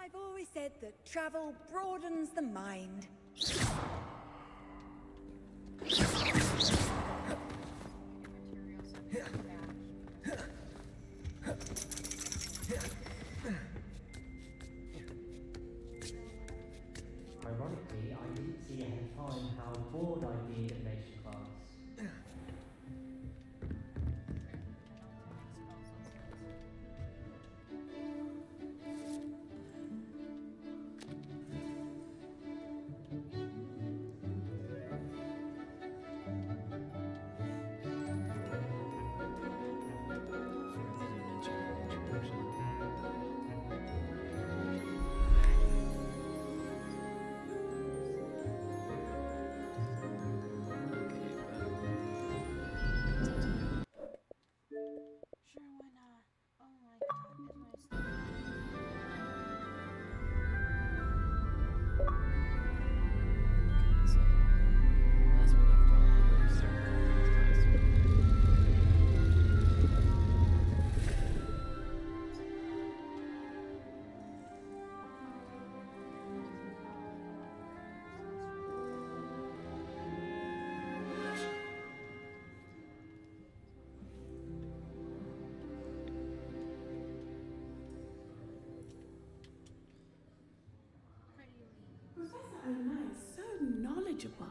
I've always said that travel broadens the mind. Ironically, I didn't see ahead of time how bored I'd be at nation class. Sure, why not? Oh my god, it's my So, last we left off, we started Professor Alvea is so knowledgeable.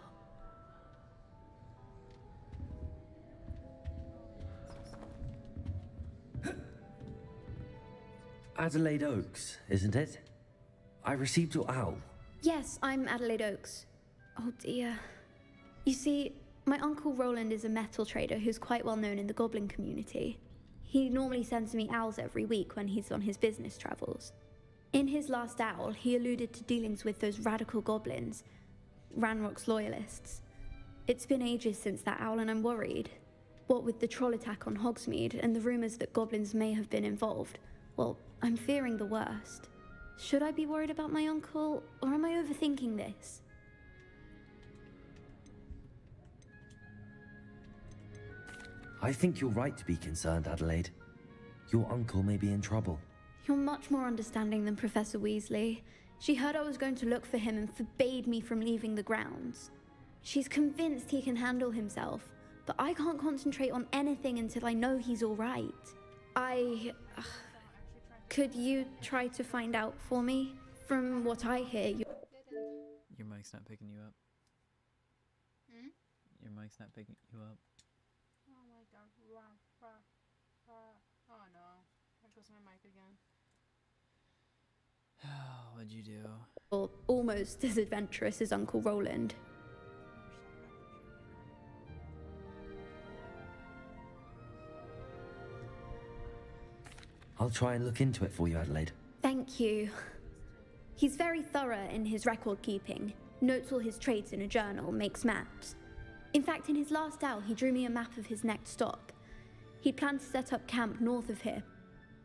Adelaide Oaks, isn't it? I received your owl. Yes, I'm Adelaide Oaks. Oh dear. You see, my uncle Roland is a metal trader who's quite well known in the goblin community. He normally sends me owls every week when he's on his business travels. In his last owl, he alluded to dealings with those radical goblins, Ranrock's loyalists. It's been ages since that owl and I'm worried. What with the troll attack on Hogsmeade and the rumours that goblins may have been involved, well, I'm fearing the worst. Should I be worried about my uncle, or am I overthinking this? I think you're right to be concerned, Adelaide. Your uncle may be in trouble. You're much more understanding than Professor Weasley. She heard I was going to look for him and forbade me from leaving the grounds. She's convinced he can handle himself, but I can't concentrate on anything until I know he's all right. Could you try to find out for me? From what I hear, Your mic's not picking you up. Hmm? Your mic's not picking you up. Oh my god. Oh no. There goes my mic again. What'd you do? you're almost as adventurous as Uncle Roland. I'll try and look into it for you, Adelaide. Thank you. He's very thorough in his record keeping, notes all his trades in a journal, makes maps. In fact, in his last owl, he drew me a map of his next stop. He planned to set up camp north of here.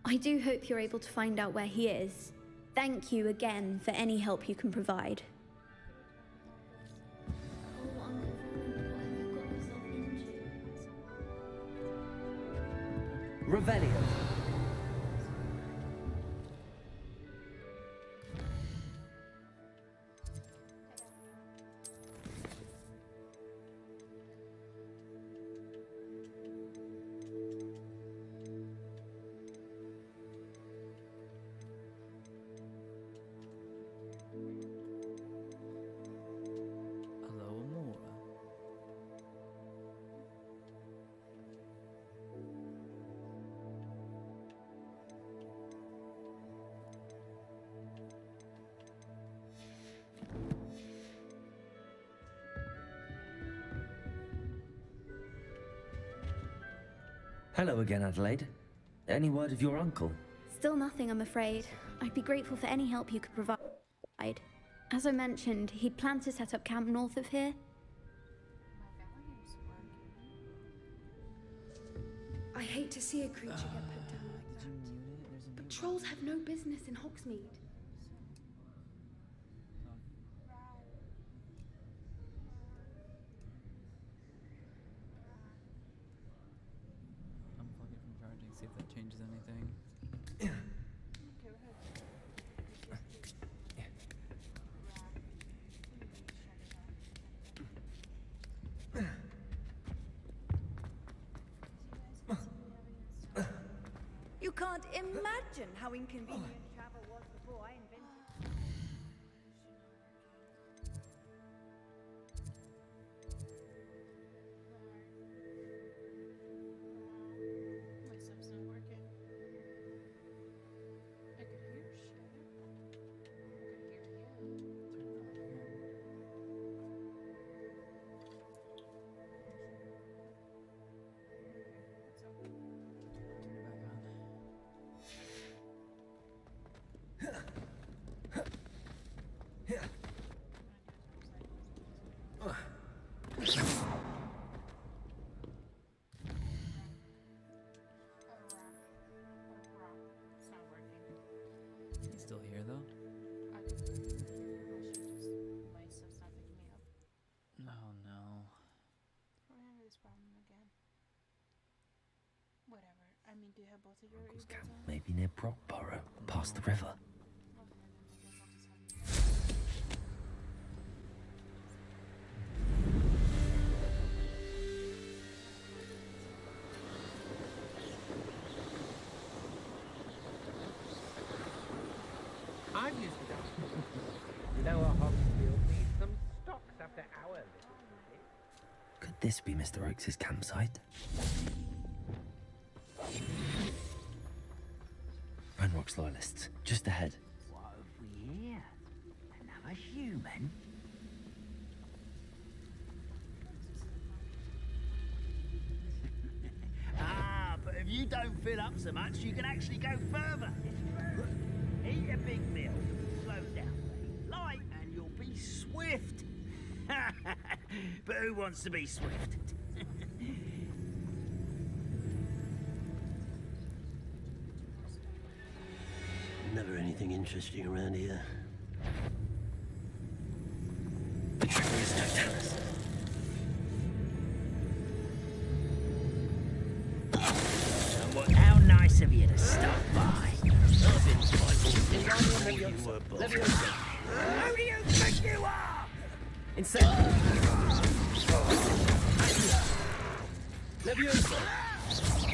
I do hope you're able to find out where he is. Thank you again for any help you can provide. Oh, Uncle Roland, what have you got yourself into? Revelio. Hello, Amora. Hello again, Adelaide. Any word of your uncle? Still nothing, I'm afraid. I'd be grateful for any help you could provide. As I mentioned, he'd planned to set up camp north of here. My volume's working. I hate to see a creature get put down like that. But trolls have no business in Hogsmeade. Unplug it from charging, see if that changes anything. Okay, we're good. can't imagine how inconvenient travel was before I invented. My stuff's not working. I could hear shit. I could hear you. It's not working. He's still here though? I could hear you. My stuff's not picking me up. Oh no. We're gonna have this problem again. Whatever. I mean, do you have both of your Uncle's earbuds camp on? may be near Brockborough, past the river. Okay, then I guess I'll just have you. I'm used to that. You know, a hospital needs some stocks after our little visit. Could this be Mr. Oakes' campsite? Ranrock's loyalists, just ahead. What have we here? Another human? But if you don't fill up so much, you can actually go further. Eat a big meal, slow down, light, and you'll be swift. But who wants to be swift? Never anything interesting around here. Petronius Totalis. How nice of you to stop by. You were boss. Who do you think you are?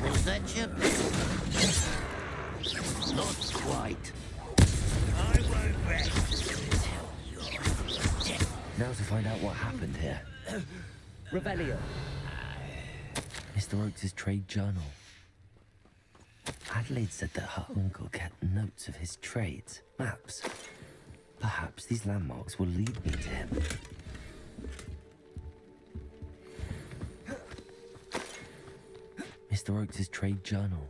Was that your Not quite. I won't rest until you're dead. Now to find out what happened here. Revelio. Mr. Oakes' trade journal. Adelaide said that her uncle kept notes of his trades, maps. Perhaps these landmarks will lead me to him. Mr. Oakes' trade journal.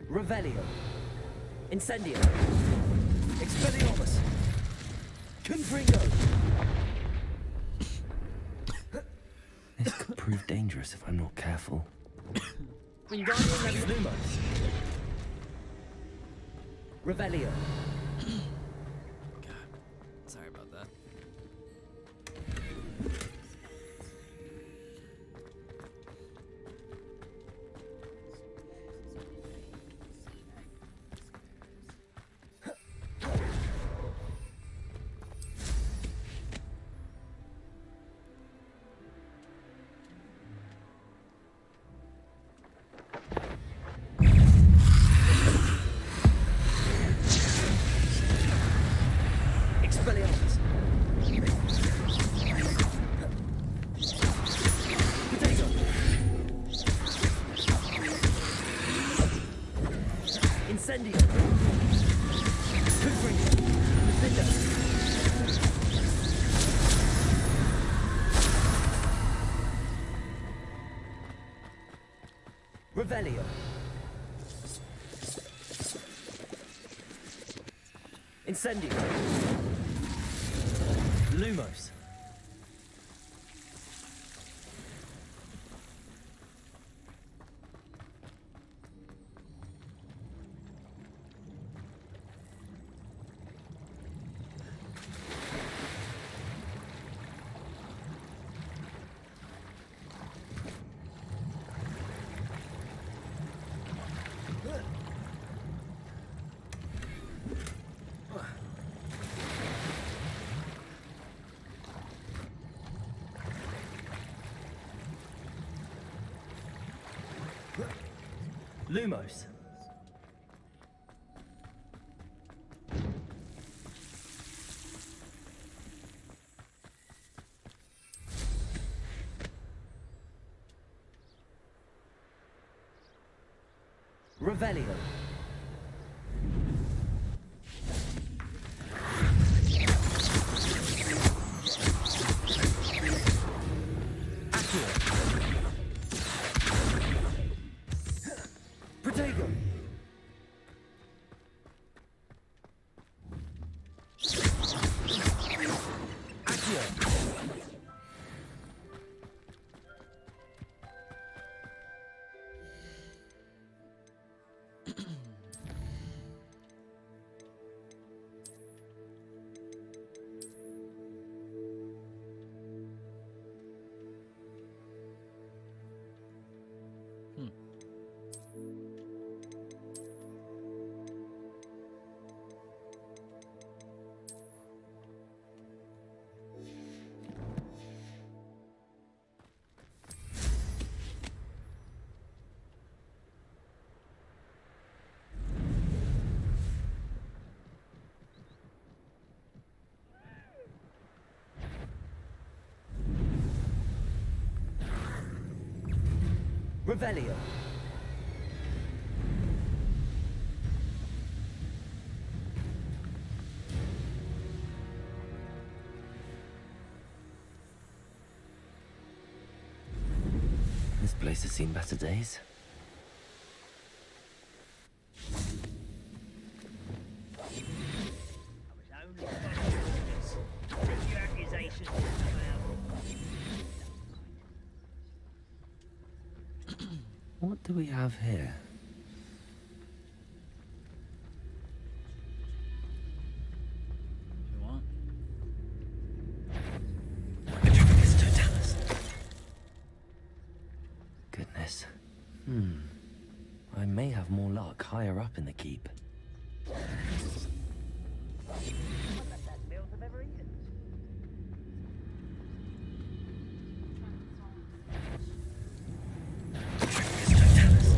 Revelio. Incendio. Expelliarmus. Confringo. This could prove dangerous if I'm not careful. Wingardium Lumos. Revelio. God. Sorry about that. Expelliarmus. Potato. Incendio. Confringo. Defender. Revelio. Incendio. Lumos. Lumos. Revelio. Protego. Accio. Revelio. This place has seen better days. I was only following your accusations What do we have here? You want? Goodness. I may have more luck higher up in the keep.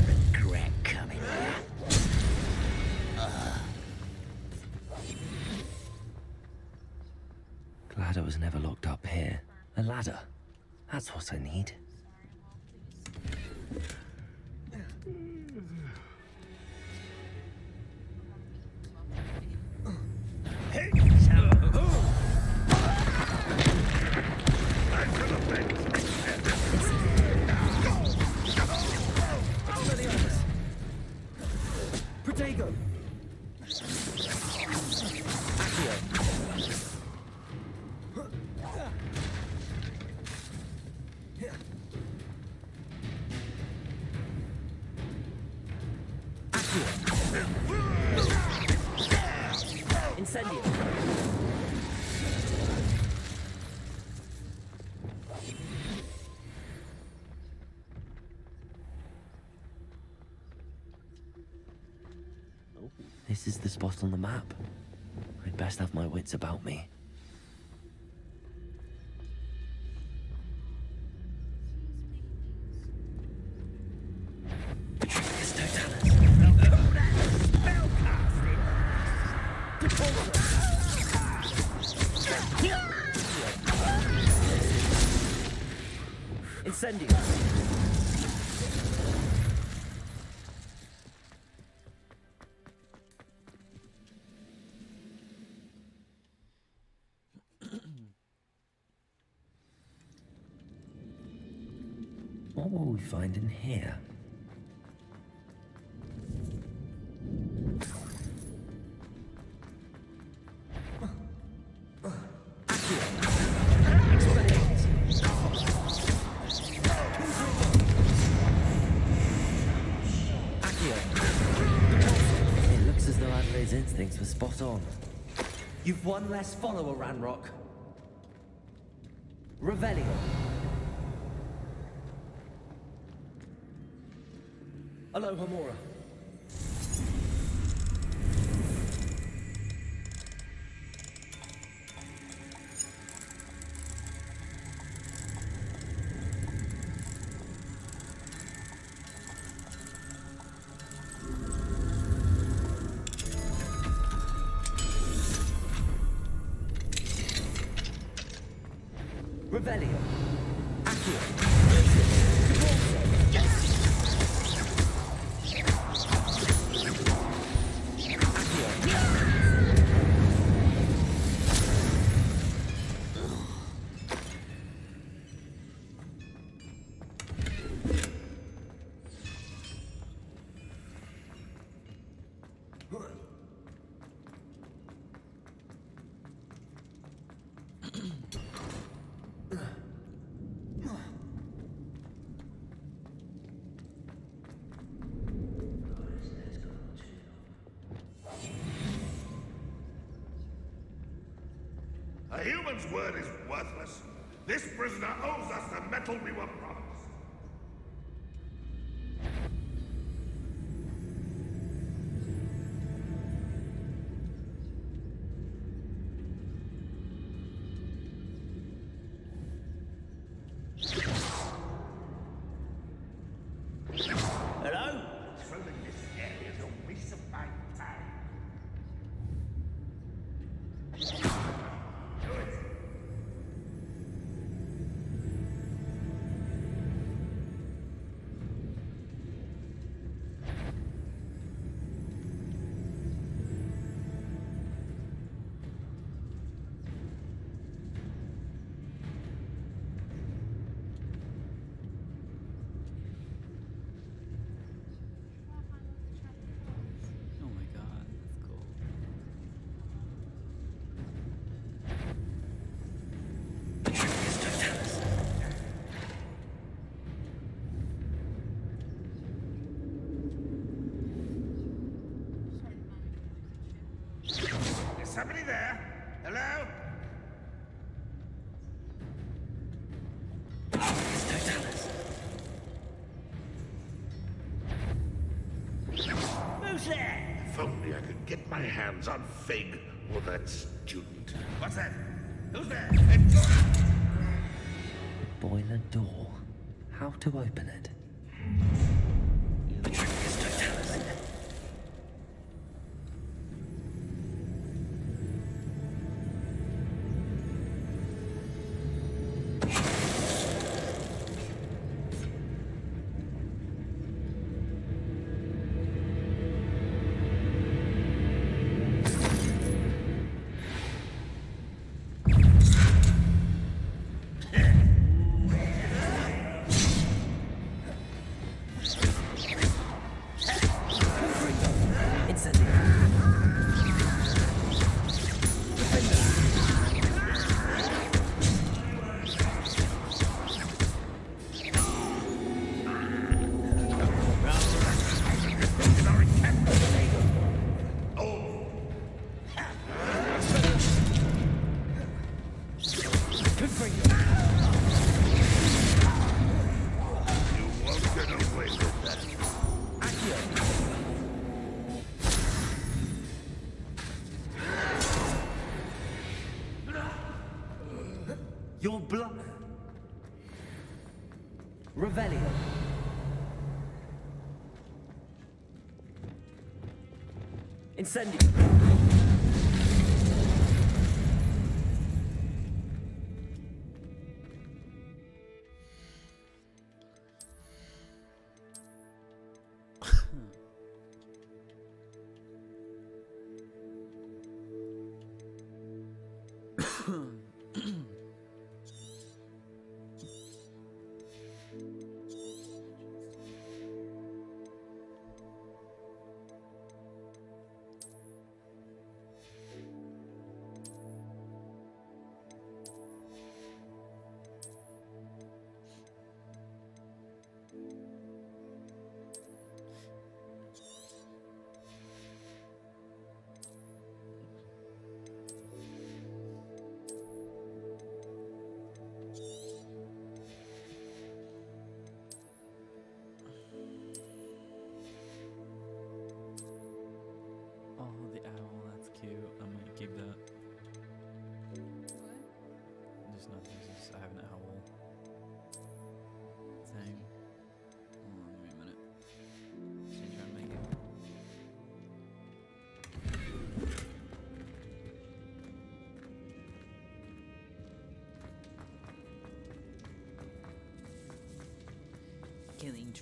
Regret coming here. Glad I was never locked up here. A ladder. That's what I need. Protego! Accio! Incendio! This is the spot on the map. I'd best have my wits about me. Incendio! What will we find in here? It looks as though Adelaide's instincts were spot on. You've one less follower, Ranrock. Revelio. Aloha Mora. Revelio. Accio. A human's word is worthless. This prisoner owes us the metal we were promised. Hello? Patrolling this area is a waste of my time. Do it. Oh my god, that's cool. Is somebody there? Hello? Who's there? If only I could get my hands on Fig or that student. What's that? Who's there? Boiler door. How to open it? Your blood. Revelio. Incendio.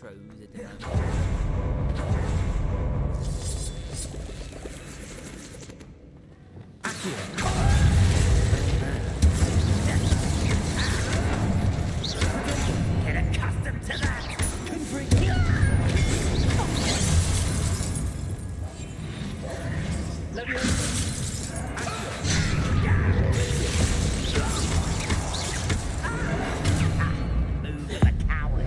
intros at the moment. Get accustomed to that! Move the coward!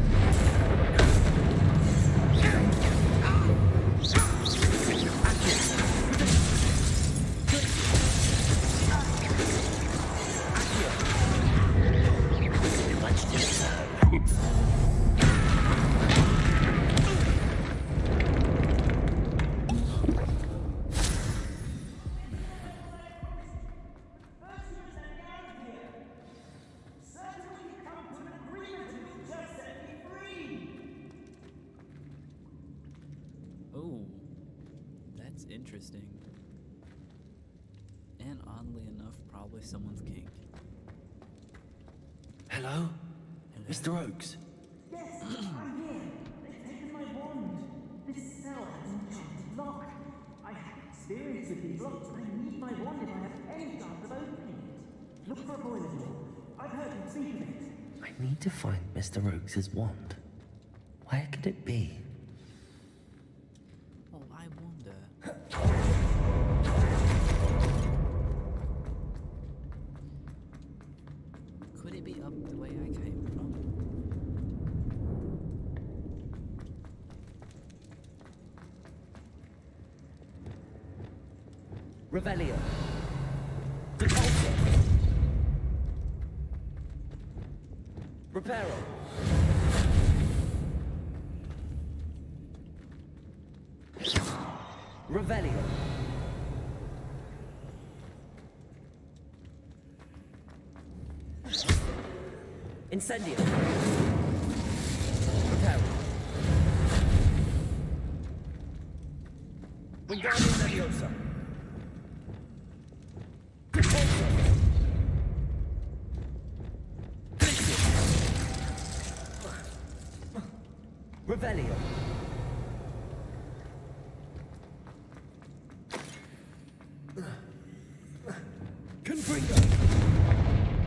Much to serve. Oh, that's interesting. And oddly enough, probably someone's kink. Hello? Mr. Oakes? Yes, I'm here. They've taken my wand. This cell has an enchanted lock. I have experience with these locks, but I need my wand if I have any chance of opening it. Look for a boiler door. I've heard him speak of it. I need to find Mr. Oakes' wand. Where could it be? Oh, I wonder. Could it be up the way I came from? Revelio. Repulsor. Reparo. Revelio. Incendio. Reparo. Wingardium Leviosa. Revelio. Confringo.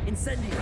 Incendio.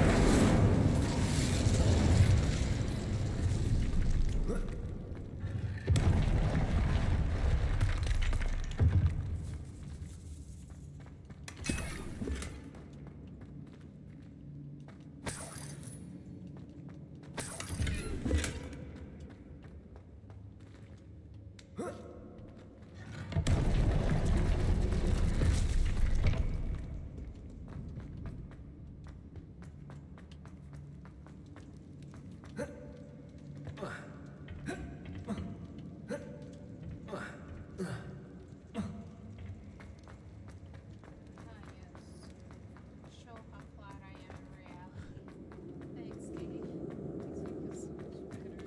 Show how flat I am in reality. Thanks, Katie. Makes me feel so much better.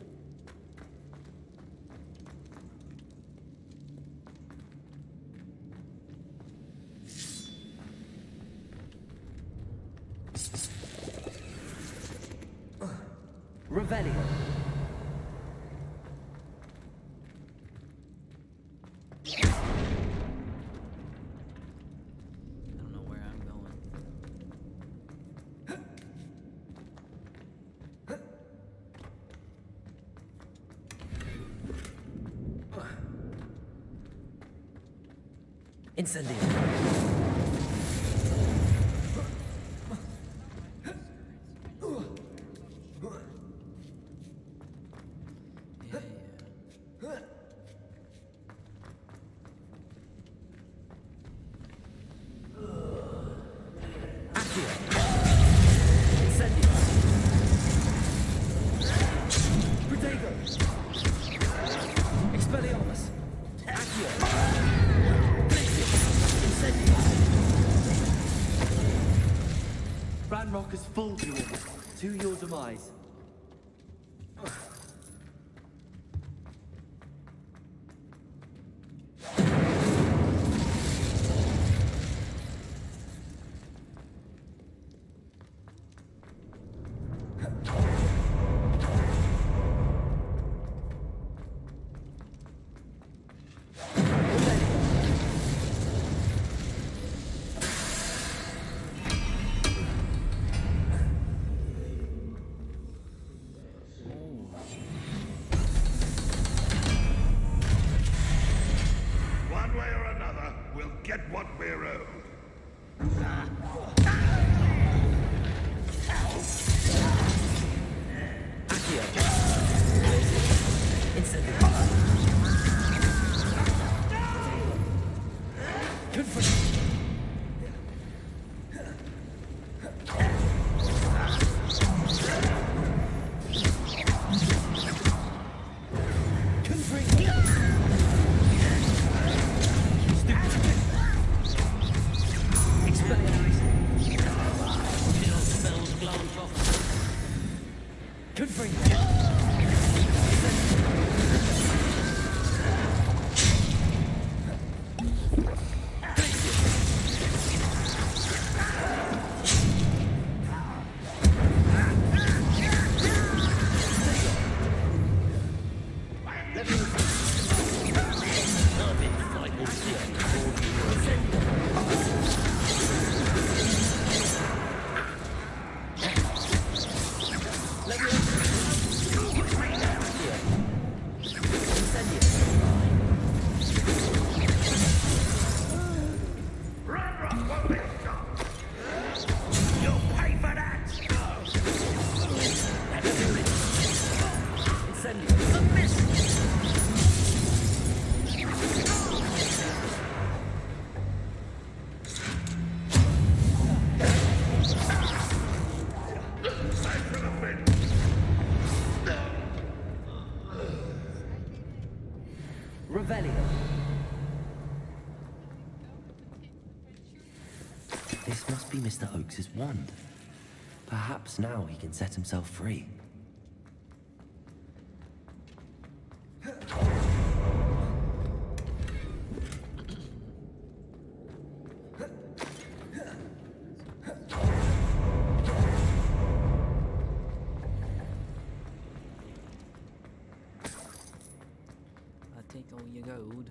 Revelio. I don't know where I'm going. Incendio. Yeah, yeah. Accio. Incendio. Protego. Expelliarmus. Accio. Incendio. Ranrock is full to your demise. get what we're owed. Good for you. Good for you. This must be Mr. Oakes's wand. Perhaps now he can set himself free. I'll take all your gold.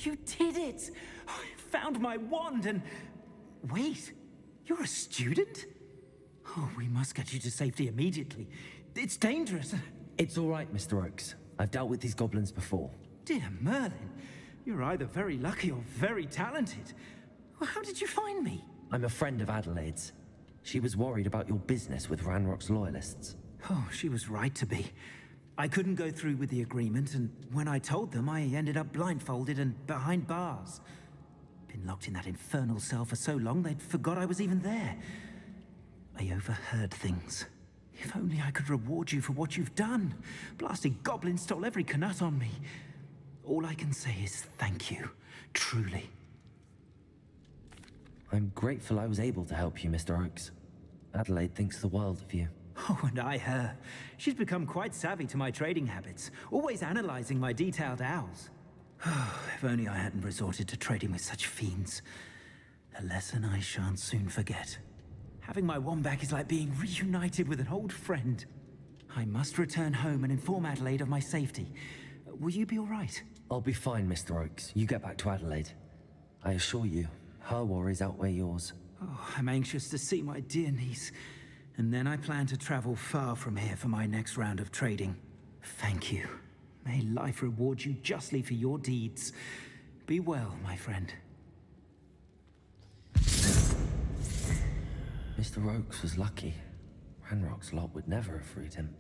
You did it! I found my wand and... Wait, you're a student? Oh, we must get you to safety immediately. It's dangerous. It's all right, Mr. Oakes. I've dealt with these goblins before. Dear Merlin, you're either very lucky or very talented. Well, how did you find me? I'm a friend of Adelaide's. She was worried about your business with Ranrock's loyalists. Oh, she was right to be. I couldn't go through with the agreement, and when I told them, I ended up blindfolded and behind bars. Been locked in that infernal cell for so long, they'd forgot I was even there. I overheard things. If only I could reward you for what you've done. Blasted goblins stole every Knut on me. All I can say is thank you, truly. I'm grateful I was able to help you, Mr. Oakes. Adelaide thinks the world of you. Oh, and I her. She's become quite savvy to my trading habits, always analyzing my detailed owls. If only I hadn't resorted to trading with such fiends. A lesson I shan't soon forget. Having my wand back is like being reunited with an old friend. I must return home and inform Adelaide of my safety. Will you be all right? I'll be fine, Mr. Oakes. You get back to Adelaide. I assure you, her worries outweigh yours. Oh, I'm anxious to see my dear niece. And then I plan to travel far from here for my next round of trading. Thank you. May life reward you justly for your deeds. Be well, my friend. Mr. Oakes was lucky. Ranrock's lot would never have freed him.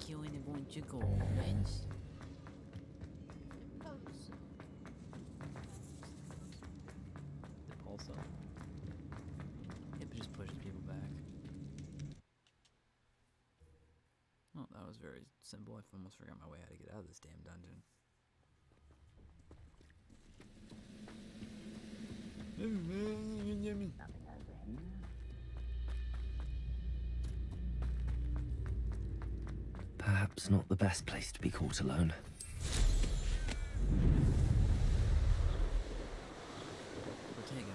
killing a bunch of goblins. The pulse up. It just pushes people back. Oh, that was very simple. I almost forgot my way how to get out of this damn dungeon. Perhaps not the best place to be caught alone. Ortega.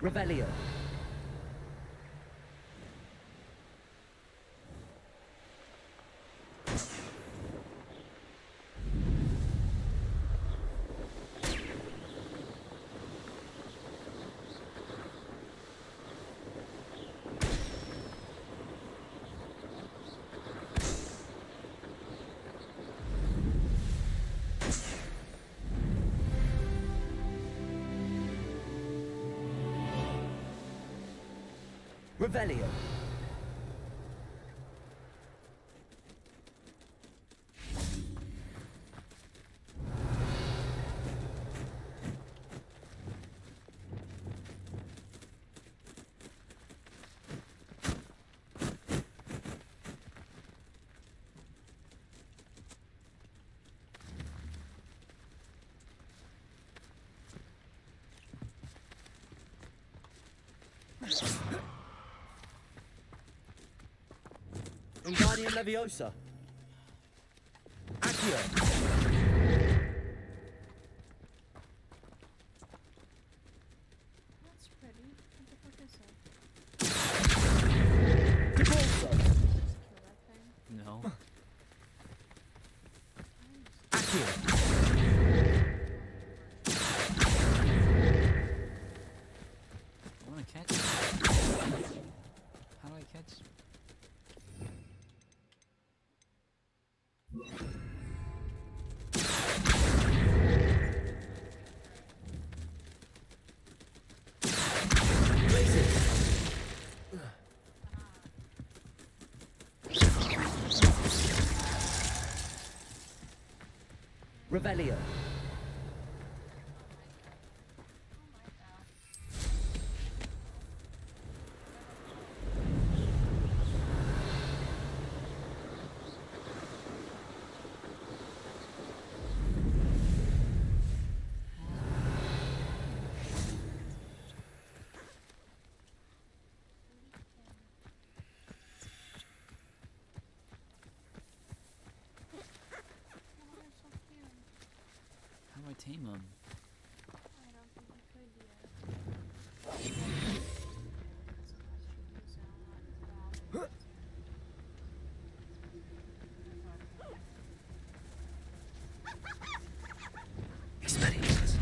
Revelio. Revelio. Wingardium Leviosa. Accio. That's pretty. What the fuck is that? Devolso. Just kill that thing. No. Accio. I wanna catch it. How do I catch? Revelio. Oh, they're so cute. How do I tame them? I don't think we could yet. So much to do, so I'm not Experience.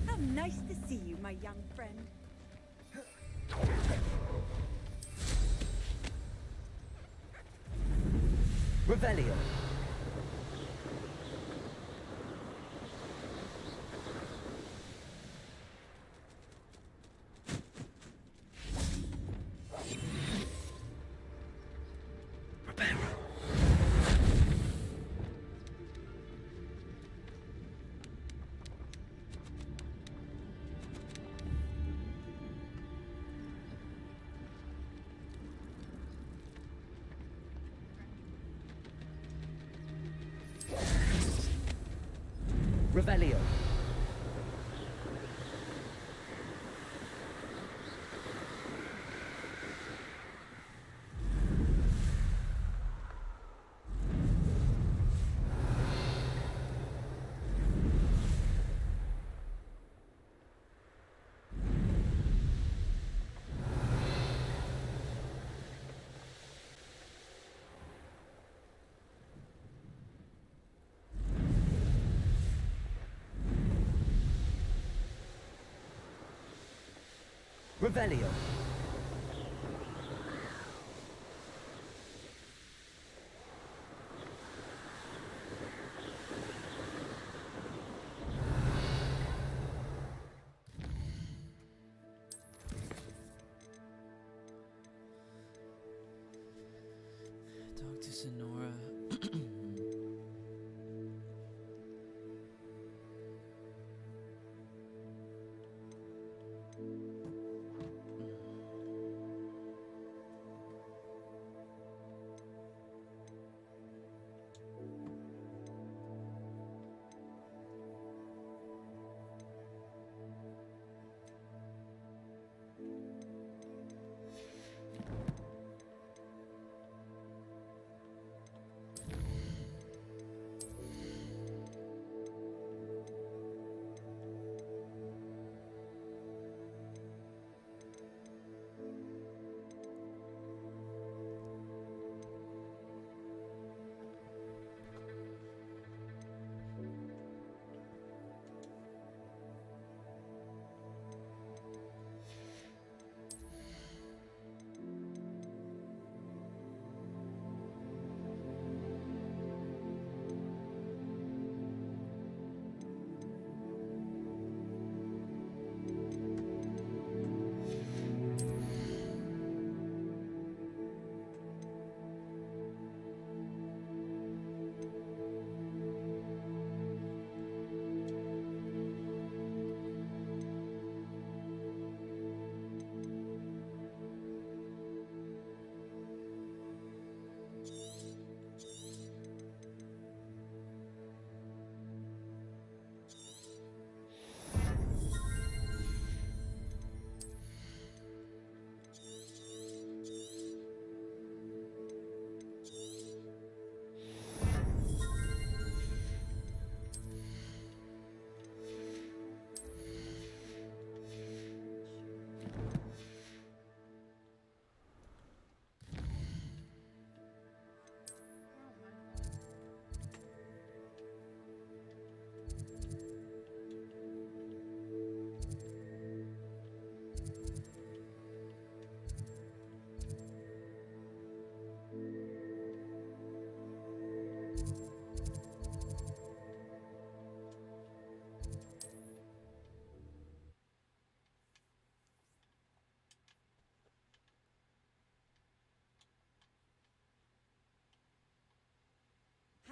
How nice to see you, my young friend. Revelio. Revelio. Revelio. Sonora.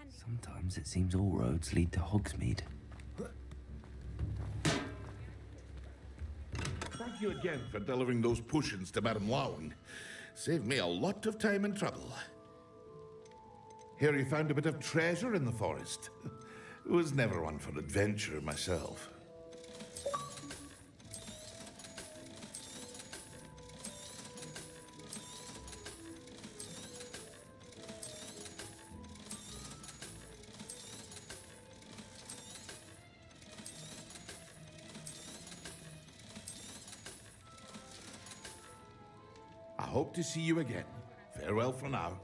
Sometimes it seems all roads lead to Hogsmeade. Thank you again for delivering those potions to Madame Lowen. Saved me a lot of time and trouble. Hear you found a bit of treasure in the forest. Was never one for adventure myself. I hope to see you again. Farewell for now.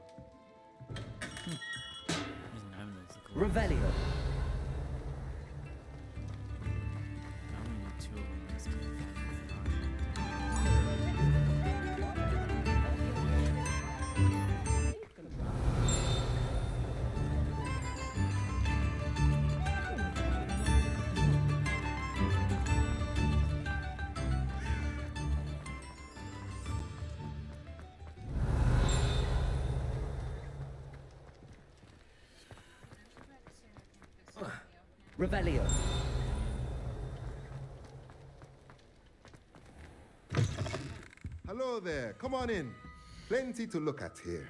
Revelio. Revelio. Hello there. Come on in. Plenty to look at here.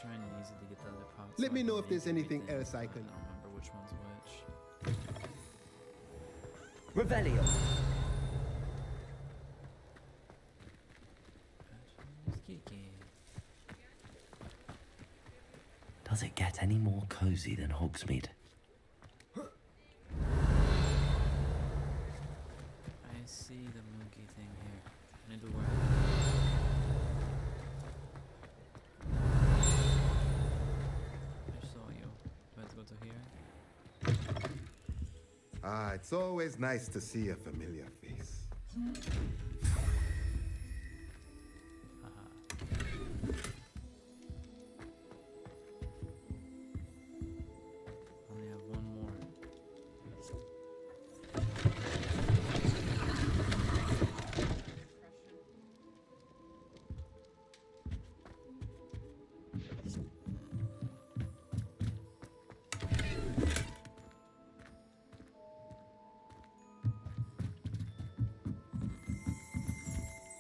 trying to easily get the other pots. Let so me I know can if there's make anything everything, else I but can- I don't remember which one's which. Revelio. Does it get any more cozy than Hogsmeade? I see the monkey thing here. I need to work. I saw you. Do I have to go to here? Ah, it's always nice to see a familiar face. Only have one more.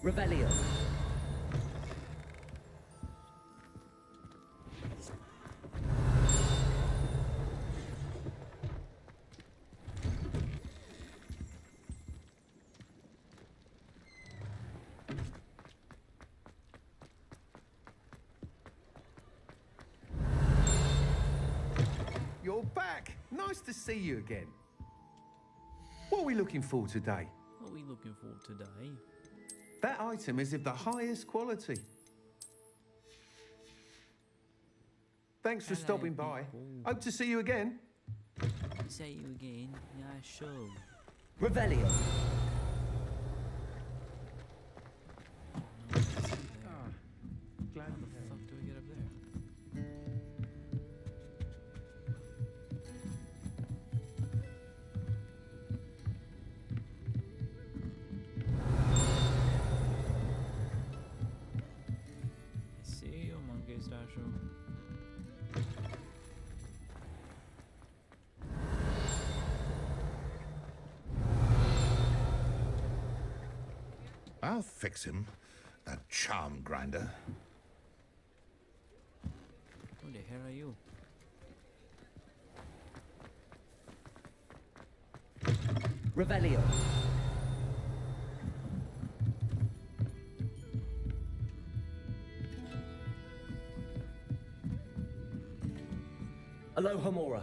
Revelio. You're back. Nice to see you again. What are we looking for today? What are we looking for today? That item is of the highest quality. Thanks for Hello, stopping by. people. Hope to see you again. Say you again. Yeah, sure. Revelio. Glad How the fuck do we get up there? I see you, monkey statue. I'll fix him, that charm grinder. Who the hell are you? Revelio. Alohomora.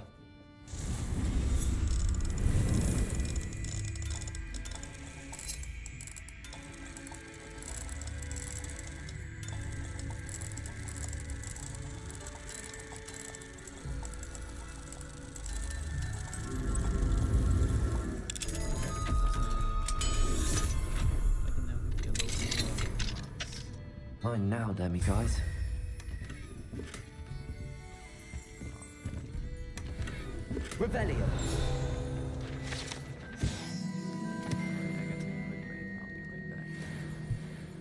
I can never be alone. Mine now, demiguise. Revelio. I gotta take a quick break. I'll be right back.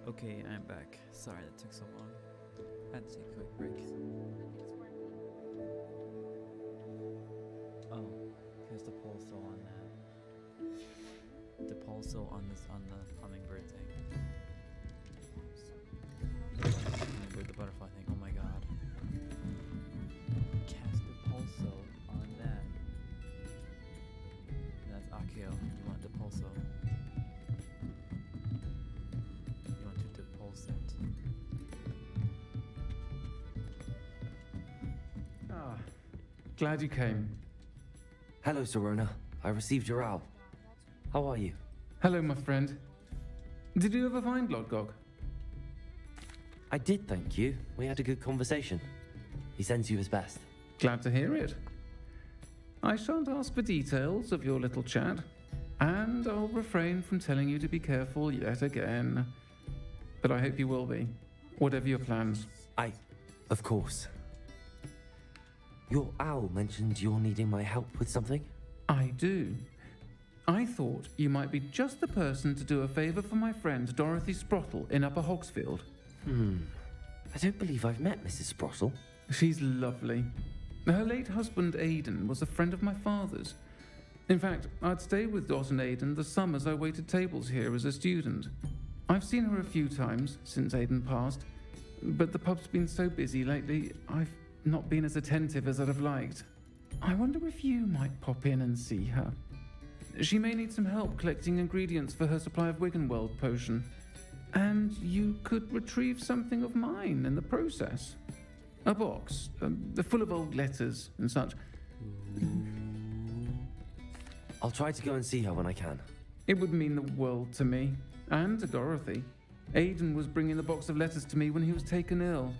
Okay, I'm back. Sorry that took so long. Had to take a quick break. Oh, here's the pulsar on that. The pulsar on this on the hummingbird thing. Hummingbird, the butterfly thing. Oh my god. Cast the pulsar on that. That's Akio. You want the pulsar. You want to depulse it. Ah, glad you came. Hello, Serona. I received your owl. How are you? Hello, my friend. Did you ever find Lodgog? I did, thank you. We had a good conversation. He sends you his best. Glad to hear it. I shan't ask for details of your little chat, and I'll refrain from telling you to be careful yet again. But I hope you will be, whatever your plans. Of course. Your owl mentioned you're needing my help with something? I do. I thought you might be just the person to do a favour for my friend Dorothy Sprottle in Upper Hogsfield. I don't believe I've met Mrs. Sprottle. She's lovely. Her late husband Aidan was a friend of my father's. In fact, I'd stayed with Dot and Aidan the summers I waited tables here as a student. I've seen her a few times since Aidan passed, but the pub's been so busy lately, I've not been as attentive as I'd have liked. I wonder if you might pop in and see her. She may need some help collecting ingredients for her supply of Wiggenweld potion. And you could retrieve something of mine in the process. A box, full of old letters and such. I'll try to go and see her when I can. It would mean the world to me, and to Dorothy. Aidan was bringing the box of letters to me when he was taken ill.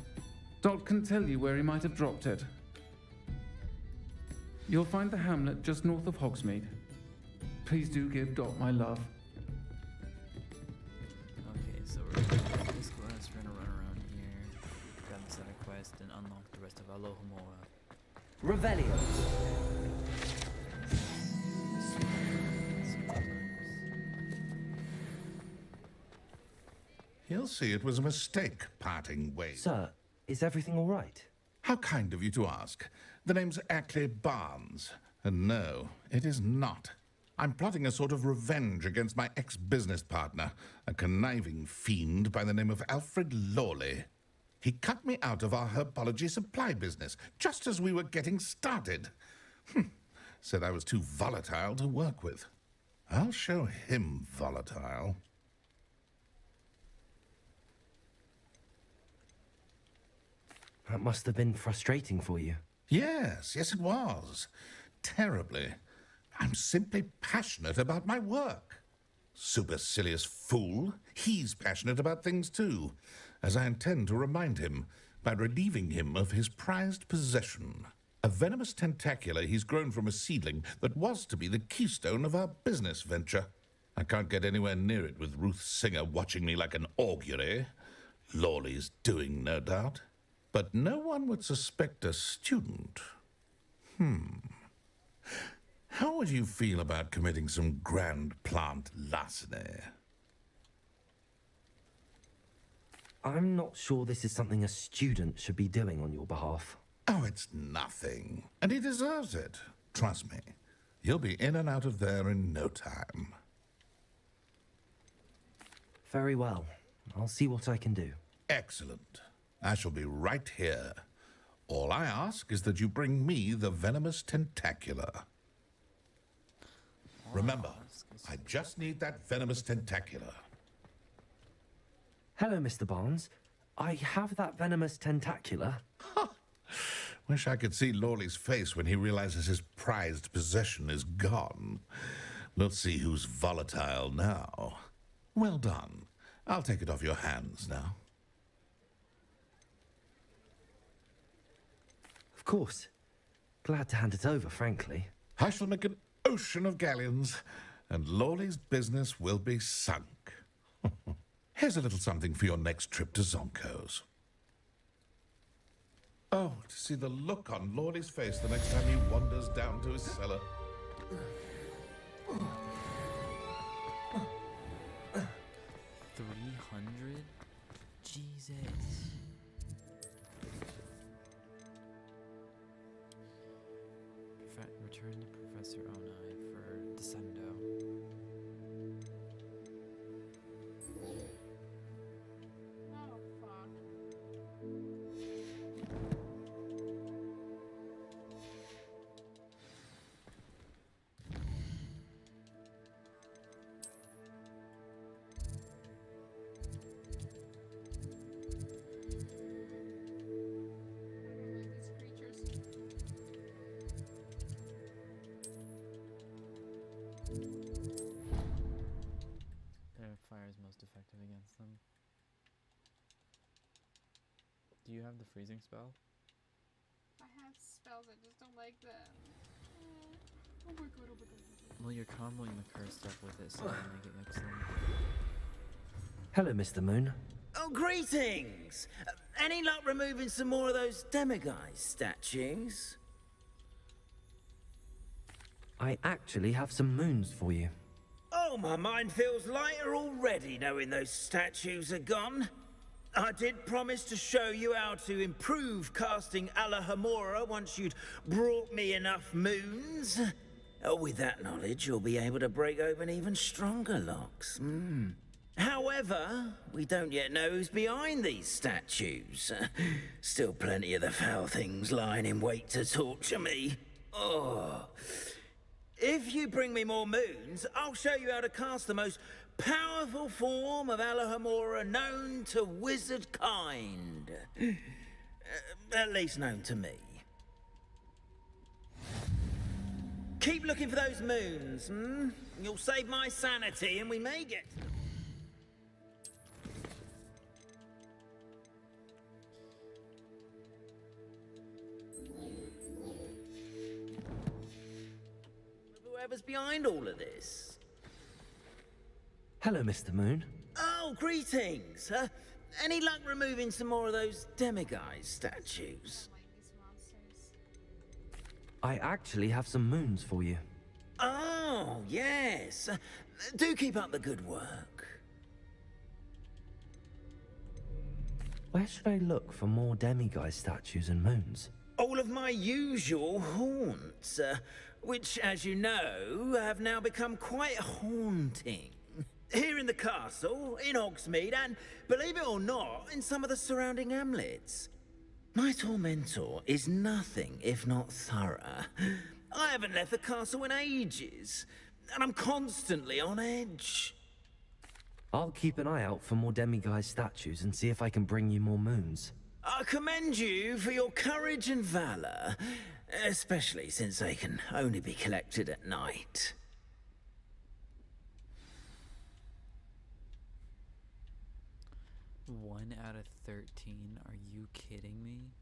Dot can tell you where he might have dropped it. You'll find the hamlet just north of Hogsmeade. Please do give Dot my love. Okay, so we're gonna do this quest, we're gonna run around here, grab the side quest, and unlock the rest of Alohomora. Revelio! He'll see it was a mistake parting ways. Sir, is everything all right? How kind of you to ask. The name's Ackley Barnes. And no, it is not. I'm plotting a sort of revenge against my ex-business partner, a conniving fiend by the name of Alfred Lawley. He cut me out of our herbology supply business, just as we were getting started. Said I was too volatile to work with. I'll show him volatile. That must have been frustrating for you. Yes, it was. Terribly. I'm simply passionate about my work. Supercilious fool. He's passionate about things too, as I intend to remind him by relieving him of his prized possession. A venomous tentacula he's grown from a seedling that was to be the keystone of our business venture. I can't get anywhere near it with Ruth Singer watching me like an augury. Lawley's doing, no doubt. But no one would suspect a student. How would you feel about committing some grand plant larceny? I'm not sure this is something a student should be doing on your behalf. Oh, it's nothing. And he deserves it. Trust me. You'll be in and out of there in no time. Very well. I'll see what I can do. Excellent. I shall be right here. All I ask is that you bring me the venomous tentacula. Remember, I just need that venomous tentacula. Hello, Mr. Barnes. I have that venomous tentacula. Wish I could see Lawley's face when he realizes his prized possession is gone. We'll see who's volatile now. Well done. I'll take it off your hands now. Of course. Glad to hand it over, frankly. I shall make an ocean of galleons, and Lawley's business will be sunk. Here's a little something for your next trip to Zonko's. Oh, to see the look on Lawley's face the next time he wanders down to his cellar. 300 400? Jesus. Return to Professor Onai for Descendo. Oh, fuck. These creatures. Their fire is most effective against them. Do you have the freezing spell? I have spells, I just don't like them. Oh my god, oh my god, oh my god. Well, you're comboing the curse stuff with it, so that'll make it excellent. Hello, Mr. Moon. Oh, greetings! Any luck removing some more of those demiguise statues? I actually have some moons for you. Oh, my mind feels lighter already knowing those statues are gone. I did promise to show you how to improve casting Alahomora once you'd brought me enough moons. With that knowledge, you'll be able to break open even stronger locks. However, we don't yet know who's behind these statues. Still plenty of the foul things lying in wait to torture me. Oh. If you bring me more moons, I'll show you how to cast the most powerful form of Alahomora known to wizard kind. At least known to me. Keep looking for those moons, You'll save my sanity and we may get... Whoever's behind all of this. Hello, Mr. Moon. Oh, greetings. Any luck removing some more of those demiguise statues? I actually have some moons for you. Oh, yes. Do keep up the good work. Where should I look for more demiguise statues and moons? All of my usual haunts, which, as you know, have now become quite haunting. Here in the castle, in Hogsmeade, and, believe it or not, in some of the surrounding hamlets. My tormentor is nothing if not thorough. I haven't left the castle in ages, and I'm constantly on edge. I'll keep an eye out for more demiguise statues and see if I can bring you more moons. I commend you for your courage and valor, especially since they can only be collected at night. One out of 13? Are you kidding me?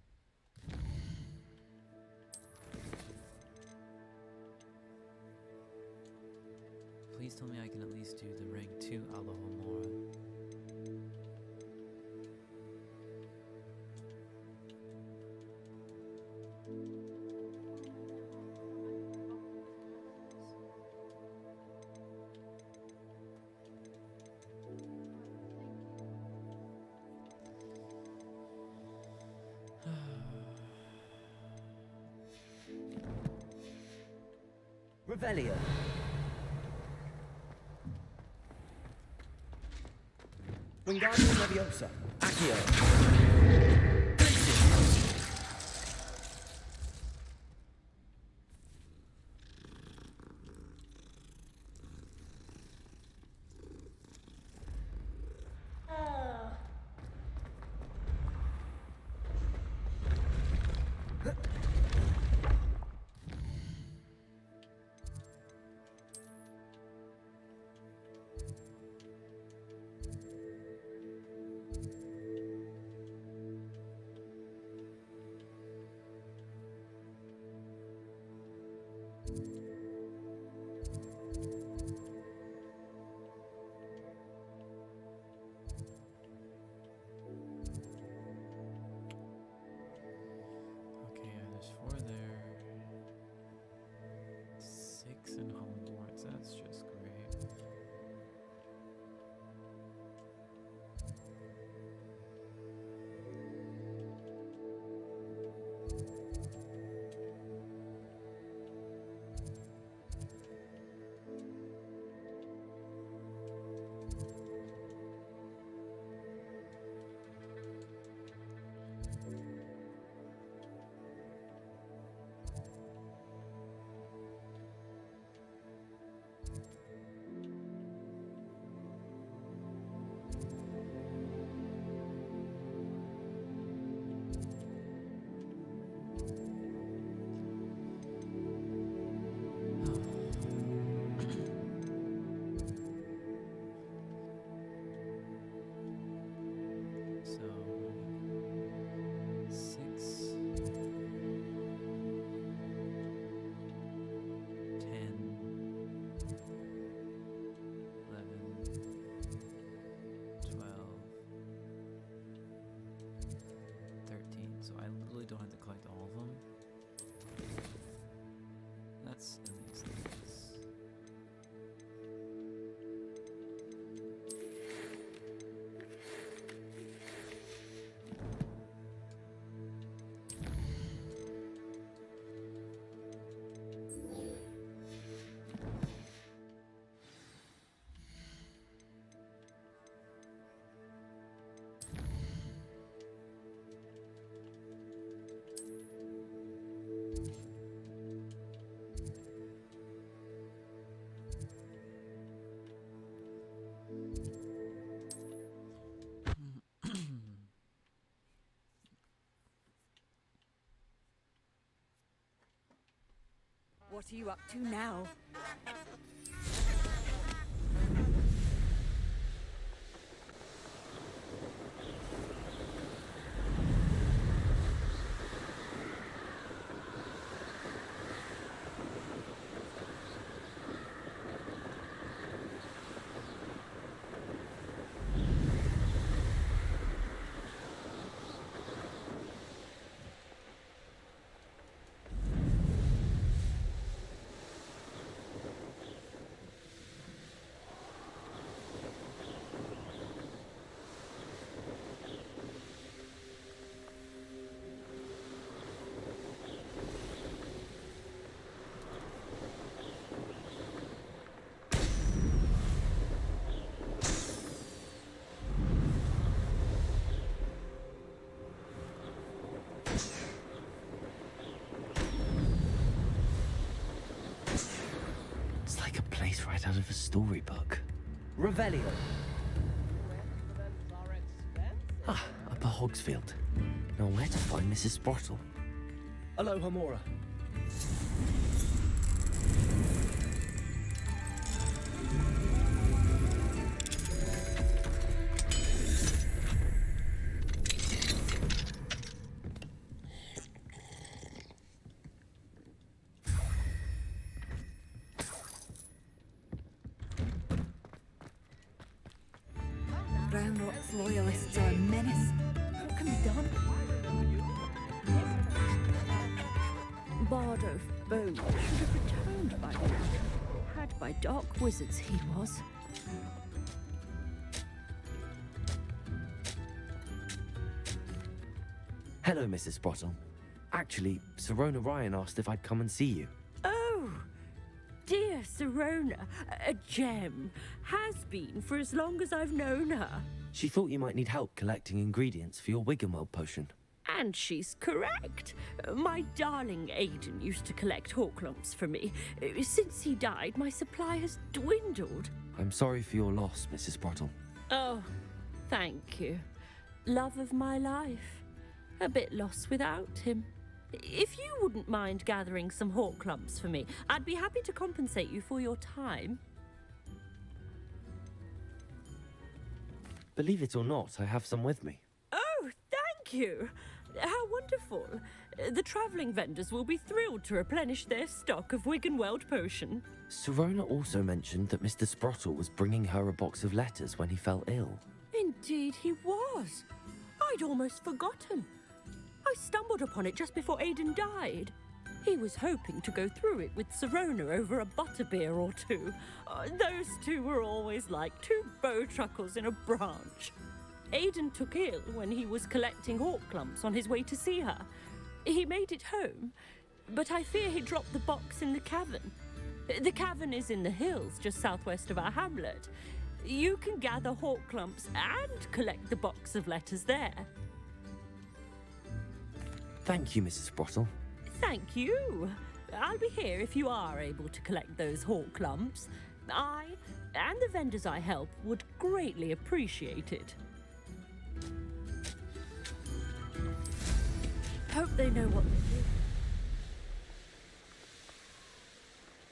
Please tell me I can at least do the rank 2 Alahomora. Revelio. Wingardium Leviosa. Accio. What are you up to now? It's like a place right out of a storybook. Revelio. Ah, Upper Hogsfield. Now where to find Mrs. Sprottle? Aloha Mora. Brown Rock's loyalists are a menace. What can be done? Bard of Bone should have returned by now. Had by dark wizards he was. Hello, Mrs. Sprottle. Actually, Sirona Ryan asked if I'd come and see you. Oh, dear Sirona, a gem. Has been for as long as I've known her. She thought you might need help collecting ingredients for your Wiggenweld potion. And she's correct. My darling Aidan used to collect hawk lumps for me. Since he died, my supply has dwindled. I'm sorry for your loss, Mrs. Sprottle. Oh, thank you. Love of my life. A bit lost without him. If you wouldn't mind gathering some hawk lumps for me, I'd be happy to compensate you for your time. Believe it or not, I have some with me. Oh, thank you. How wonderful. The travelling vendors will be thrilled to replenish their stock of Wiggenweld potion. Sirona also mentioned that Mr. Sprottle was bringing her a box of letters when he fell ill. Indeed he was. I'd almost forgotten. I stumbled upon it just before Aidan died. He was hoping to go through it with Sirona over a butterbeer or two. Those two were always like two bowtruckles in a branch. Aidan took ill when he was collecting hawk lumps on his way to see her. He made it home, but I fear he dropped the box in the cavern. The cavern is in the hills just southwest of our hamlet. You can gather hawk lumps and collect the box of letters there. Thank you, Mrs. Sprottle. Thank you. I'll be here if you are able to collect those hawk lumps. I and the vendors I help would greatly appreciate it. Hope they know what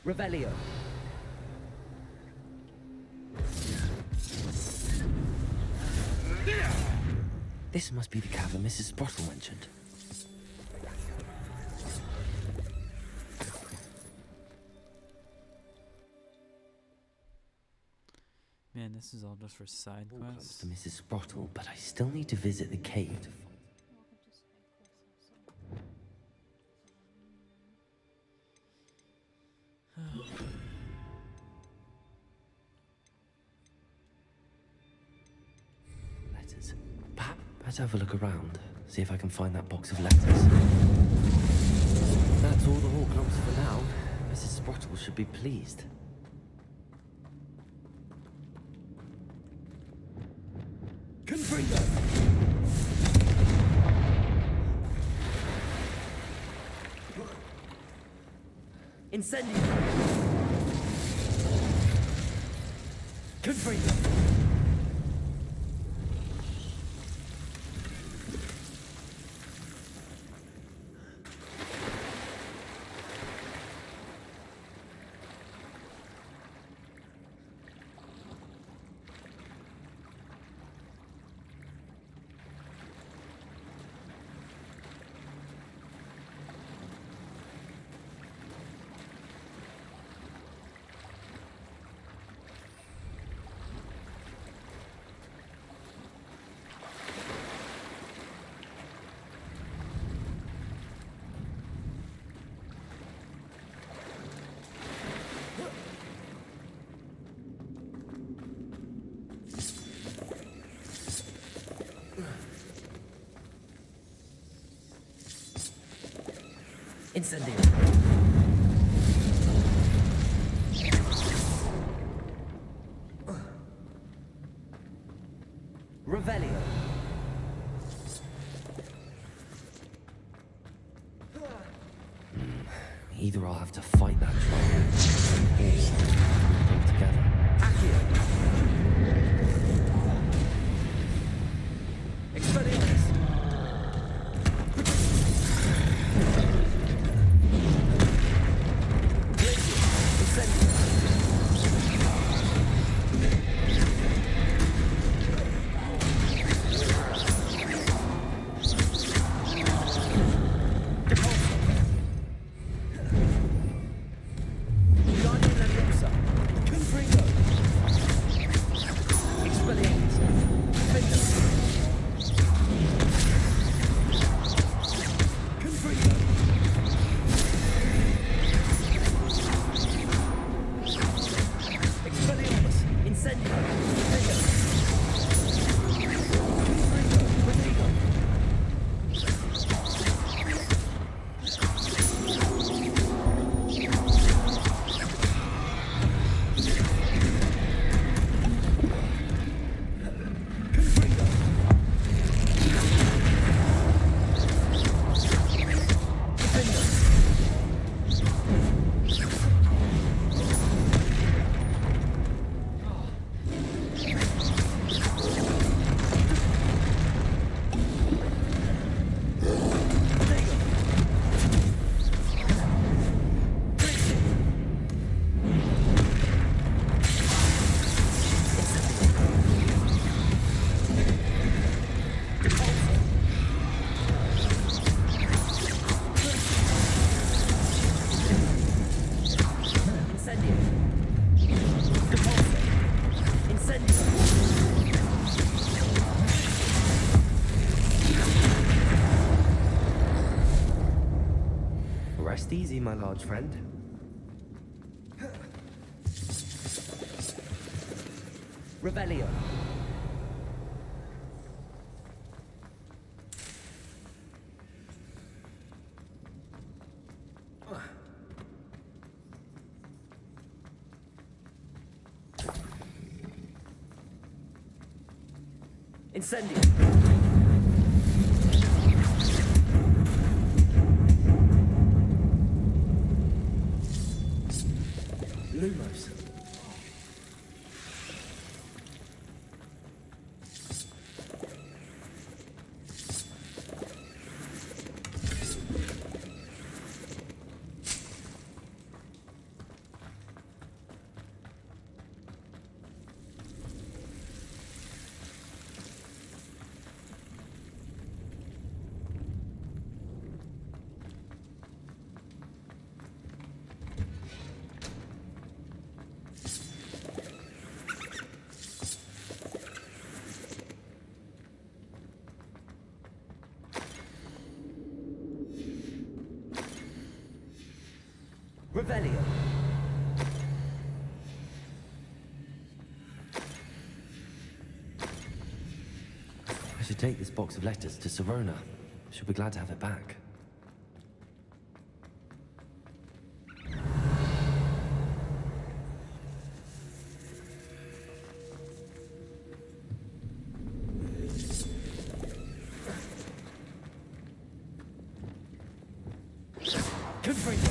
they do. Revelio. This must be the cavern Mrs. Sprottle mentioned. Man, this is all just for side quests. To Mrs. Sprottle, but I still need to visit the cave. Letters. Perhaps have a look around, see if I can find that box of letters. That's all the hawk lumps for now. Mrs. Sprottle should be pleased. Confringo! Incendio! Confringo! Incendio. Revelio. Either I'll have to fight that troll, or come together. Accio. Expelliarmus. Glacier. Incendio. Guardian Leviosa. Confringo. Expelliarmus. Defender. Confringo. Expelliarmus. Incendio. Defender. Confringo. Rodrigo. Confringo. Defender. Rodrigo. Glacier. Incendio. Repulsor. Incendio. Rest easy, my large friend. Revelio. Incendio. Lumos. Revelio. I should take this box of letters to Serona. She'll be glad to have it back. Confringo.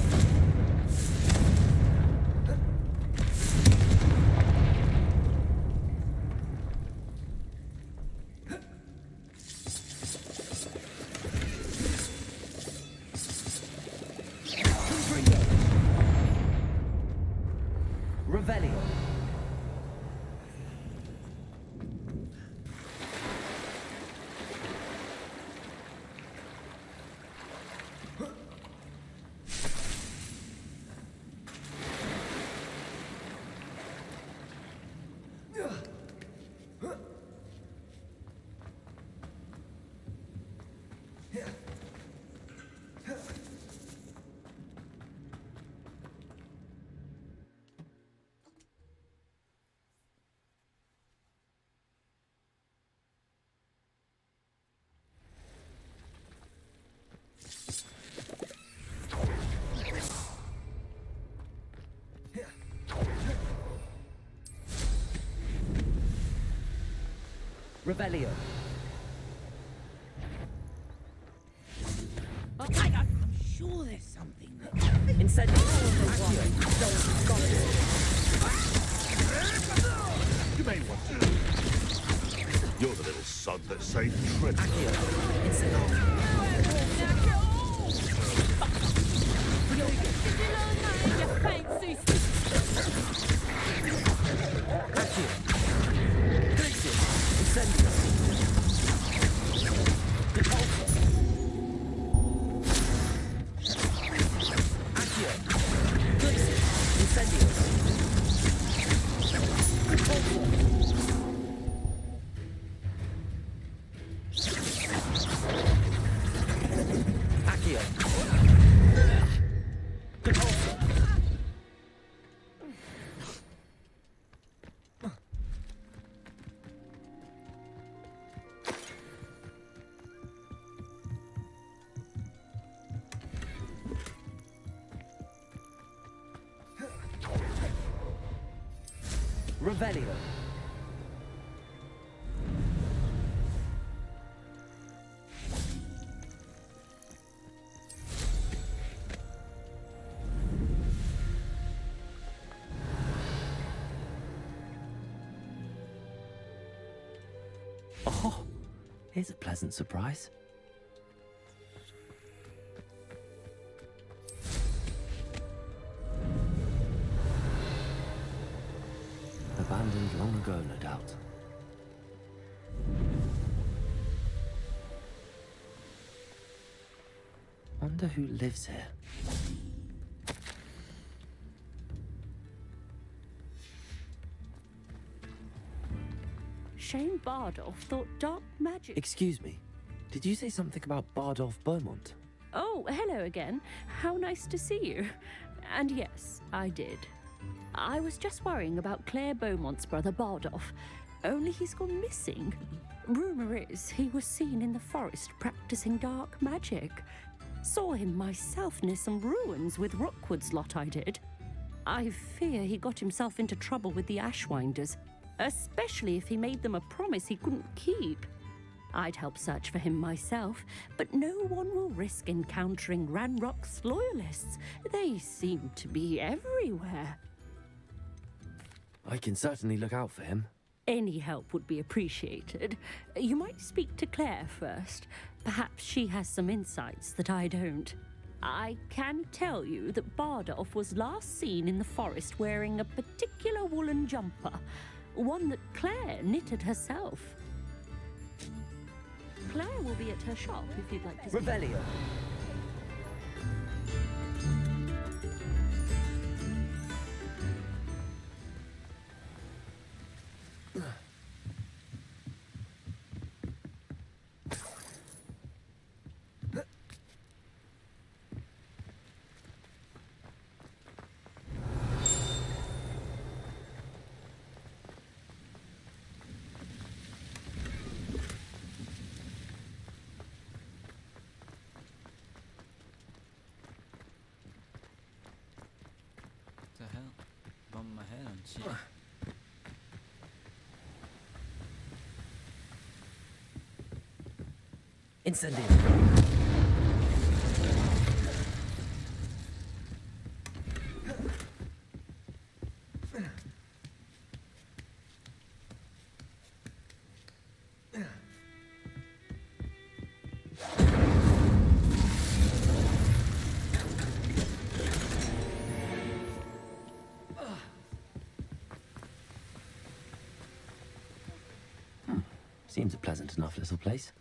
Revelio. I'm sure there's something that... Incendio. You may want to. You're the little sod that saved Trent. Revelio. Oh, here's a pleasant surprise. Abandoned long ago, no doubt. Wonder who lives here. Shane Bardolph thought dark magic... Excuse me, did you say something about Bardolph Beaumont? Oh, hello again. How nice to see you. And yes, I did. I was just worrying about Claire Beaumont's brother Bardolph, only he's gone missing. Rumour is he was seen in the forest practicing dark magic. Saw him myself near some ruins with Rookwood's lot I did. I fear he got himself into trouble with the Ashwinders, especially if he made them a promise he couldn't keep. I'd help search for him myself, but no one will risk encountering Ranrock's loyalists. They seem to be everywhere. I can certainly look out for him. Any help would be appreciated. You might speak to Claire first. Perhaps she has some insights that I don't. I can tell you that Bardolph was last seen in the forest wearing a particular woolen jumper, one that Claire knitted herself. Claire will be at her shop if you'd like to see. Revelio. The hell? Bumped my head on shit. Incendio. Seems a pleasant enough little place.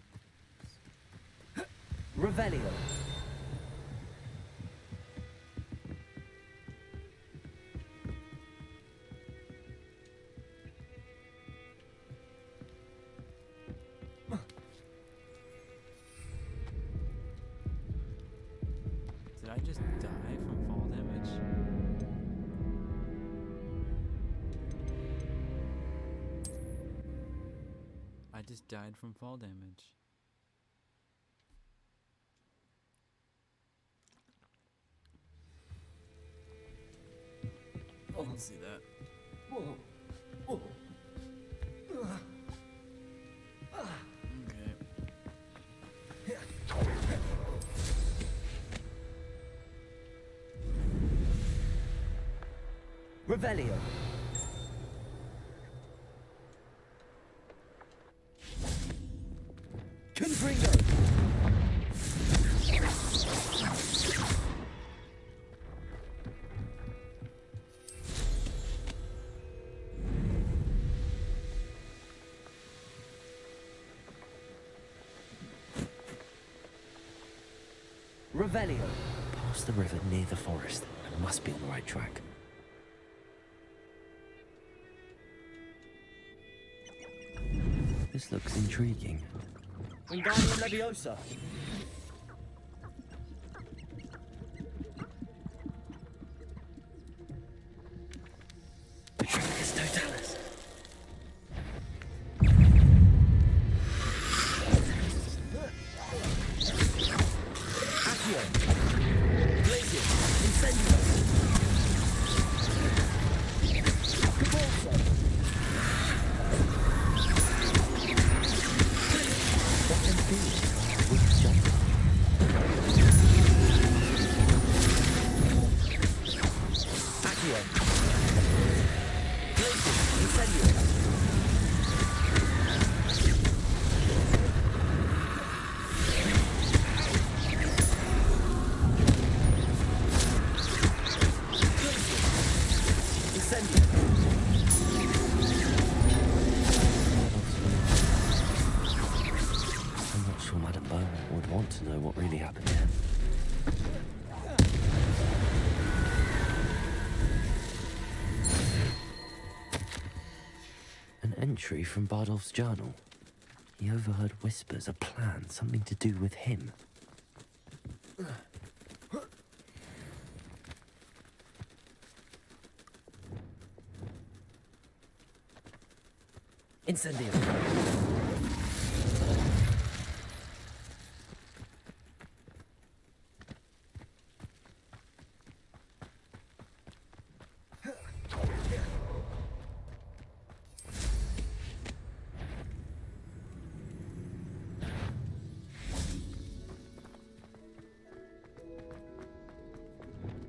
Revelio. Did I just die from fall damage? I just died from fall damage. I didn't see that. Revelio. Confringo. Revelio. Past the river near the forest. I must be on the right track. This looks intriguing. Wingardium Leviosa. Petricus Totalis. Accio. Glacius. Incendio. Cabalso. What can be? With jump. Accio. Glacius. Incendio. I'm not sure Madame Beaumont would want to know what really happened here. An entry from Bardolph's journal. He overheard whispers, a plan, something to do with him. Incendio.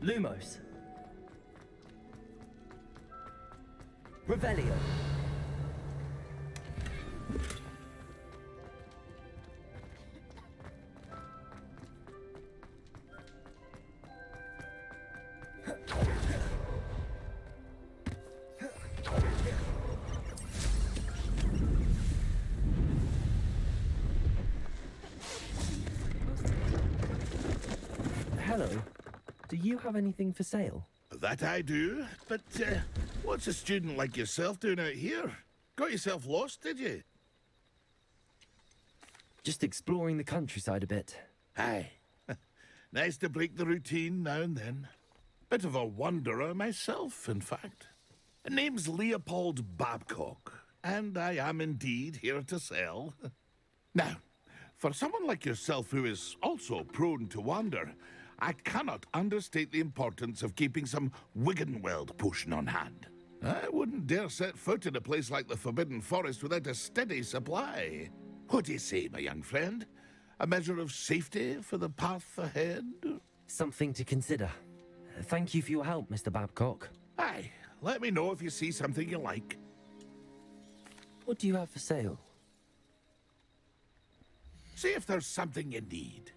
Lumos. Revelio. Hello. Do you have anything for sale? That I do, but what's a student like yourself doing out here? Got yourself lost, did you? Just exploring the countryside a bit. Aye. Nice to break the routine now and then. Bit of a wanderer myself, in fact. Name's Leopold Babcock, and I am indeed here to sell. Now, for someone like yourself who is also prone to wander, I cannot understate the importance of keeping some Wiggenweld potion on hand. I wouldn't dare set foot in a place like the Forbidden Forest without a steady supply. What do you say, my young friend? A measure of safety for the path ahead? Something to consider. Thank you for your help, Mr. Babcock. Aye, let me know if you see something you like. What do you have for sale? See if there's something you need.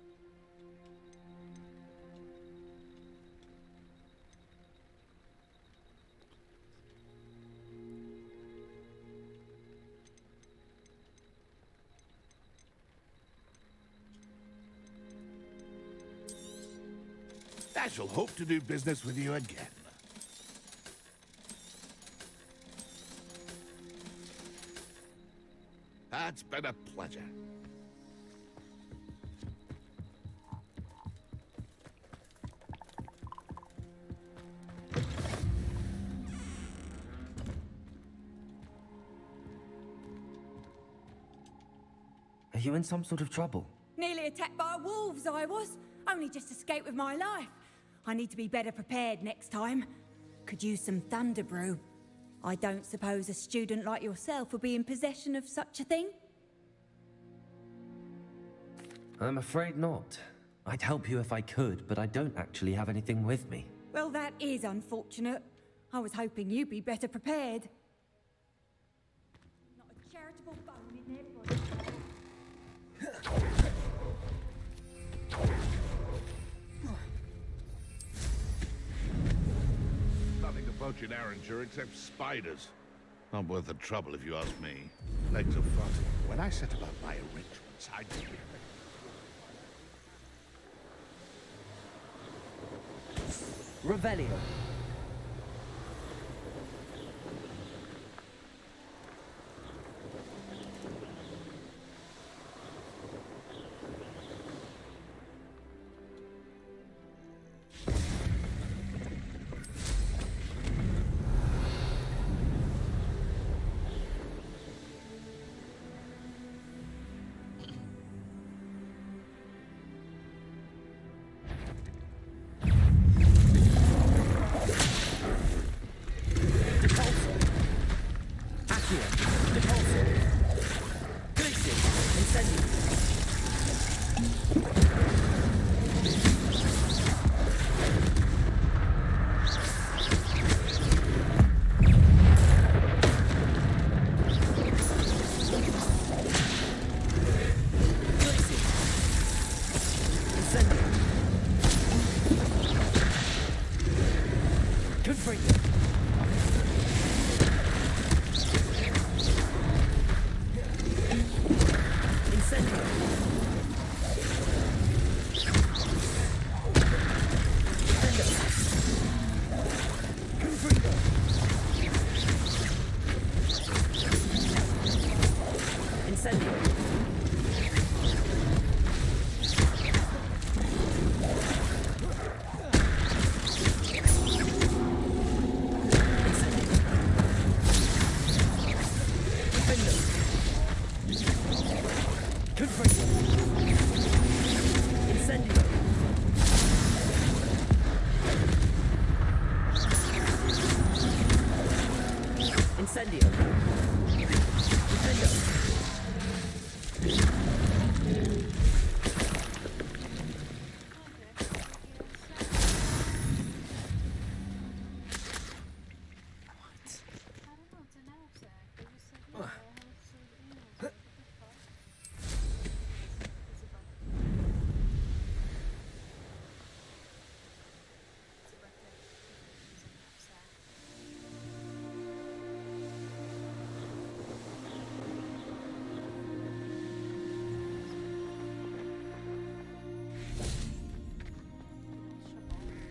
I shall hope to do business with you again. It's been a pleasure. Are you in some sort of trouble? Nearly attacked by wolves, I was. Only just escaped with my life. I need to be better prepared next time. Could use some thunder brew. I don't suppose a student like yourself would be in possession of such a thing? I'm afraid not. I'd help you if I could, but I don't actually have anything with me. Well, that is unfortunate. I was hoping you'd be better prepared. Not a charitable bone in their body. Nothing to poach in Arranger except spiders. Not worth the trouble if you ask me. Legs are fuzzy. When I set about my arrangements, I did it. Revelio.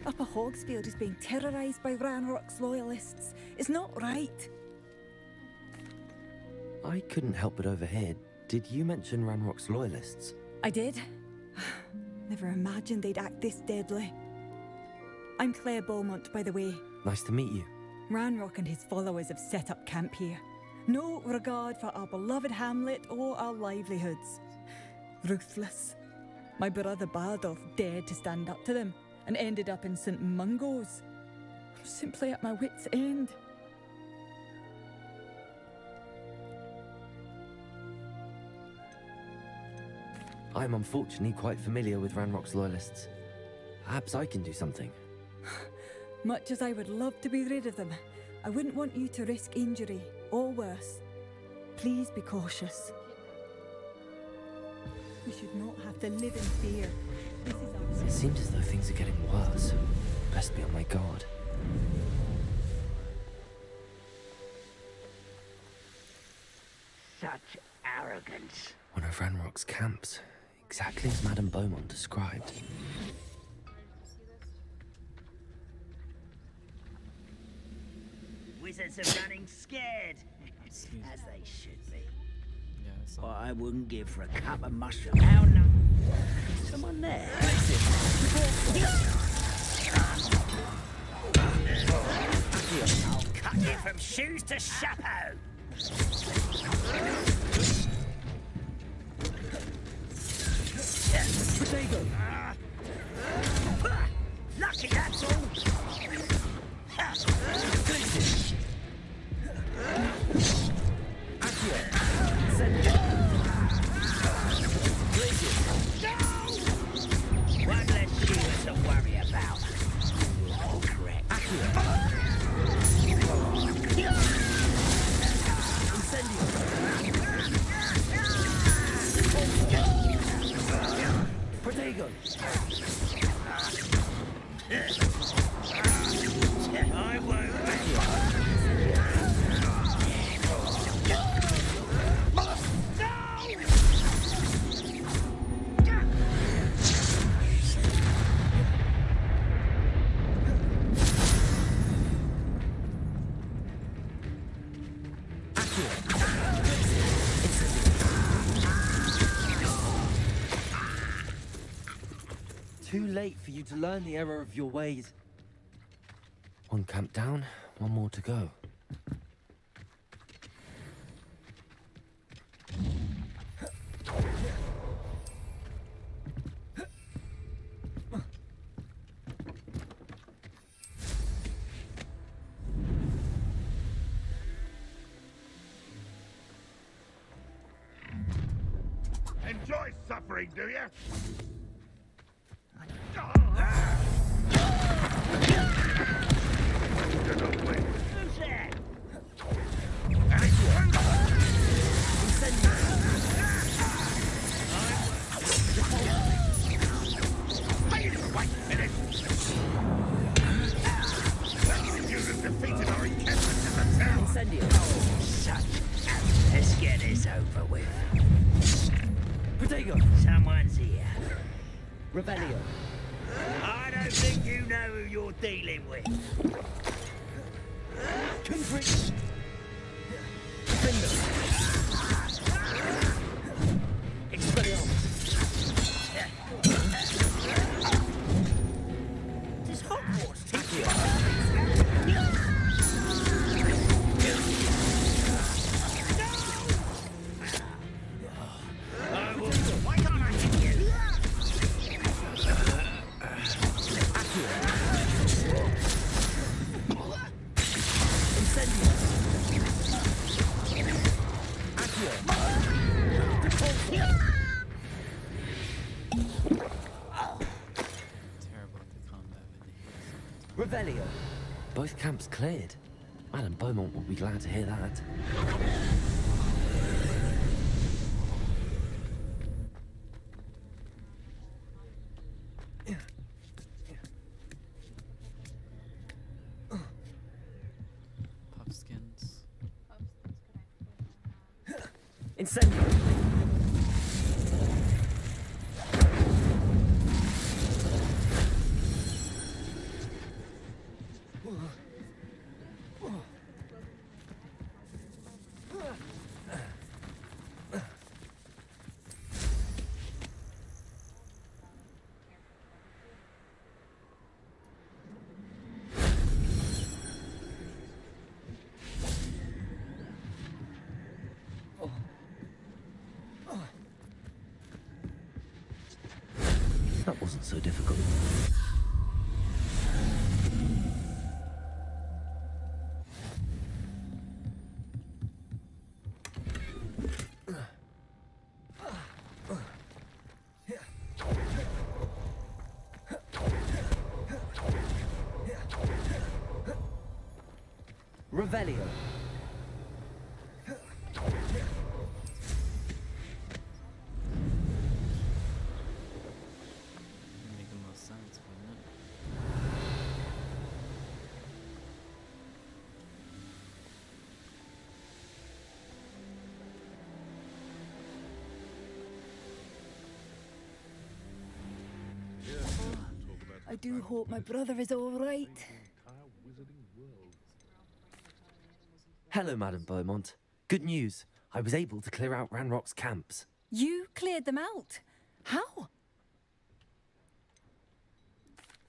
Upper Hogsfield is being terrorised by Ranrock's loyalists. It's not right. I couldn't help but overhear. Did you mention Ranrock's loyalists? I did. Never imagined they'd act this deadly. I'm Claire Beaumont, by the way. Nice to meet you. Ranrock and his followers have set up camp here. No regard for our beloved hamlet or our livelihoods. Ruthless. My brother Bardolph dared to stand up to them and ended up in St. Mungo's. I'm simply at my wit's end. I'm unfortunately quite familiar with Ranrock's loyalists. Perhaps I can do something. Much as I would love to be rid of them, I wouldn't want you to risk injury, or worse. Please be cautious. We should not have to live in fear. This is our... It seems as though things are getting worse. Best be on my guard. Such arrogance. One of Ranrock's camps. Exactly as Madame Beaumont described. Wizards are running scared. As they should be. What I wouldn't give for a cup of mushroom. How no? Someone there. I'll cut you from shoes to chapeau. Potato. Lucky, that's all. One less shield to worry about. All correct. Protego! I won't. Too late for you to learn the error of your ways. One camp down, one more to go. Enjoy suffering, do you? Who's that? Incendio! Let's get this over with. Protego! Someone's here. Revelio! I don't think you know who you're dealing with. Contrict! Finger! Expelliarmus! This Hogwarts teacher. Why can't I hit you? Incendio! Accio! Terrible at the combat with the heat. Revelio! Both camps cleared. Madame Beaumont will be glad to hear that. Puffskins. Incendio! That wasn't so difficult. Revelio! Would make the most sense, wouldn't it? I do hope my brother is all right. Hello, Madame Beaumont. Good news. I was able to clear out Ranrock's camps. You cleared them out? How?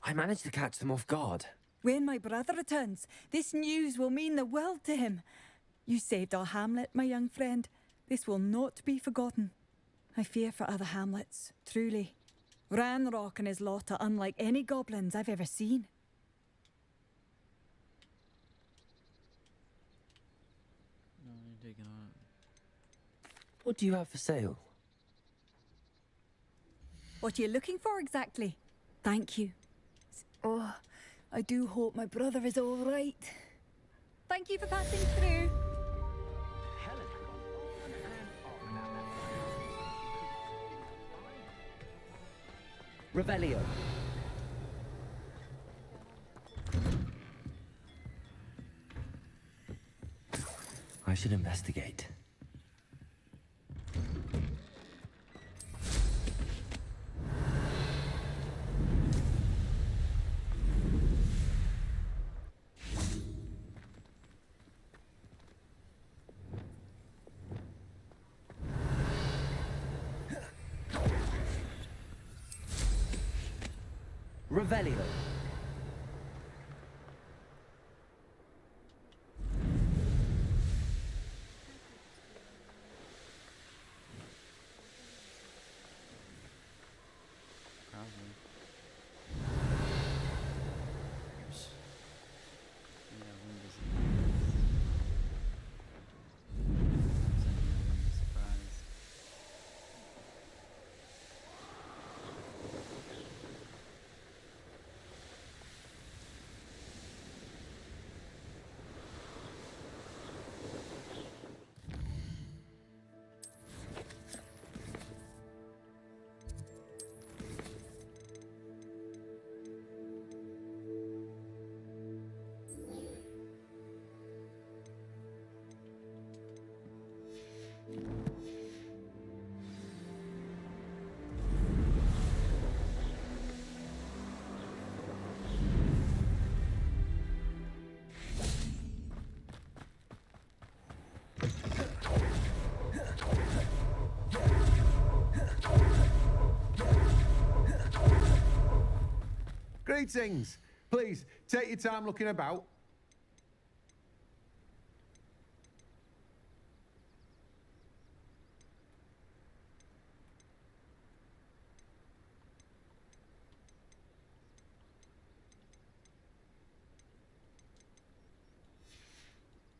I managed to catch them off guard. When my brother returns, this news will mean the world to him. You saved our hamlet, my young friend. This will not be forgotten. I fear for other hamlets, truly. Ranrock and his lot are unlike any goblins I've ever seen. No, you're taking on it. What do you have for sale? What are you looking for exactly? Thank you. Oh, I do hope my brother is all right. Thank you for passing through. Helen had gone on and on about that. Revelio. I should investigate. Revelio. Probably. Yeah, wind is a surprise. Greetings. Please, take your time looking about.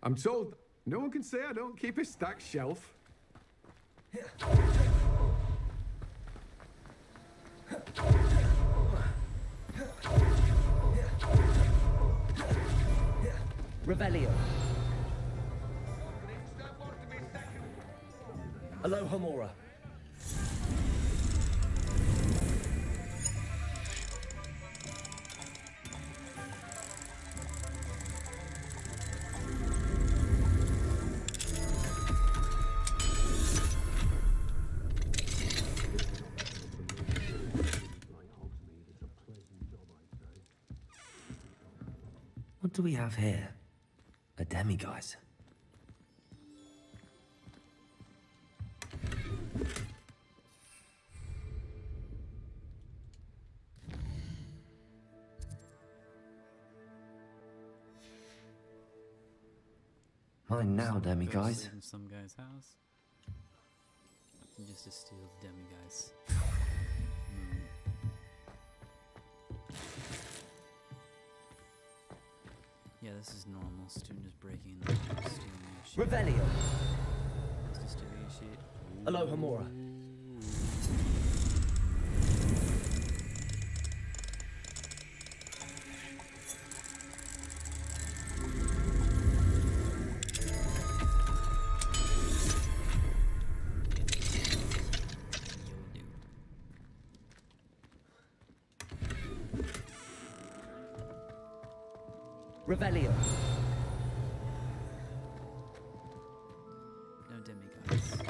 I'm told no one can say I don't keep a stacked shelf. Revelio. Aloha Mora. What do we have here? A demiguise. Mine now, demiguise. In some guy's house. Just to steal the demiguise. Yeah, this is normal. Student is breaking the law, stealing your shit. Revelio. Just stealing your shit. Aloha Mora. Revelio. No demigods.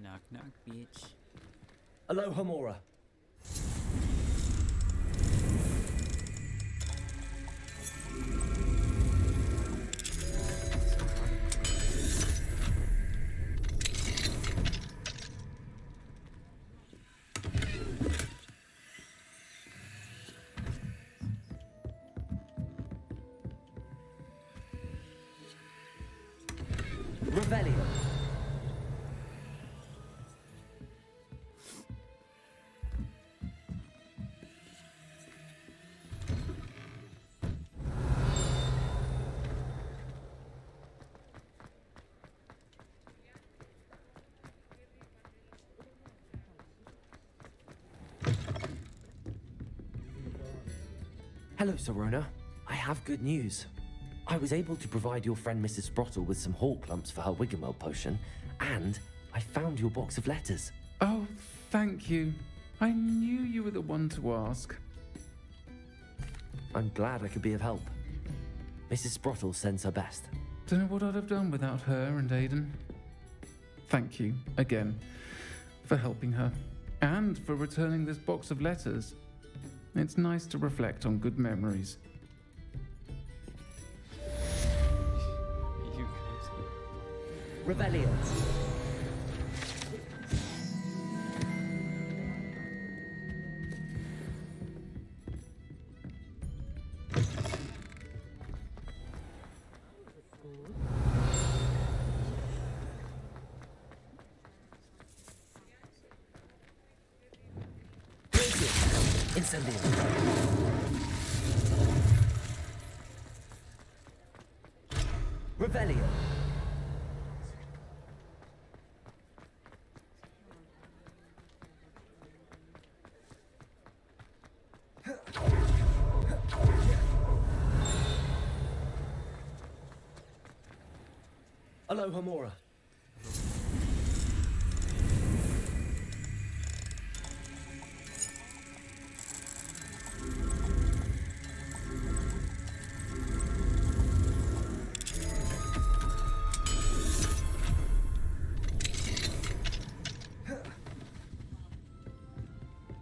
Knock knock, bitch. Aloha Mora. Revelio. Hello, Sorona. I have good news. I was able to provide your friend Mrs. Sprottle with some hawk lumps for her Wiggenweld potion, and I found your box of letters. Oh, thank you. I knew you were the one to ask. I'm glad I could be of help. Mrs. Sprottle sends her best. Don't know what I'd have done without her and Aiden. Thank you, again, for helping her, and for returning this box of letters. It's nice to reflect on good memories. Revelio. Incendio. Revelio. Aloha Mora.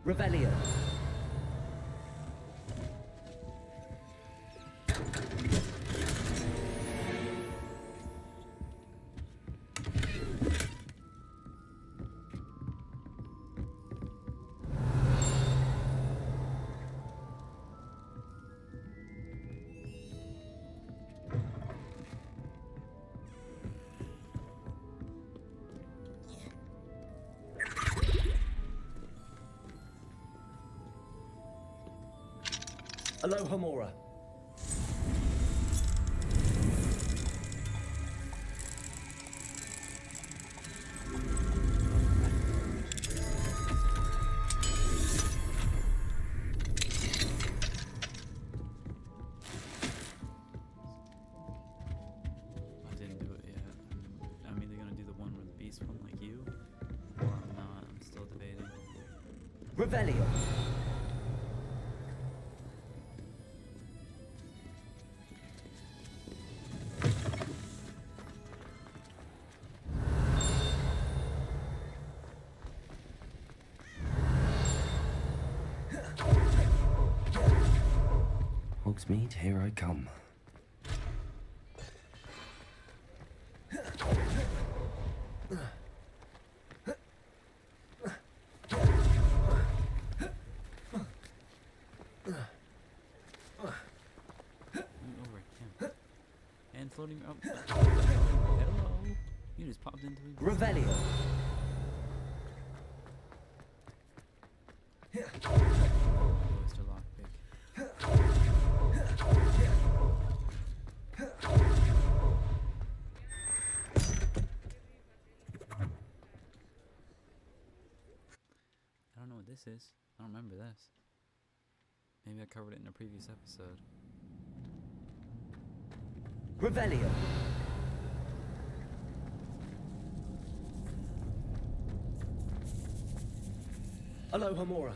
Revelio. Aloha Mora. I didn't do it yet. I'm either gonna do the one with the beast one like you, or I'm not. I'm still debating. Revelio. Hogsmeade, here I come. And floating up. Hello. You just popped into me. Revelio. Oyster lockpick. I don't know what this is. I don't remember this. Maybe I covered it in a previous episode. Revelio. Aloha Mora.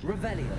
Revelio.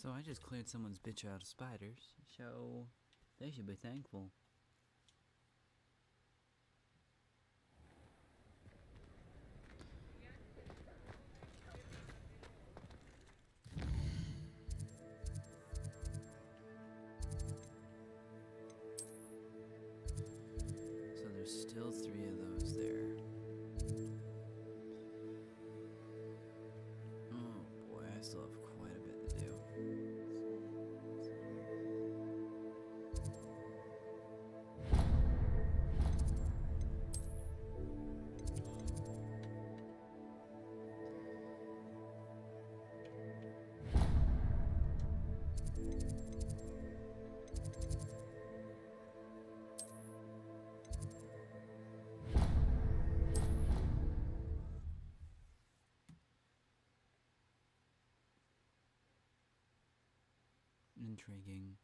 So I just cleared someone's bitch out of spiders, so they should be thankful. So there's still 3 of those there. Oh boy, I still have quite a bit to do. Intriguing.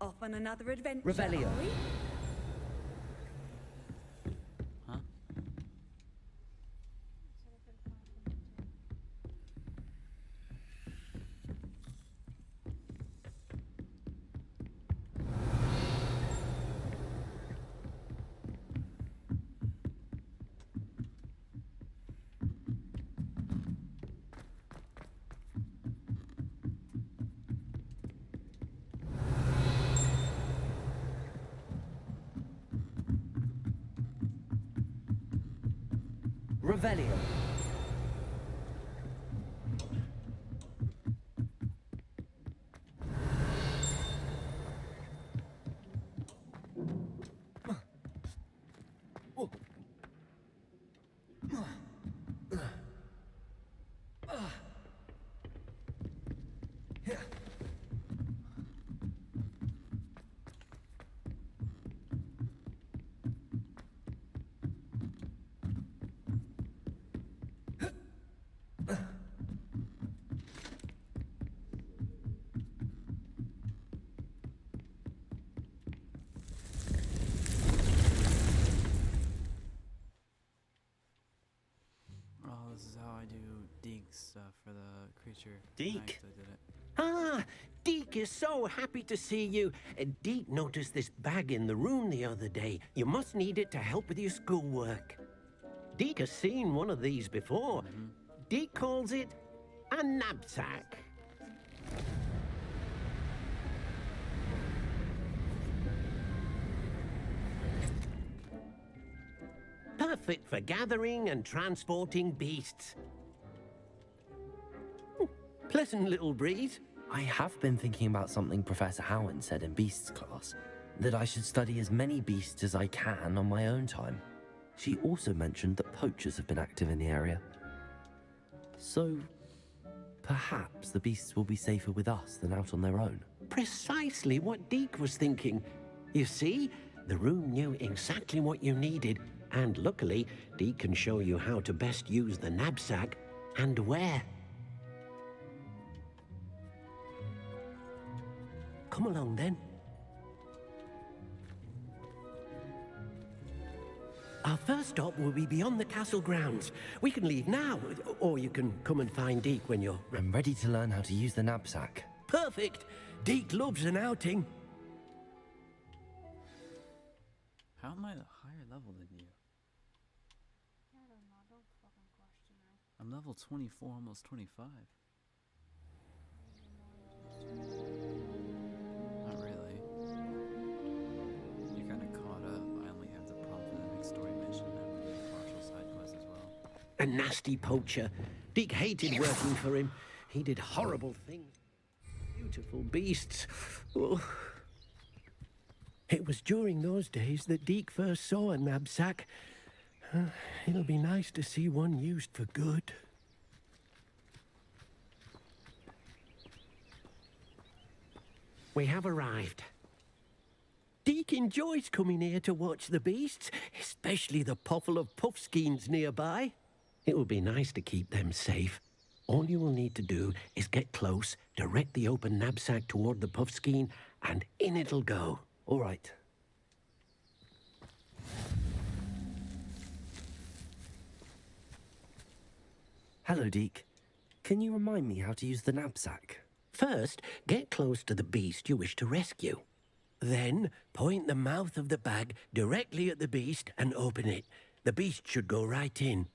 Off on another adventure. Revelio. are we? Huh? Revelio. Oh, this is how I do Deek's stuff for the creature. Deke? Nice, I did it. Ah, Deke is so happy to see you. Deke noticed this bag in the room the other day. You must need it to help with your schoolwork. Deke has seen one of these before. Deke calls it a knapsack. Perfect for gathering and transporting beasts. Pleasant little breeze. I have been thinking about something Professor Howard said in Beasts class, that I should study as many beasts as I can on my own time. She also mentioned that poachers have been active in the area. So, perhaps the beasts will be safer with us than out on their own. Precisely what Deke was thinking. You see, the room knew exactly what you needed, and luckily, Deke can show you how to best use the knapsack and where. Come along then. Our first stop will be beyond the castle grounds. We can leave now, or you can come and find Deke when you're... I'm ready to learn how to use the knapsack. Perfect! Deke loves an outing. How am I a higher level than you? I don't know, don't fucking question me. I'm level 24, almost 25. Not really. You're kinda caught up. I only have the prompt for the next story mission and I'm doing partial side quests as well. A nasty poacher. Deke hated working for him. He did horrible things. Beautiful beasts. Oh. It was during those days that Deke first saw a knapsack. It'll be nice to see one used for good. We have arrived. Deke enjoys coming here to watch the beasts, especially the puffle of puffskeins nearby. It would be nice to keep them safe. All you will need to do is get close, direct the open knapsack toward the puffskein, and in it'll go. All right. Hello, Deke. Can you remind me how to use the knapsack? First, get close to the beast you wish to rescue. Then, point the mouth of the bag directly at the beast and open it. The beast should go right in.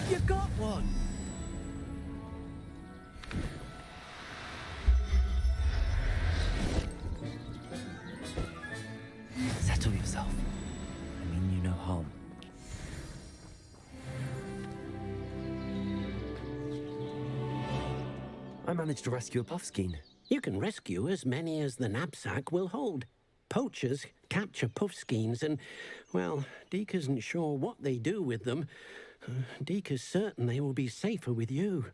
You got one! Settle yourself. I mean you no harm. I managed to rescue a puffskein. You can rescue as many as the knapsack will hold. Poachers capture puffskeins and, well, Deke isn't sure what they do with them. Deke is certain they will be safer with you.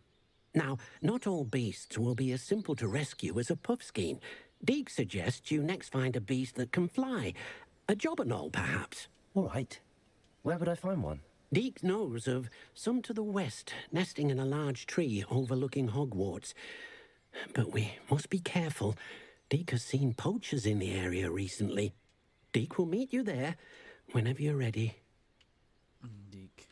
Now, not all beasts will be as simple to rescue as a puffskein. Deke suggests you next find a beast that can fly. A jobberknoll, perhaps. All right. Where would I find one? Deke knows of some to the west, nesting in a large tree overlooking Hogwarts. But we must be careful. Deke has seen poachers in the area recently. Deke will meet you there whenever you're ready. Deke.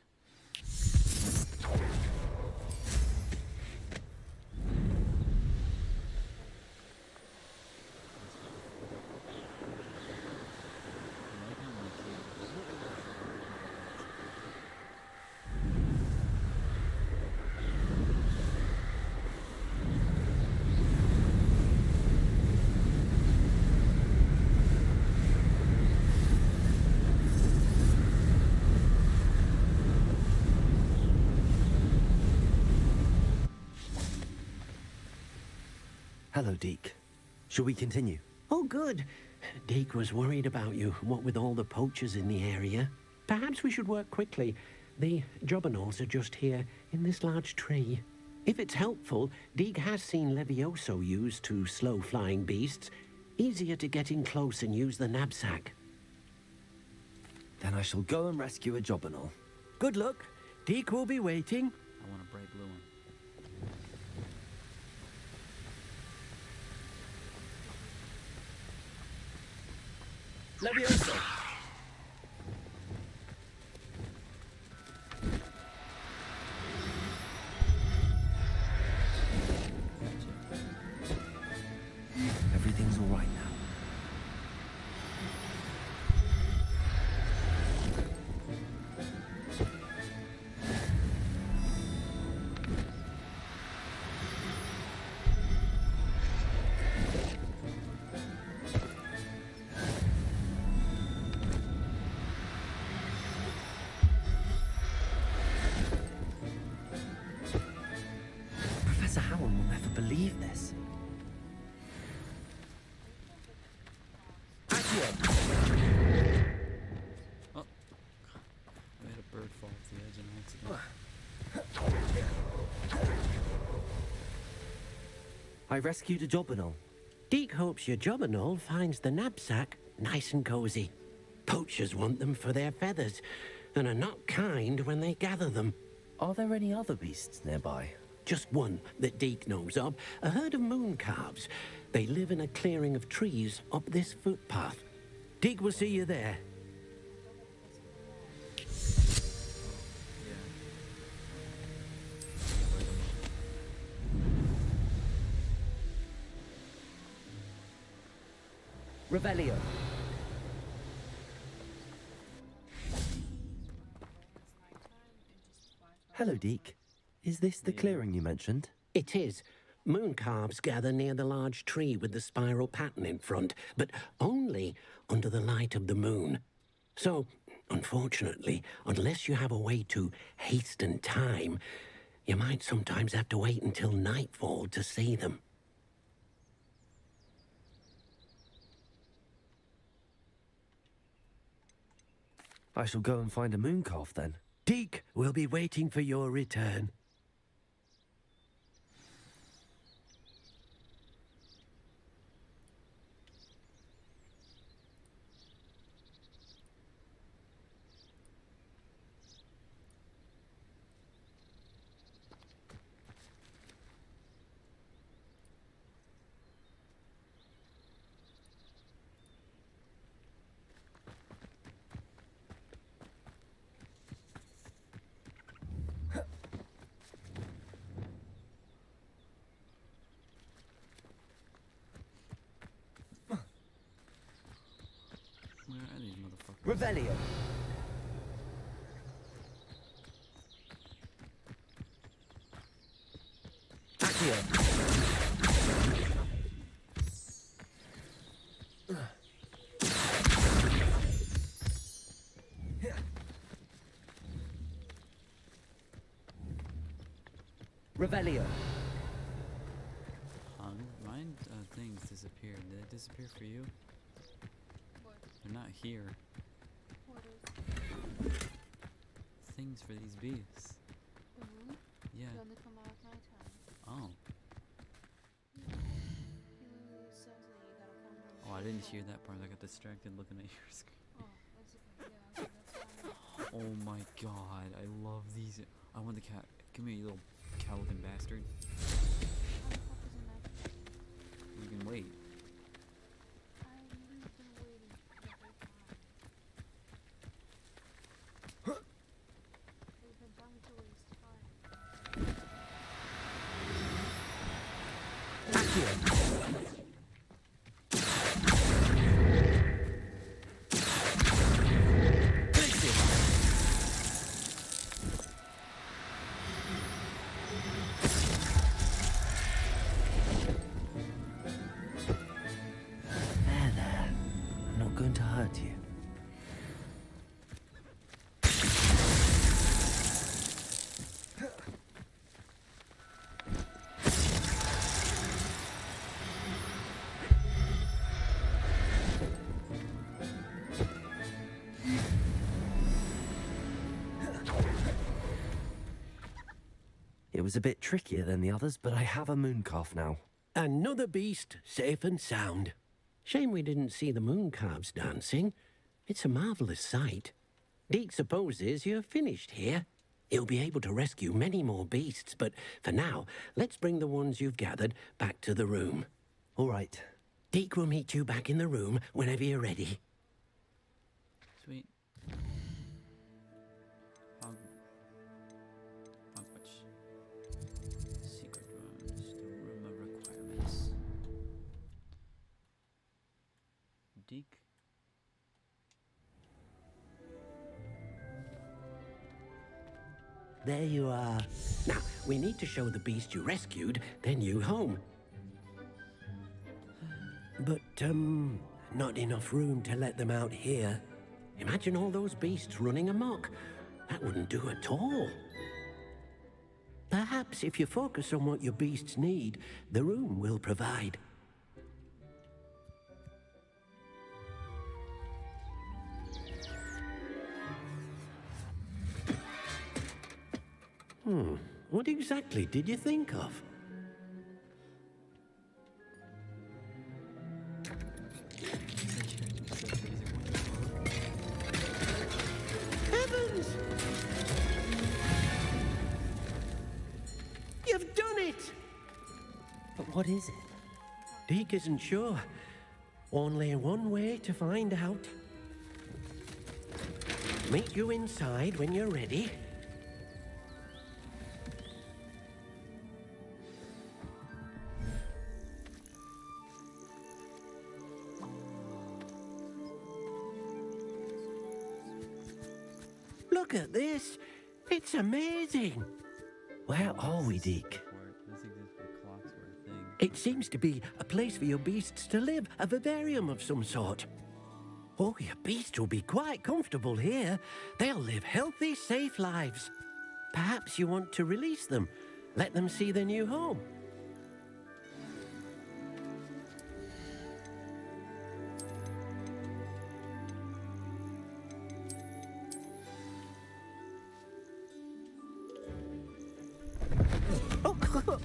Hello, Deke. Shall we continue? Oh, good. Deke was worried about you, what with all the poachers in the area. Perhaps we should work quickly. The jobberknolls are just here, in this large tree. If it's helpful, Deke has seen Levioso used to slow flying beasts. Easier to get in close and use the knapsack. Then I shall go and rescue a jobberknoll. Good luck. Deke will be waiting. I want to break blue one. Levioso! Everything's all right now. Professor Howard will never believe this. Oh. I had a bird fall off the edge in accident. I rescued a jobberknoll. Deke hopes your jobberknoll finds the knapsack nice and cozy. Poachers want them for their feathers, and are not kind when they gather them. Are there any other beasts nearby? Just one that Deke knows of, a herd of moon calves. They live in a clearing of trees up this footpath. Deke will see you there. Revelio. Hello, Deke. Is this the clearing you mentioned? It is. Moon calves gather near the large tree with the spiral pattern in front, but only under the light of the moon. So, unfortunately, unless you have a way to hasten time, you might sometimes have to wait until nightfall to see them. I shall go and find a moon calf then. Deke will be waiting for your return. Where are these motherfuckers? Revelio. Revelio. Mine things disappeared. Did it disappear for you? What? They're not here. What is? Things for these beasts. Mm-hmm. Yeah. They only come out at night time. Oh. He says that you gotta come home. Oh, I didn't hear that part. I got distracted looking at your screen. Oh, that's okay. Yeah, so that's why. Oh my god, I love these. I want the cat. Come here, you little cat-looking bastard. How the fuck is it not? You can wait. I've been waiting the whole time. They've been trying to waste time. There. I'm not going to hurt you. It was a bit trickier than the others, but I have a mooncalf now. Another beast, safe and sound. Shame we didn't see the mooncalves dancing. It's a marvellous sight. Deke supposes you're finished here. He'll be able to rescue many more beasts, but for now, let's bring the ones you've gathered back to the room. All right. Deke will meet you back in the room whenever you're ready. Sweet. Hogwatch. Secret rooms. The room of requirements. Deke. There you are. Now, we need to show the beast you rescued their new home. But, not enough room to let them out here. Imagine all those beasts running amok. That wouldn't do at all. Perhaps if you focus on what your beasts need, the room will provide. What exactly did you think of? Heavens! You've done it! But what is it? Deke isn't sure. Only one way to find out. Meet you inside when you're ready. Look at this. It's amazing. Where are we, Deke? This exists for clocks or a thing. It seems to be a place for your beasts to live, a vivarium of some sort. Oh, your beasts will be quite comfortable here. They'll live healthy, safe lives. Perhaps you want to release them, let them see their new home. Oh!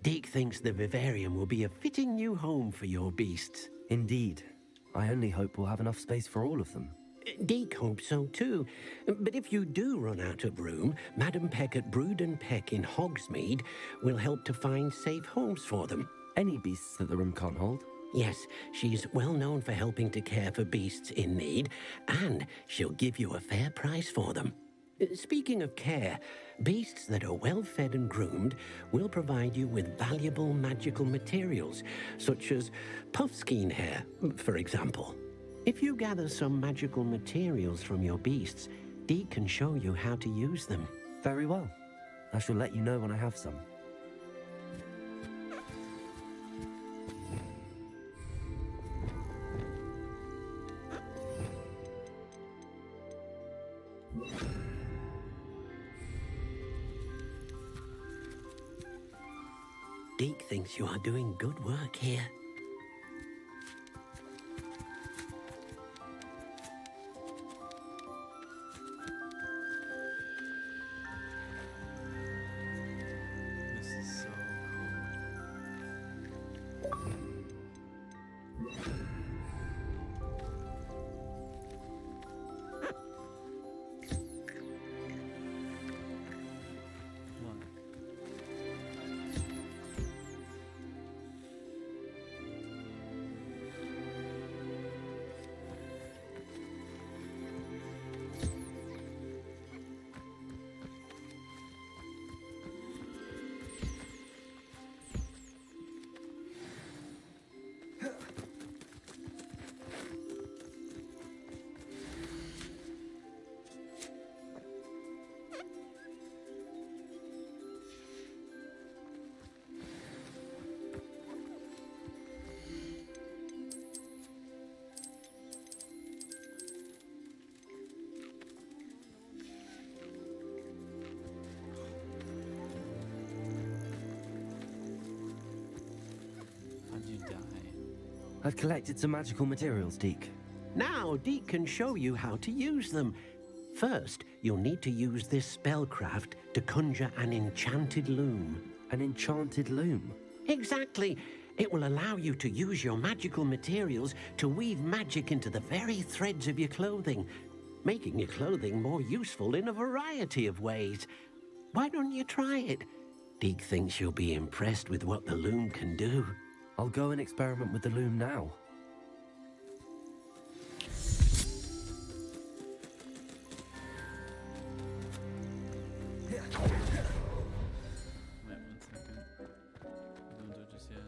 Deke thinks the vivarium will be a fitting new home for your beasts. Indeed. I only hope we'll have enough space for all of them. Deke hopes so too. But if you do run out of room, Madam Peck at Brood and Peck in Hogsmeade will help to find safe homes for them. Any beasts that the room can't hold? Yes, she's well known for helping to care for beasts in need, and she'll give you a fair price for them. Speaking of care, beasts that are well fed and groomed will provide you with valuable magical materials, such as puffskein hair, for example. If you gather some magical materials from your beasts, Deke can show you how to use them. Very well. I shall let you know when I have some. Deke thinks you are doing good work here. This is so How'd you die? I've collected some magical materials, Deke. Now, Deke can show you how to use them. First, you'll need to use this spellcraft to conjure an enchanted loom. An enchanted loom? Exactly. It will allow you to use your magical materials to weave magic into the very threads of your clothing, making your clothing more useful in a variety of ways. Why don't you try it? Deke thinks you'll be impressed with what the loom can do. I'll go and experiment with the loom now. Wait 1 second. Don't do it just yet.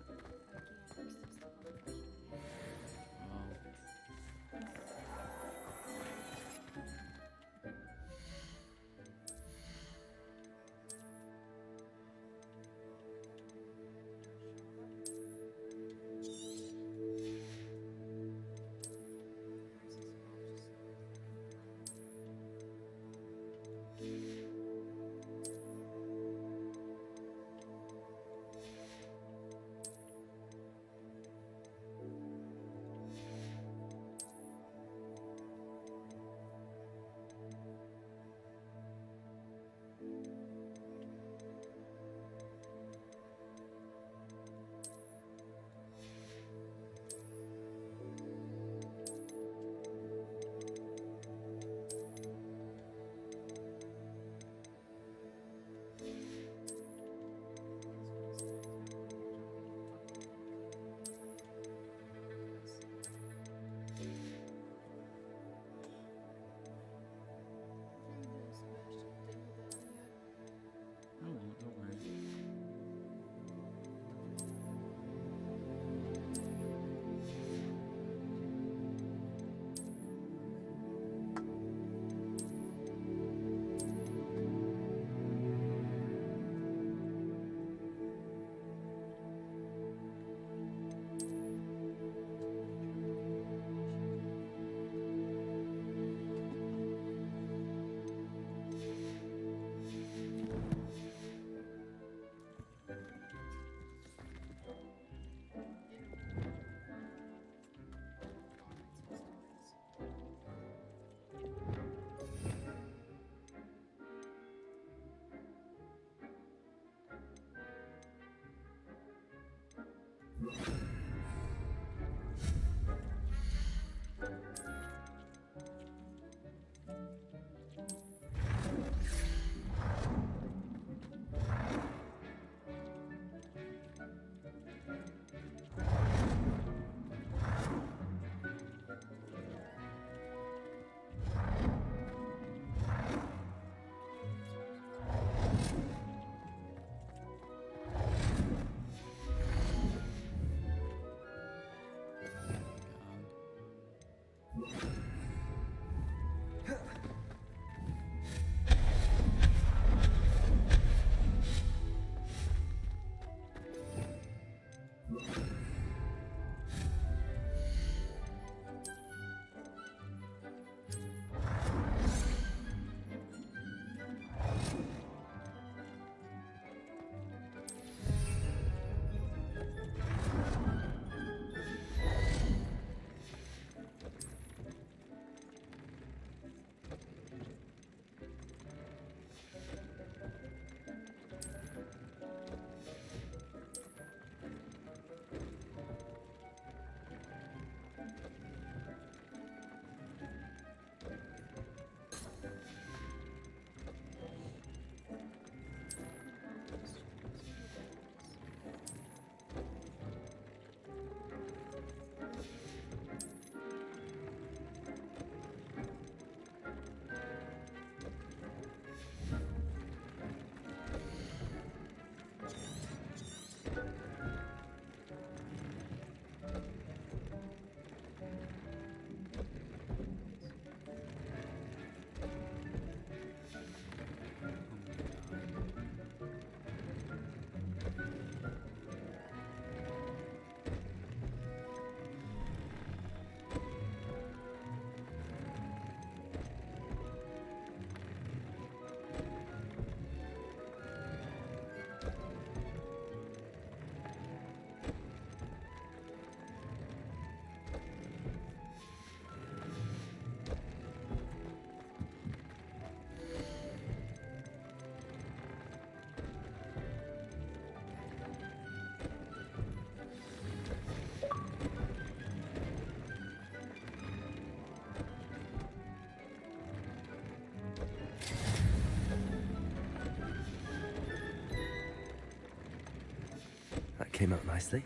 That came out nicely.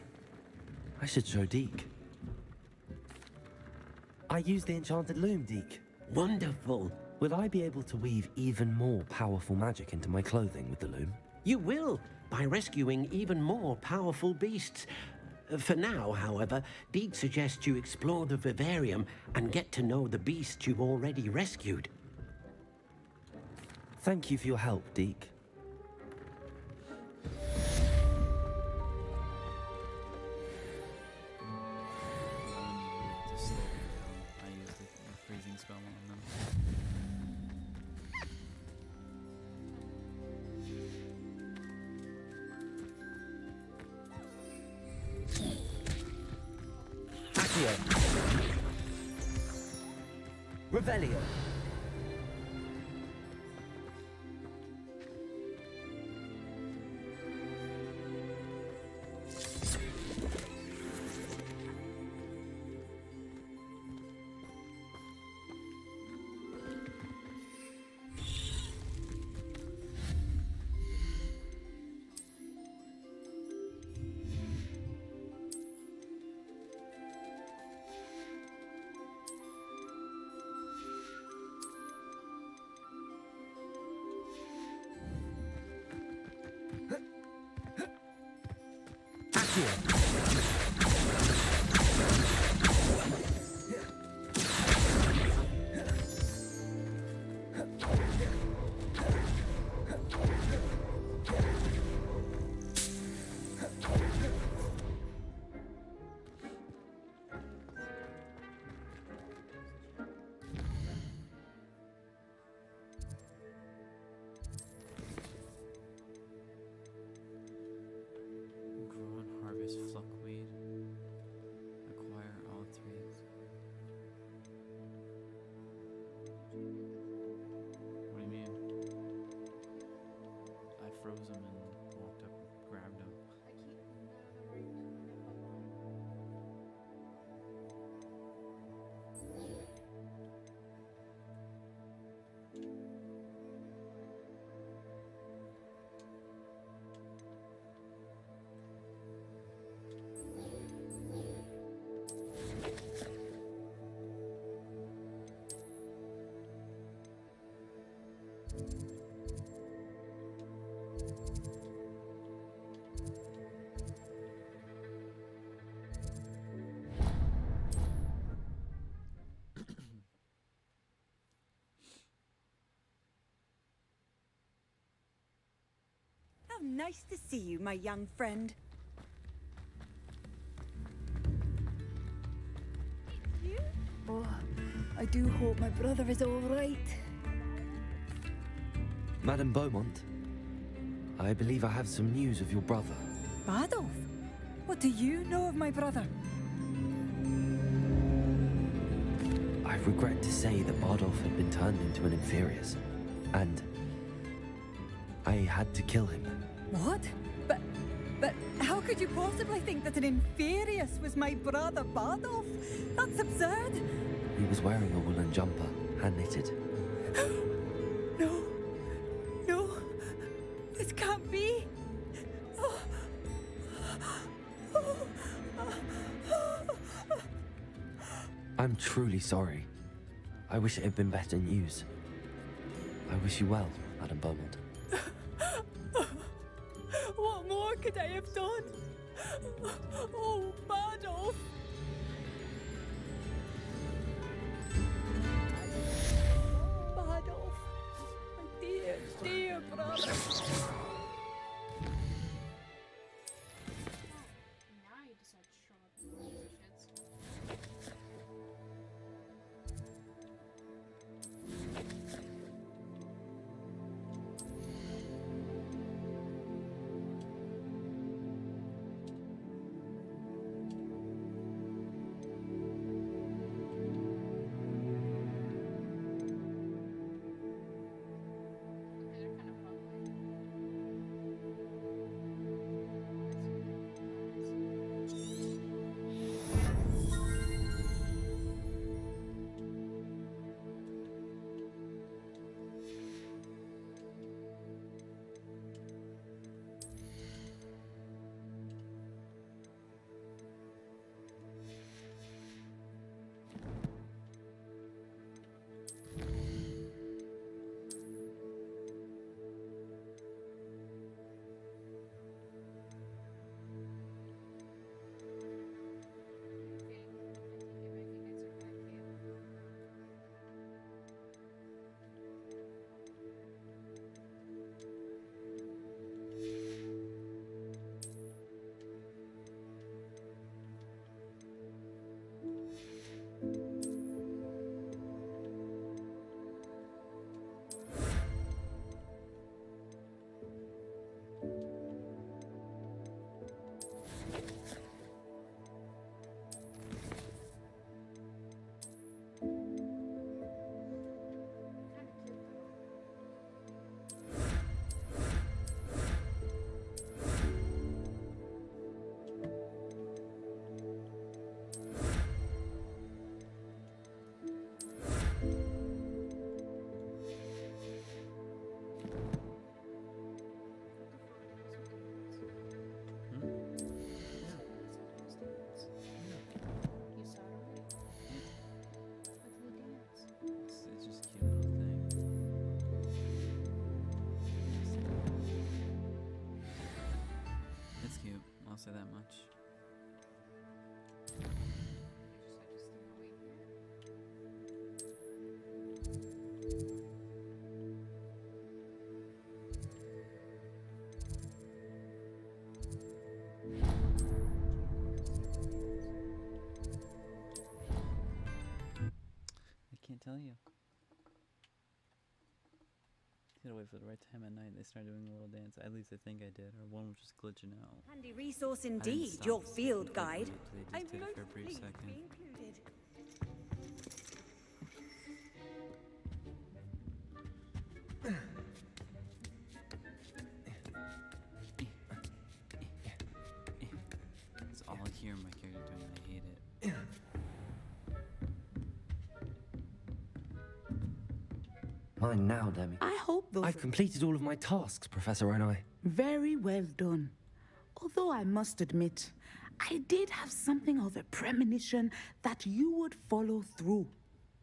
I should show Deke. I used the enchanted loom, Deke. Wonderful. Will I be able to weave even more powerful magic into my clothing with the loom? You will, by rescuing even more powerful beasts. For now, however, Deke suggests you explore the vivarium and get to know the beasts you've already rescued. Thank you for your help, Deke. To slow them down, I used the freezing spell on them. Accio. Revelio. Grow and harvest fluckweed. Acquire all three. What do you mean? I froze him and walked up and grabbed him. How nice to see you, my young friend. You? Oh, I do hope my brother is all right. Madame Beaumont, I believe I have some news of your brother. Bardolph? What do you know of my brother? I regret to say that Bardolph had been turned into an Inferius, and I had to kill him. What? But how could you possibly think that an Inferius was my brother Bardolph? That's absurd. He was wearing a woolen jumper, hand-knitted. No. No. This can't be. I'm truly sorry. I wish it had been better news. I wish you well, Madame Beaumont. What more could I have done? Oh, Bardolph! Bardolph, my dear, dear brother. Now you decide to show up and do shit. It's just a cute little thing. It's cute, I'll say that much. I can't tell you. Gotta wait for the right time at night. They start doing a little dance. At least I think I did, or one was just glitching out. Handy resource I didn't indeed, stop your to field look guide. at it. They just did it for a brief second. It's all I hear my character doing, and I hate it. Mine now, Demi. I hope those. I've completed all of my tasks, Professor Ronai. Very well done. Although I must admit, I did have something of a premonition that you would follow through.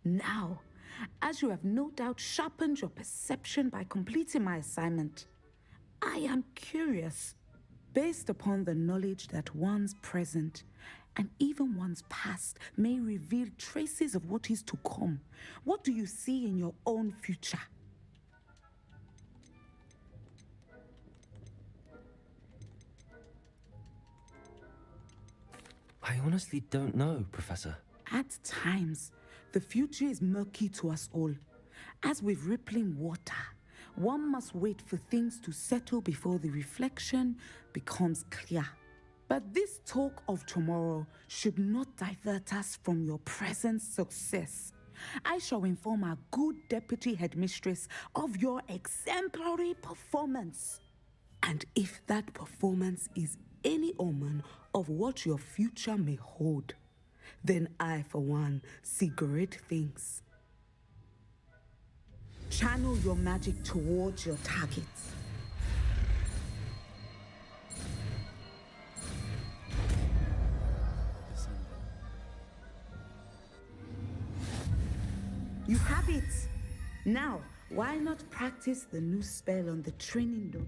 Now, as you have no doubt sharpened your perception by completing my assignment, I am curious, based upon the knowledge that one's present and even one's past may reveal traces of what is to come. What do you see in your own future? honestly don't know, Professor. At times, the future is murky to us all. As with rippling water, one must wait for things to settle before the reflection becomes clear. But this talk of tomorrow should not divert us from your present success. I shall inform our good deputy headmistress of your exemplary performance. And if that performance is any omen of what your future may hold, then I, for one, see great things. Channel your magic towards your targets. You have it! Now, why not practice the new spell on the training door?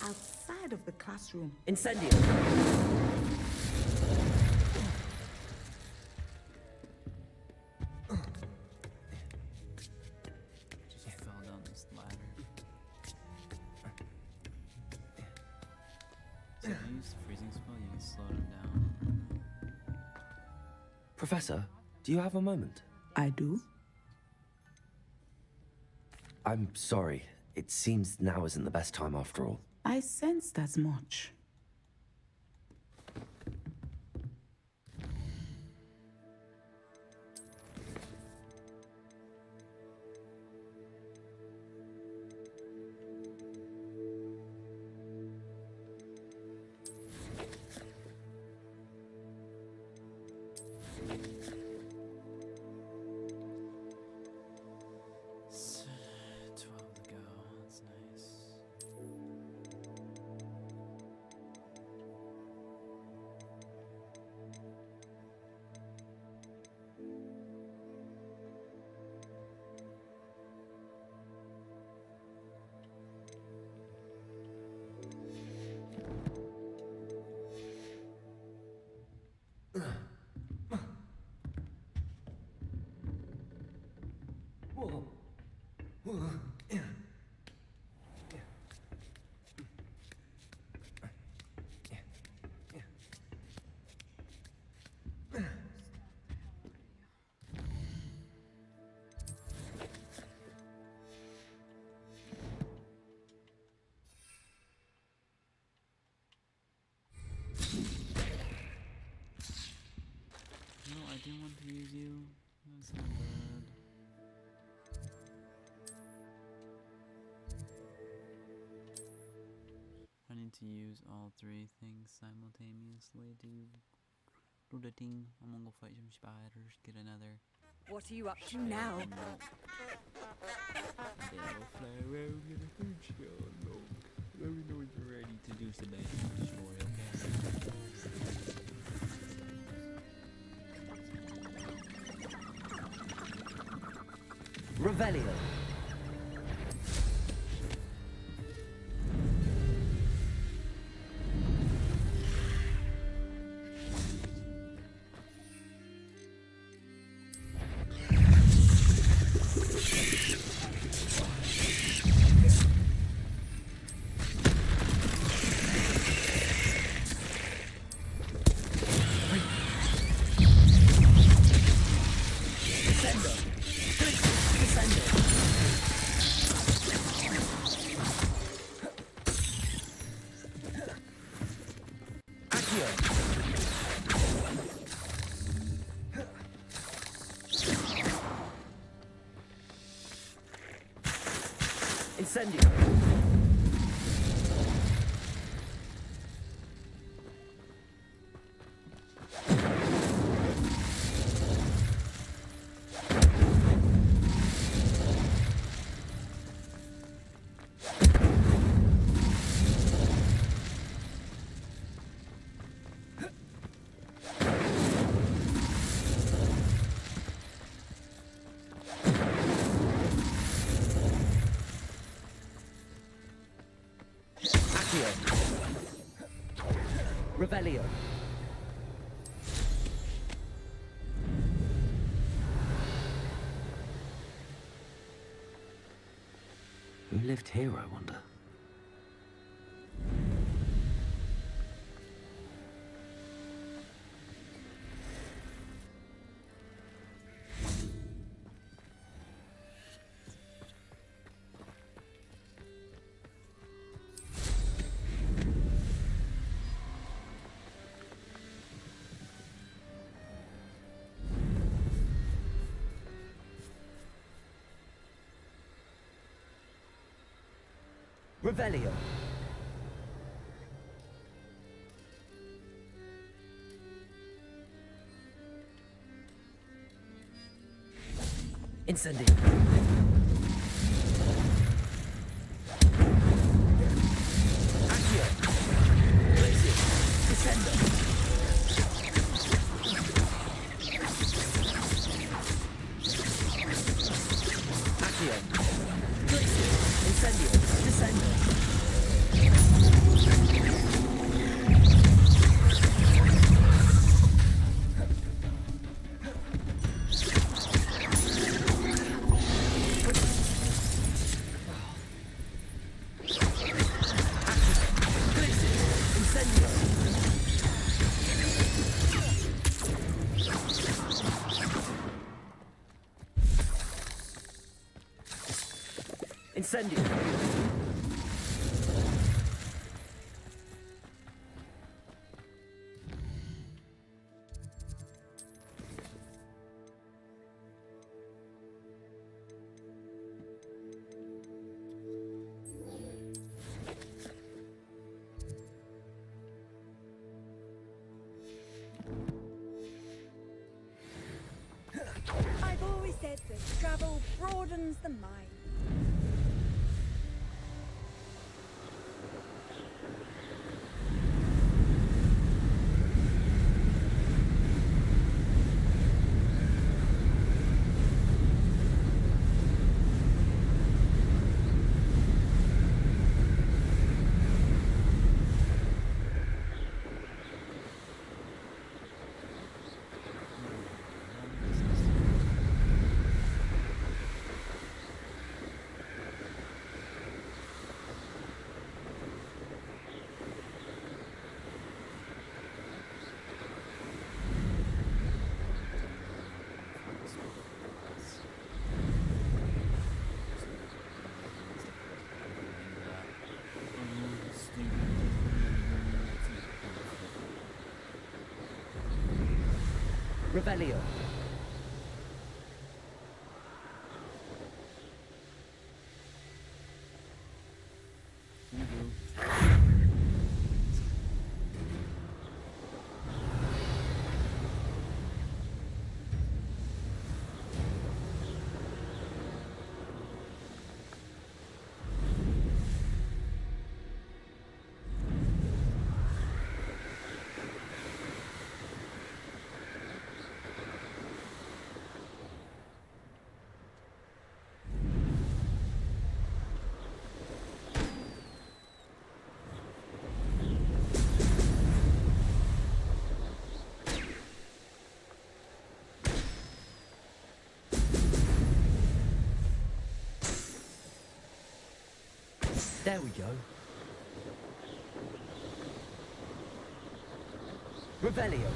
Outside of the classroom. Incendio. Just fell down this ladder. So if you use the freezing spell, you can slow them down. Professor, do you have a moment? I do. I'm sorry. It seems now isn't the best time after all. I sensed as much. No, I didn't want to use you. That's not bad. I need to use all three things simultaneously to do the thing. I'm gonna go fight some spiders, get another. What are you up to now? Then I'll fly around in a food shell. No. Let me know when you're ready to do some damage, story, okay? Revelio. Incendio. Accio. Revelio. Who lived here, I wonder? Revelio. Incendio. Accio. Glacius. Descendo. Accio. Glacius. Incendio. Descendo. Incendio. I've always said that travel broadens the mind. Revelio. There we go. Revelio.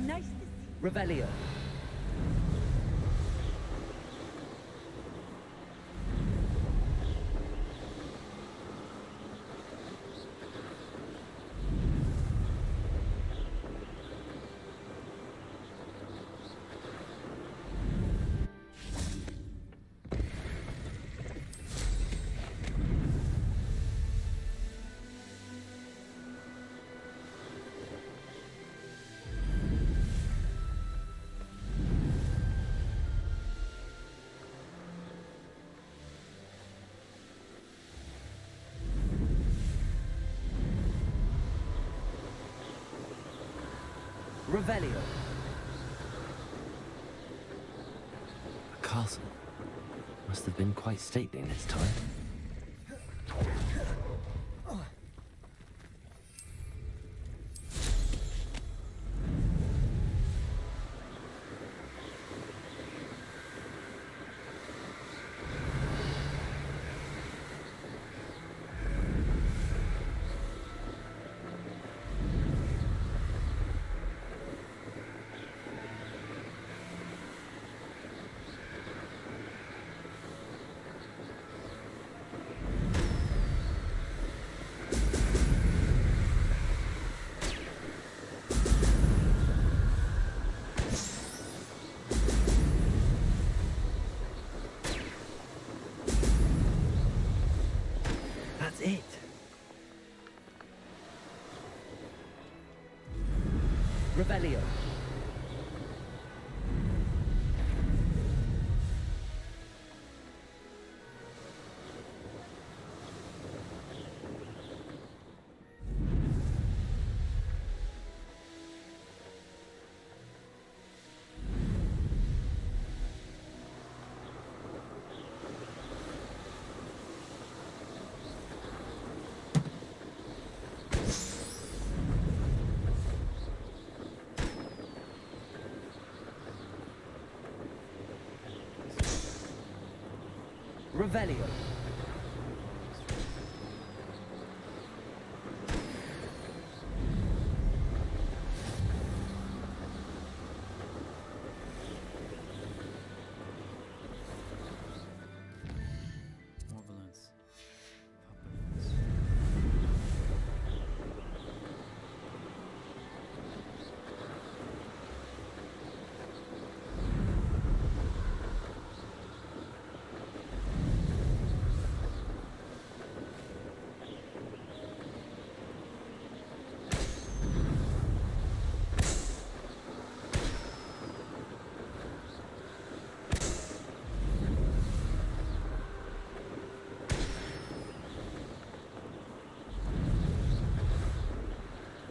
Nice to see. Revelio. Revelio. A castle. Must have been quite stately in its time. That's it. Revelio. Revelio. More balloons.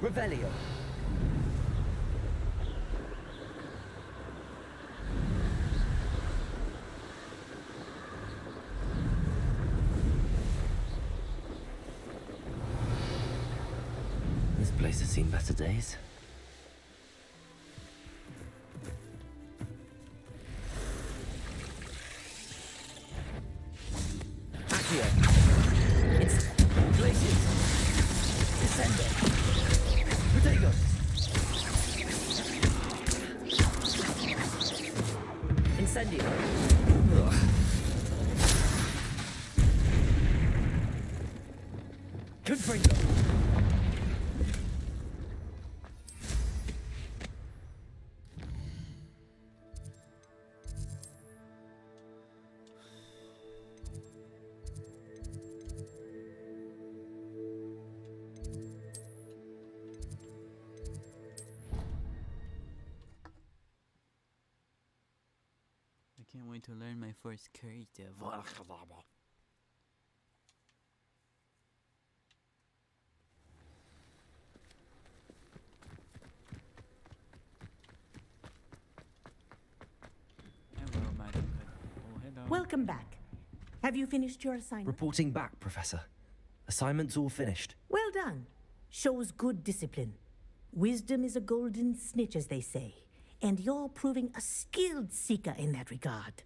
Revelio. This place has seen better days. Accio. It's glaciers. Descendo. Protego. Incendio. Ugh. Confringo. I can't wait to learn my first character. Hello, Madam. Oh, hello. Welcome back. Have you finished your assignment? Reporting back, Professor. Assignment's all finished. Well done. Shows good discipline. Wisdom is a golden snitch, as they say, and you're proving a skilled seeker in that regard.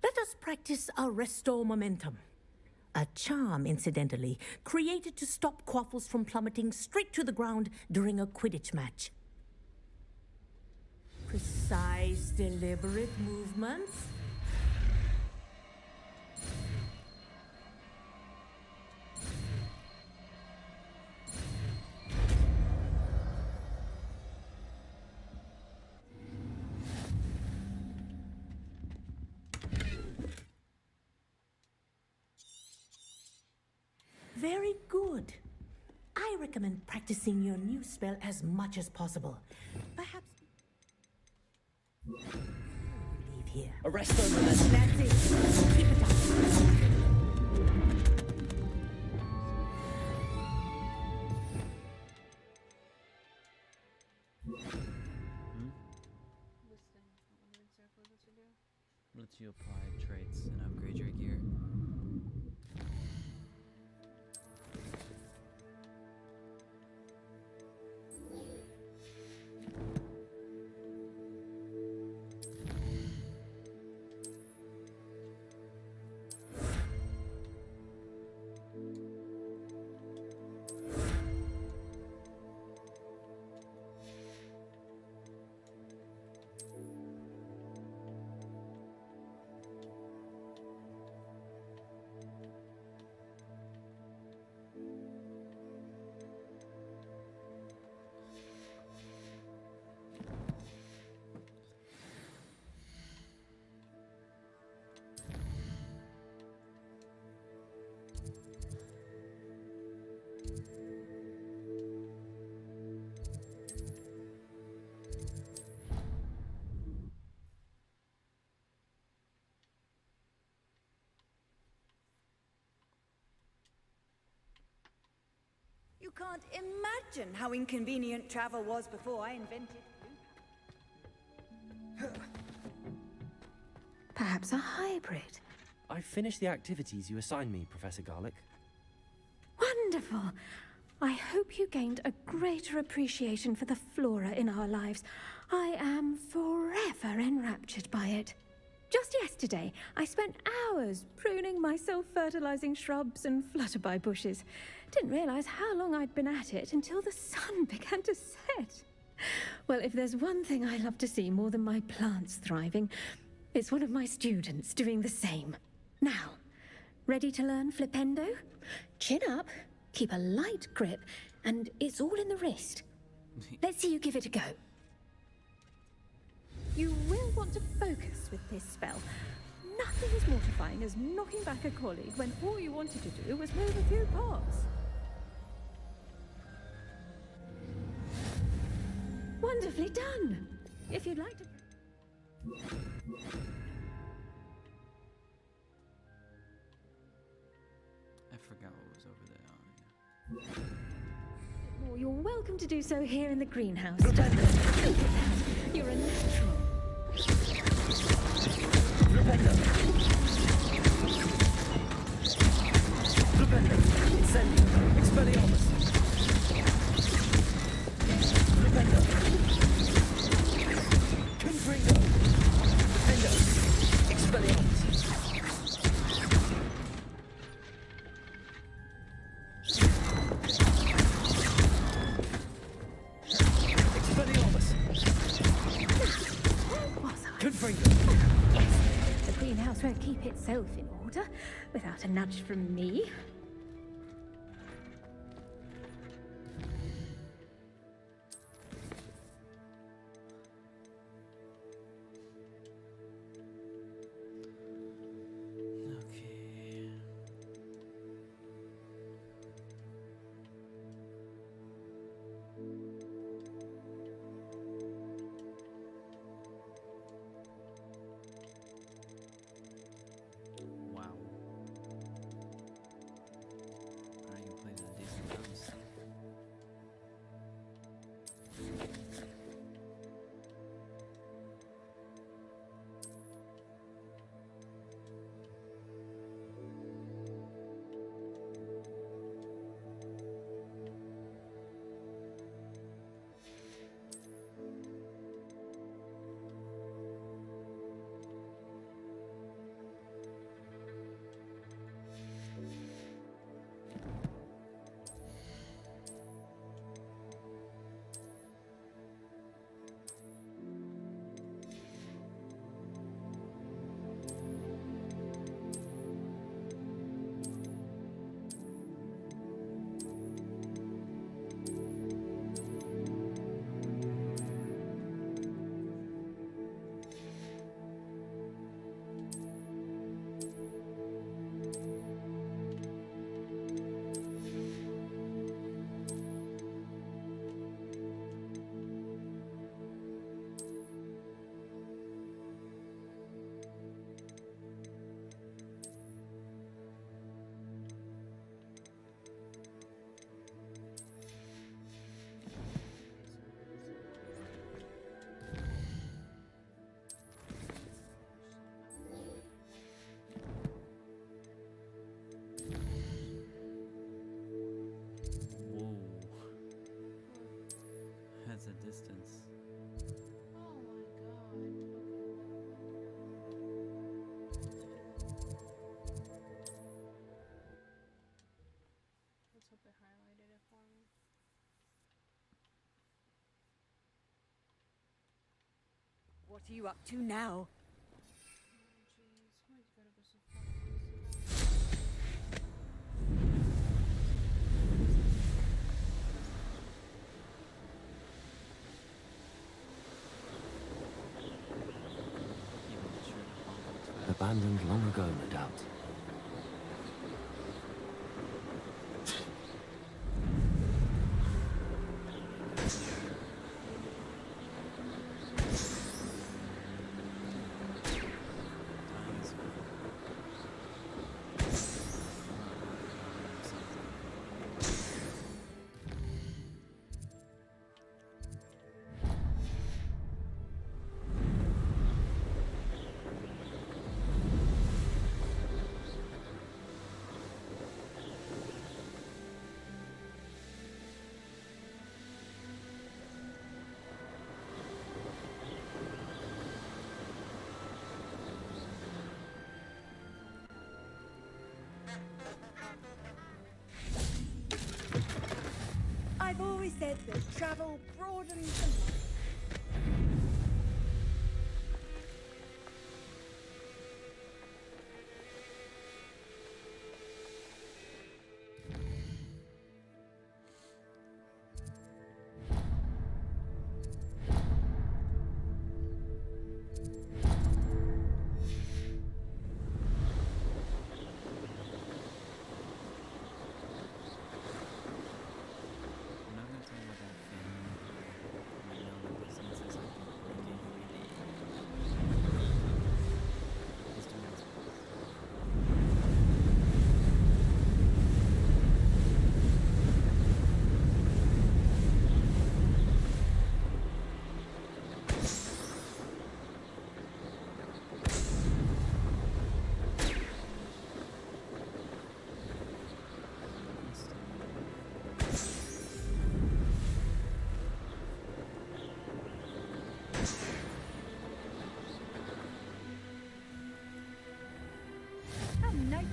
Let us practice our restore momentum. A charm, incidentally, created to stop quaffles from plummeting straight to the ground during a Quidditch match. Precise, deliberate movements. Very good. I recommend practicing your new spell as much as possible. Perhaps leave here. Arrest them. That's it. Keep it up. you apply traits and upgrade your gear. You can't imagine how inconvenient travel was before I invented. Perhaps a hybrid. I've finished the activities you assigned me, Professor Garlick. Wonderful. I hope you gained a greater appreciation for the flora in our lives. I am forever enraptured by it. Just yesterday, I spent hours pruning my self-fertilizing shrubs and flutterby bushes. Didn't realize how long I'd been at it until the sun began to set. Well, if there's one thing I love to see more than my plants thriving, it's one of my students doing the same. Now, ready to learn flipendo? Chin up, keep a light grip, and it's all in the wrist. Let's see you give it a go. You will want to focus with this spell. Nothing as mortifying as knocking back a colleague when all you wanted to do was move a few parts. Wonderfully done. If you'd like to... I forgot what was over there. Oh, yeah. More, you're welcome to do so here in the greenhouse. You're a natural. Flipendo, Incendio, Expelliarmus. Flipendo. Confringo. Flipendo, Expelliarmus. Yes, the greenhouse won't keep itself in order without a nudge from me. distance. Oh my god. Let's hope they highlighted it for me. What are you up to now? Abandoned long ago, no doubt. I've always said that travel broadens the mind. I'm not gonna tell you what that thing might know that this is something breaking really. He's doing his best. How nice.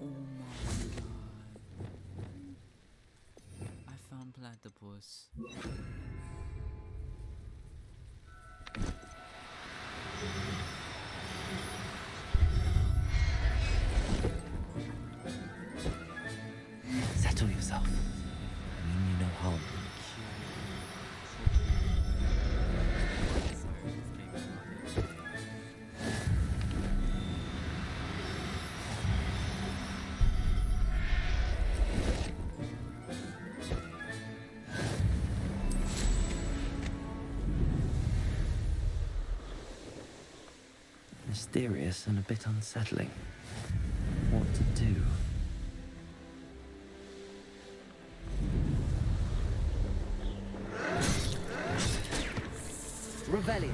Oh my god. I found platypus. Settle yourself. I mean you no harm. Mysterious and a bit unsettling. What to do? Revelio.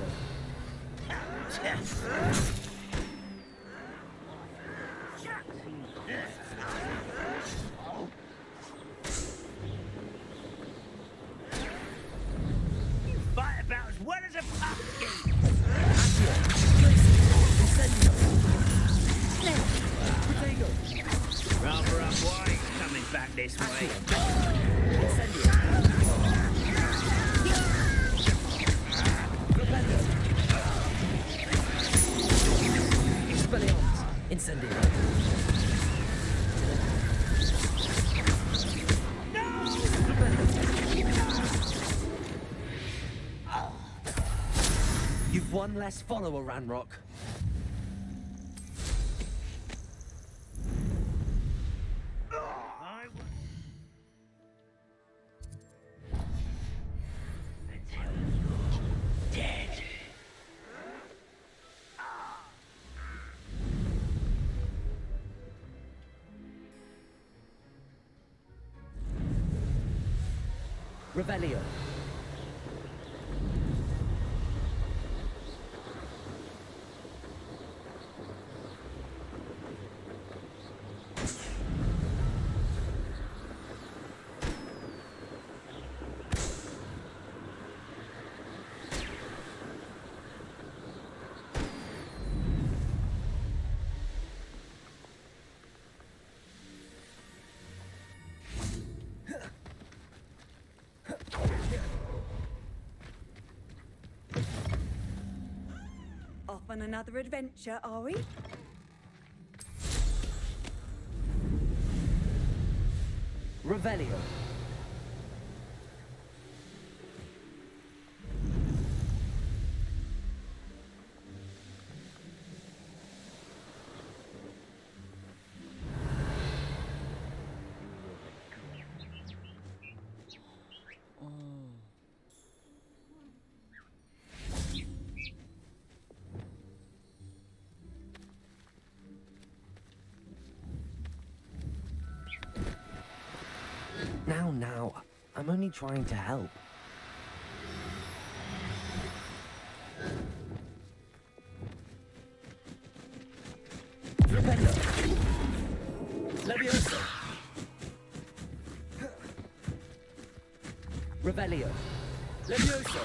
You fight about as well as a pumpkin. Rather up wide coming back this way. You've one less follower, Ranrock. Revelio. Off on another adventure, are we? Revelio. Now, I'm only trying to help. Rependo. Levioso. Revelio. Levioso.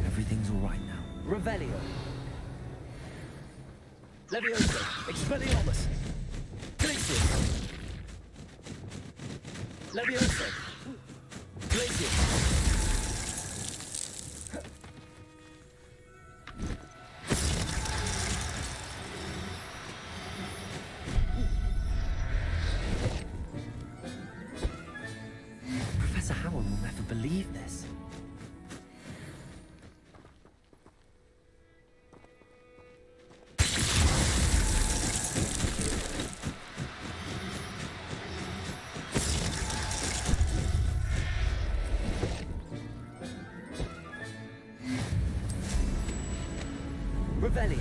Everything's all right now. Revelio. Levioso. Expelliarmus. Glacius. Levioso. Glacius. Professor Howard will never believe this. Revelio.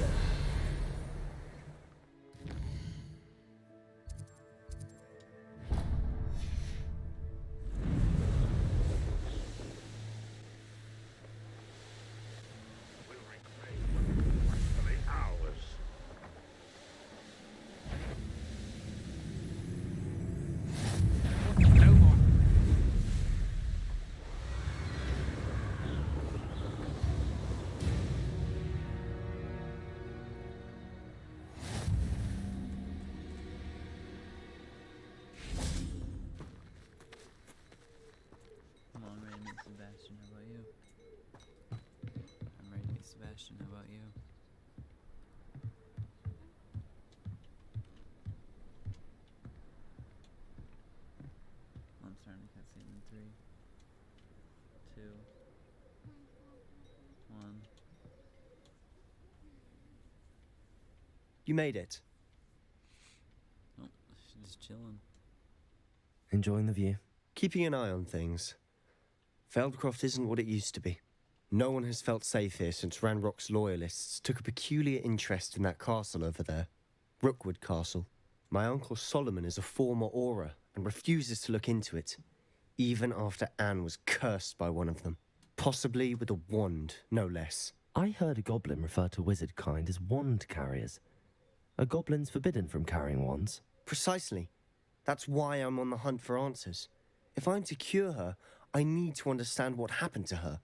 Come on, I'm ready to meet Sebastian. How about you? I'm ready to meet Sebastian. How about you? I'm starting to cutscene in 3, 2, 1. You made it. Oh, she's just chilling. Enjoying the view. Keeping an eye on things. Feldcroft isn't what it used to be. No one has felt safe here since Ranrock's loyalists took a peculiar interest in that castle over there. Rookwood Castle. My uncle Solomon is a former Auror and refuses to look into it, even after Anne was cursed by one of them. Possibly with a wand, no less. I heard a goblin refer to wizard kind as wand carriers. Are goblins forbidden from carrying wands? Precisely. That's why I'm on the hunt for answers. If I'm to cure her, I need to understand what happened to her.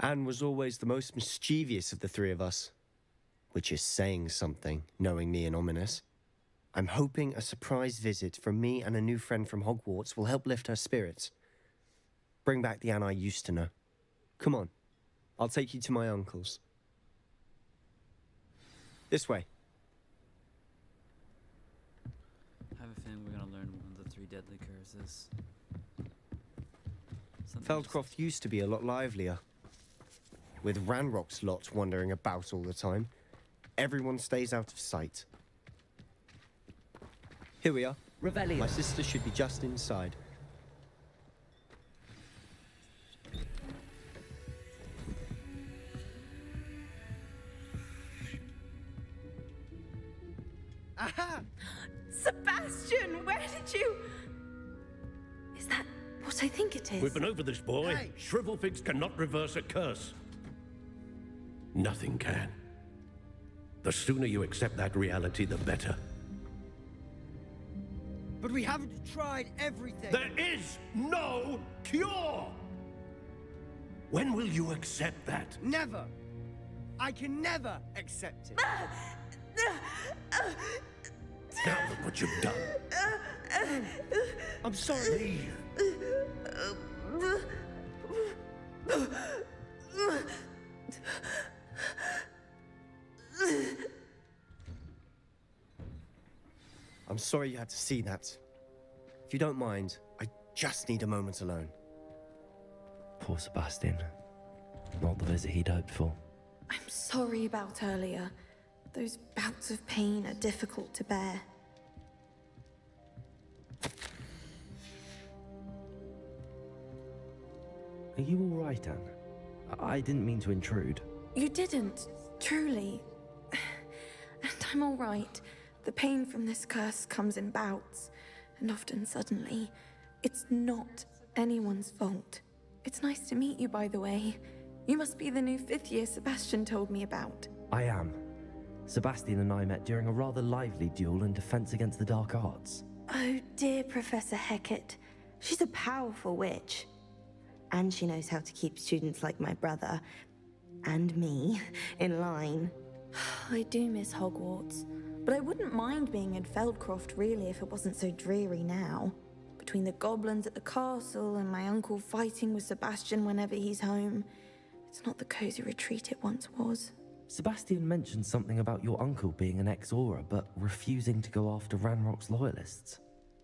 Anne was always the most mischievous of the three of us. Which is saying something, knowing me and Ominous. I'm hoping a surprise visit from me and a new friend from Hogwarts will help lift her spirits. Bring back the Anne I used to know. Come on, I'll take you to my uncle's. This way. deadly curses. Feldcroft used to be a lot livelier. With Ranrock's lot wandering about all the time, everyone stays out of sight. Here we are. Revelio. My sister should be just inside. Aha! Sebastian, where did you... Is that what I think it is? We've been over this, boy. Hey. Shrivelfigs cannot reverse a curse. Nothing can. The sooner you accept that reality, the better. But we haven't tried everything. There is no cure! When will you accept that? Never. I can never accept it. Now look what you've done. I'm sorry. I'm sorry you had to see that. If you don't mind, I just need a moment alone. Poor Sebastian. Not the visit he'd hoped for. I'm sorry about earlier. Those bouts of pain are difficult to bear. Are you all right, Anne? I didn't mean to intrude. You didn't, truly. And I'm all right. The pain from this curse comes in bouts, and often suddenly. It's not anyone's fault. It's nice to meet you, by the way. You must be the new 5th year Sebastian told me about. I am. Sebastian and I met during a rather lively duel in Defense Against the Dark Arts. Oh, dear Professor Hecat. She's a powerful witch. And she knows how to keep students like my brother, and me, in line. I do miss Hogwarts, but I wouldn't mind being in Feldcroft, really, if it wasn't so dreary now. Between the goblins at the castle and my uncle fighting with Sebastian whenever he's home, it's not the cozy retreat it once was. Sebastian mentioned something about your uncle being an ex-Auror, but refusing to go after Ranrock's loyalists.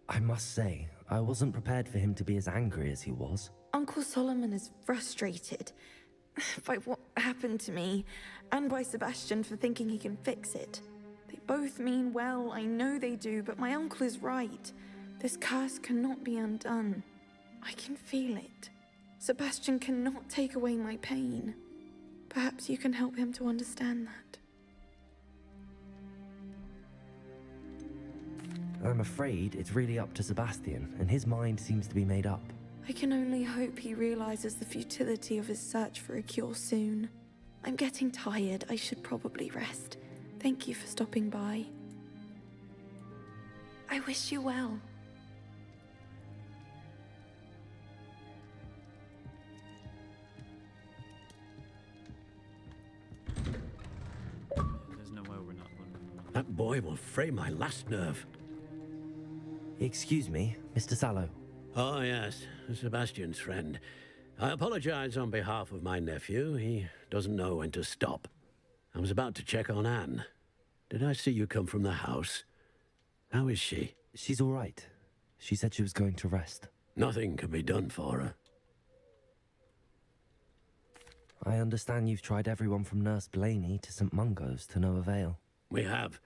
I must say, I wasn't prepared for him to be as angry as he was. Uncle Solomon is frustrated by what happened to me, and by Sebastian for thinking he can fix it. They both mean well, I know they do, but my uncle is right. This curse cannot be undone. I can feel it. Sebastian cannot take away my pain. Perhaps you can help him to understand that. I'm afraid it's really up to Sebastian, and his mind seems to be made up. I can only hope he realizes the futility of his search for a cure soon. I'm getting tired. I should probably rest. Thank you for stopping by. I wish you well. There's no way we're not going to... That boy will fray my last nerve. Excuse me, Mr. Sallow. Oh, yes, Sebastian's friend. I apologize on behalf of my nephew. He doesn't know when to stop. I was about to check on Anne. Did I see you come from the house? How is she? She's all right. She said she was going to rest. Nothing can be done for her. I understand you've tried everyone from Nurse Blaney to St. Mungo's to no avail. We have.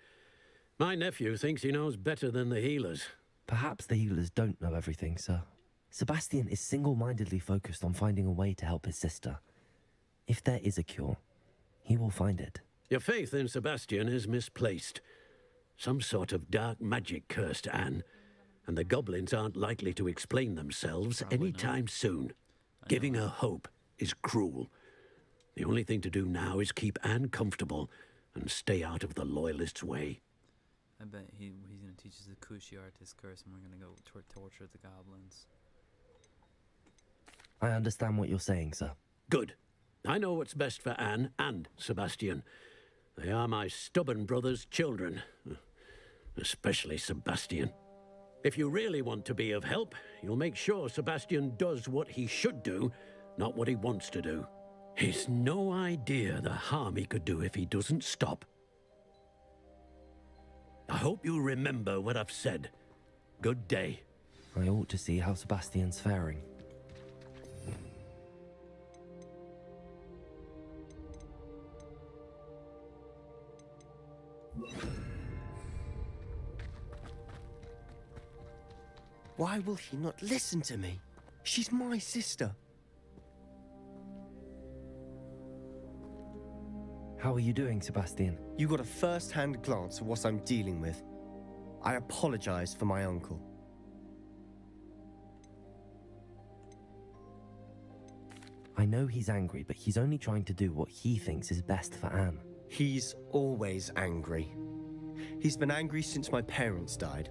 My nephew thinks he knows better than the healers. Perhaps the healers don't know everything, sir. Sebastian is single-mindedly focused on finding a way to help his sister. If there is a cure, he will find it. Your faith in Sebastian is misplaced. Some sort of dark magic cursed Anne, and the goblins aren't likely to explain themselves anytime soon. Giving her hope is cruel. The only thing to do now is keep Anne comfortable and stay out of the Loyalists' way. I bet he's going to teach us the Kushi artist curse and we're going to go torture the goblins. I understand what you're saying, sir. Good. I know what's best for Anne and Sebastian. They are my stubborn brother's children. Especially Sebastian. If you really want to be of help, you'll make sure Sebastian does what he should do, not what he wants to do. He's no idea the harm he could do if he doesn't stop. I hope you remember what I've said. Good day. I ought to see how Sebastian's faring. Why will he not listen to me? She's my sister. How are you doing, Sebastian? You got a first-hand glance at what I'm dealing with. I apologize for my uncle. I know he's angry, but he's only trying to do what he thinks is best for Anne. He's always angry. He's been angry since my parents died.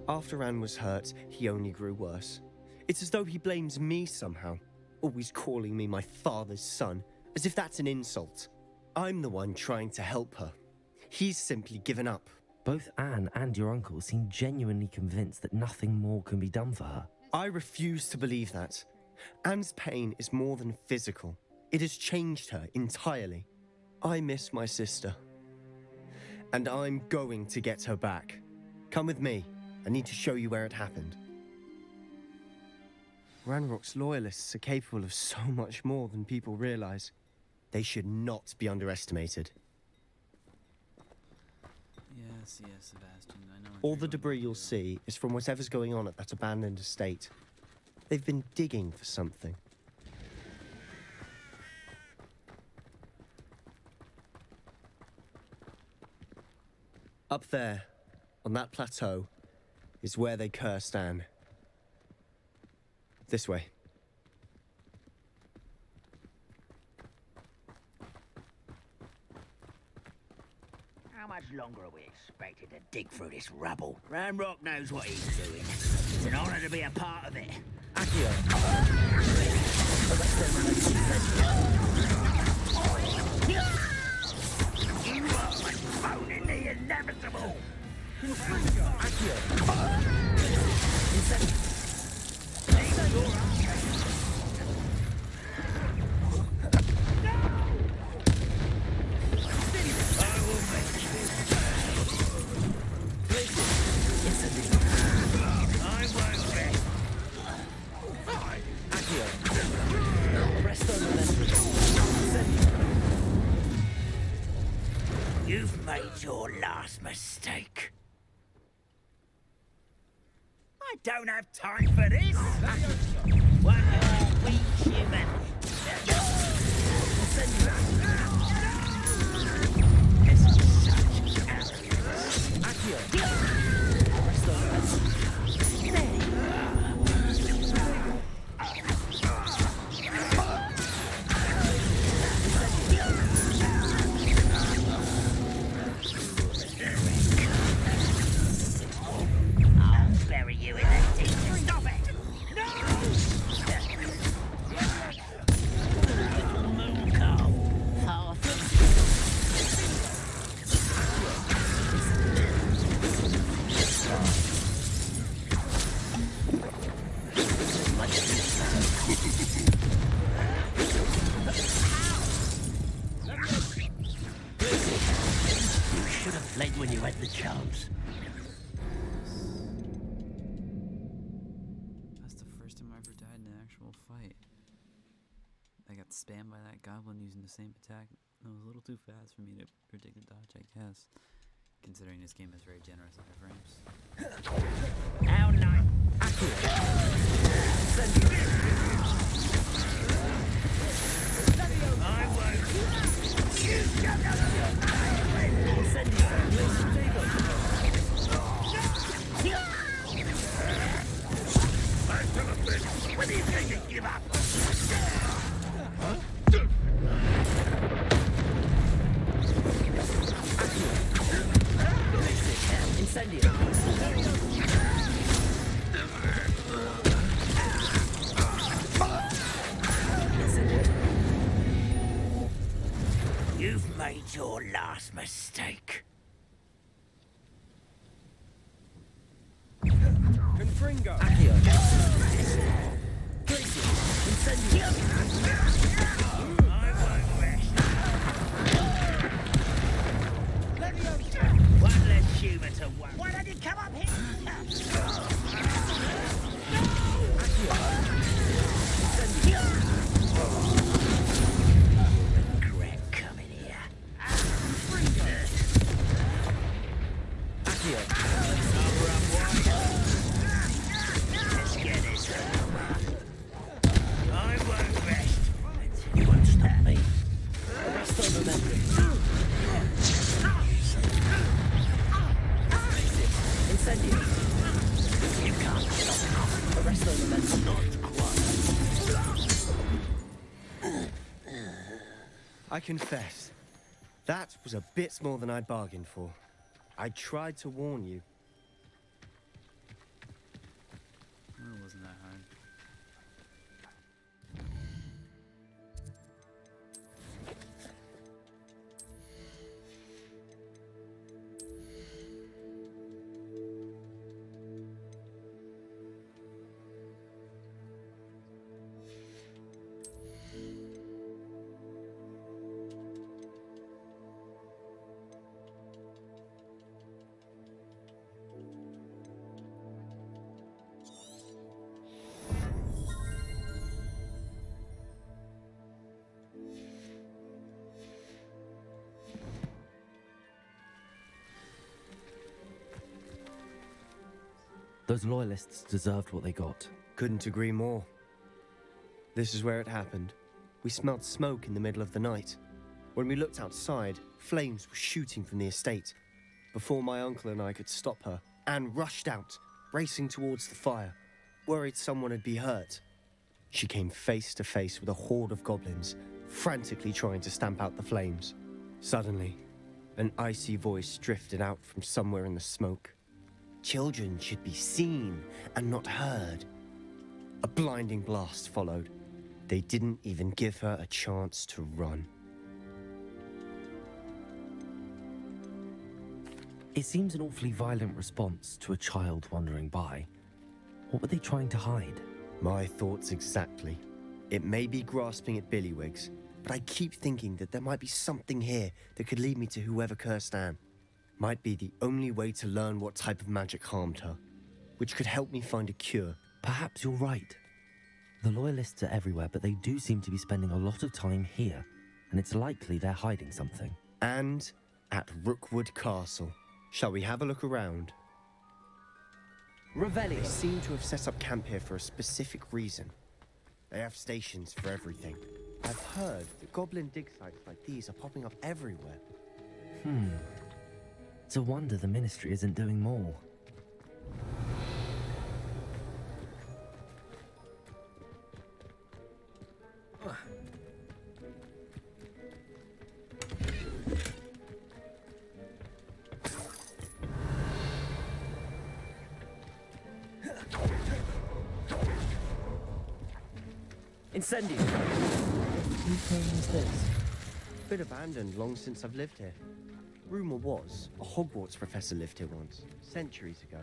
After Anne was hurt, he only grew worse. It's as though he blames me somehow, always calling me my father's son, as if that's an insult. I'm the one trying to help her. He's simply given up. Both Anne and your uncle seem genuinely convinced that nothing more can be done for her. I refuse to believe that. Anne's pain is more than physical. It has changed her entirely. I miss my sister. And I'm going to get her back. Come with me. I need to show you where it happened. Ranrock's loyalists are capable of so much more than people realize. They should not be underestimated. Yes, Sebastian, I know. All the debris you'll see is from whatever's going on at that abandoned estate. They've been digging for something. Up there, on that plateau, is where they cursed Anne. This way. How much longer are we expected to dig through this rubble? Ranrock knows what he's doing. It's an honor to be a part of it. You are postponing the inevitable! You've made your last mistake. I don't have time for this. One more weak human. I'll bury you in the deep. Stop it! No! Little moon cow. You should have fled when you had the chance. That's the first time I ever died in an actual fight. I got spammed by that goblin using the same attack. It was a little too fast for me to predict the dodge, I guess. Considering this game is very generous with the frames. How nice. I won't. You shut up. When are you going to give up? You've made your last mistake. Confringo. One less humour to work. Why don't you come up here? Regret coming here. Accio. Let's get this over. I won't rest. You won't stop me. Rest on the memory. Incendio. You can't stop. Rest on the memory. Not quite. I confess, that was a bit more than I bargained for. I tried to warn you. It wasn't that hard. Those loyalists deserved what they got. Couldn't agree more. This is where it happened. We smelled smoke in the middle of the night. When we looked outside, flames were shooting from the estate. Before my uncle and I could stop her, Anne rushed out, racing towards the fire, worried someone had been hurt. She came face to face with a horde of goblins, frantically trying to stamp out the flames. Suddenly, an icy voice drifted out from somewhere in the smoke. Children should be seen and not heard. A blinding blast followed. They didn't even give her a chance to run. It seems an awfully violent response to a child wandering by. What were they trying to hide? My thoughts exactly. It may be grasping at Billywigs, but I keep thinking that there might be something here that could lead me to whoever cursed Anne. Might be the only way to learn what type of magic harmed her, which could help me find a cure. Perhaps you're right. The Loyalists are everywhere, but they do seem to be spending a lot of time here, and it's likely they're hiding something. And at Rookwood Castle. Shall we have a look around? Revelio. They seem to have set up camp here for a specific reason. They have stations for everything. I've heard that goblin dig sites like these are popping up everywhere. It's a wonder the Ministry isn't doing more. Incendio! Whose home is this? Bit abandoned long since I've lived here. Rumour was, a Hogwarts professor lived here once, centuries ago.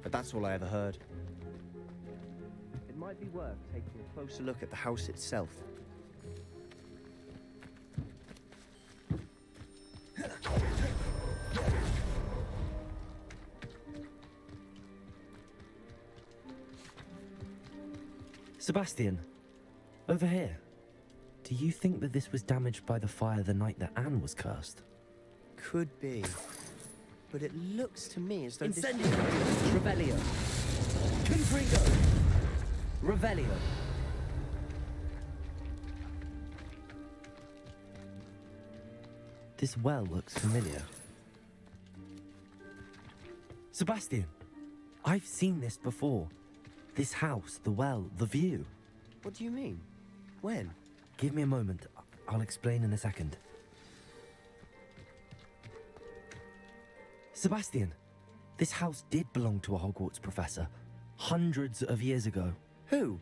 But that's all I ever heard. It might be worth taking a closer look at the house itself. Sebastian, over here. Do you think that this was damaged by the fire the night that Anne was cursed? Could be. But it looks to me as though Incendio! Revelio! Confringo! Revelio! This well looks familiar. Sebastian, I've seen this before. This house, the well, the view. What do you mean? When? Give me a moment. I'll explain in a second. Sebastian, this house did belong to a Hogwarts professor. Hundreds of years ago. Who?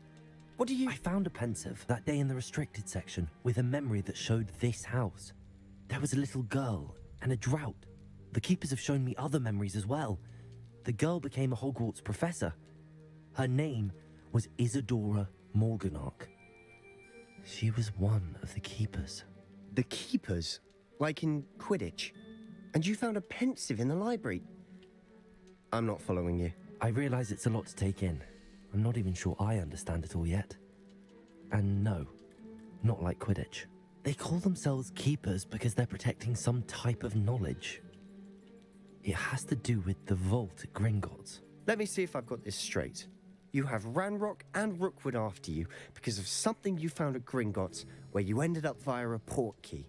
What do you... I found a pensive that day in the restricted section with a memory that showed this house. There was a little girl and a drought. The keepers have shown me other memories as well. The girl became a Hogwarts professor. Her name was Isadora Morganach. She was one of the keepers. The keepers? Like in Quidditch? And you found a pensive in the library. I'm not following you. I realize it's a lot to take in. I'm not even sure I understand it all yet. And no, not like Quidditch. They call themselves keepers because they're protecting some type of knowledge. It has to do with the vault at Gringotts. Let me see if I've got this straight. You have Ranrock and Rookwood after you because of something you found at Gringotts where you ended up via a port key.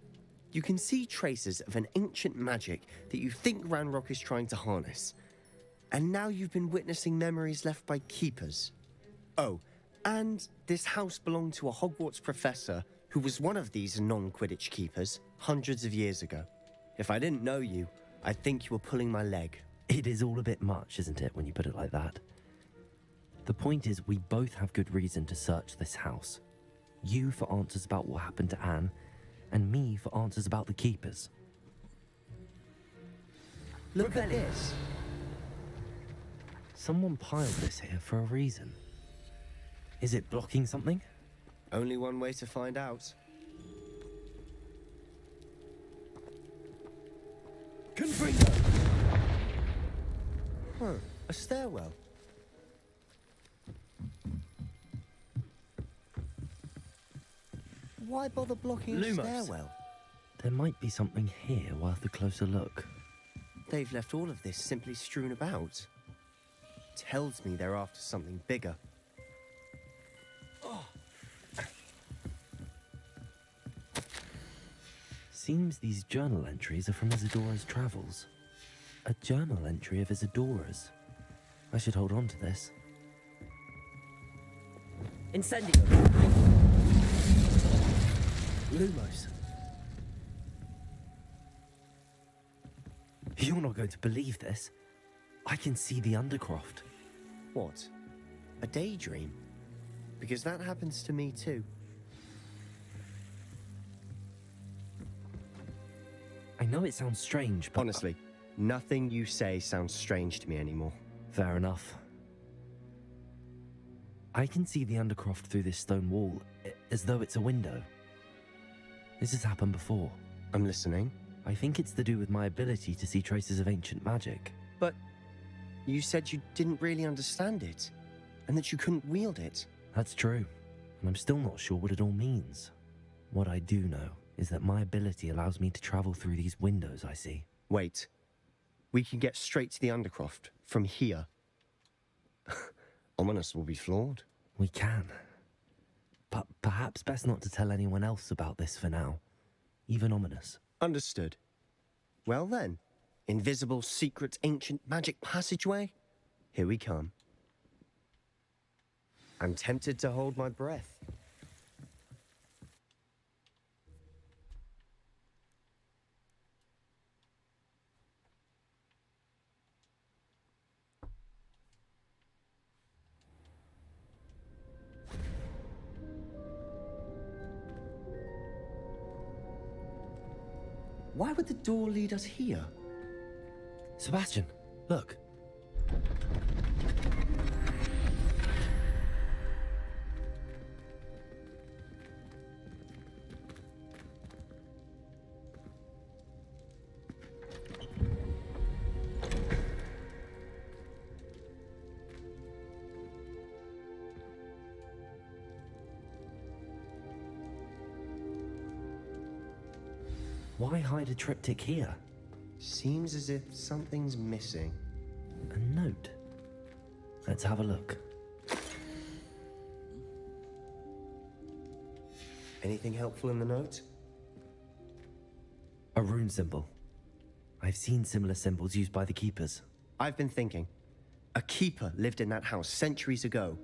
You can see traces of an ancient magic that you think Ranrock is trying to harness. And now you've been witnessing memories left by keepers. Oh, and this house belonged to a Hogwarts professor who was one of these non-Quidditch keepers hundreds of years ago. If I didn't know you, I'd think you were pulling my leg. It is all a bit much, isn't it, when you put it like that? The point is, we both have good reason to search this house. You for answers about what happened to Anne, and me for answers about the keepers. Look at this. Someone piled this here for a reason. Is it blocking something? Only one way to find out. Confringo! Huh, a stairwell. Why bother blocking a stairwell? There might be something here worth a closer look. They've left all of this simply strewn about. Tells me they're after something bigger. Seems these journal entries are from Isadora's travels. A journal entry of Isadora's. I should hold on to this. Incendio! Lumos. You're not going to believe this. I can see the Undercroft. What? A daydream? Because that happens to me too. I know it sounds strange, but... Honestly, nothing you say sounds strange to me anymore. Fair enough. I can see the Undercroft through this stone wall, as though it's a window. This has happened before. I'm listening. I think it's to do with my ability to see traces of ancient magic. But you said you didn't really understand it, and that you couldn't wield it. That's true, and I'm still not sure what it all means. What I do know is that my ability allows me to travel through these windows I see. Wait. We can get straight to the Undercroft from here. Ominous will be flawed. We can. But perhaps best not to tell anyone else about this for now. Even Ominous. Understood. Well then, invisible, secret, ancient magic passageway? Here we come. I'm tempted to hold my breath. Why would the door lead us here? Sebastian, look. Why hide a triptych here? Seems as if something's missing. A note. Let's have a look. Anything helpful in the note? A rune symbol. I've seen similar symbols used by the keepers. I've been thinking. A keeper lived in that house centuries ago,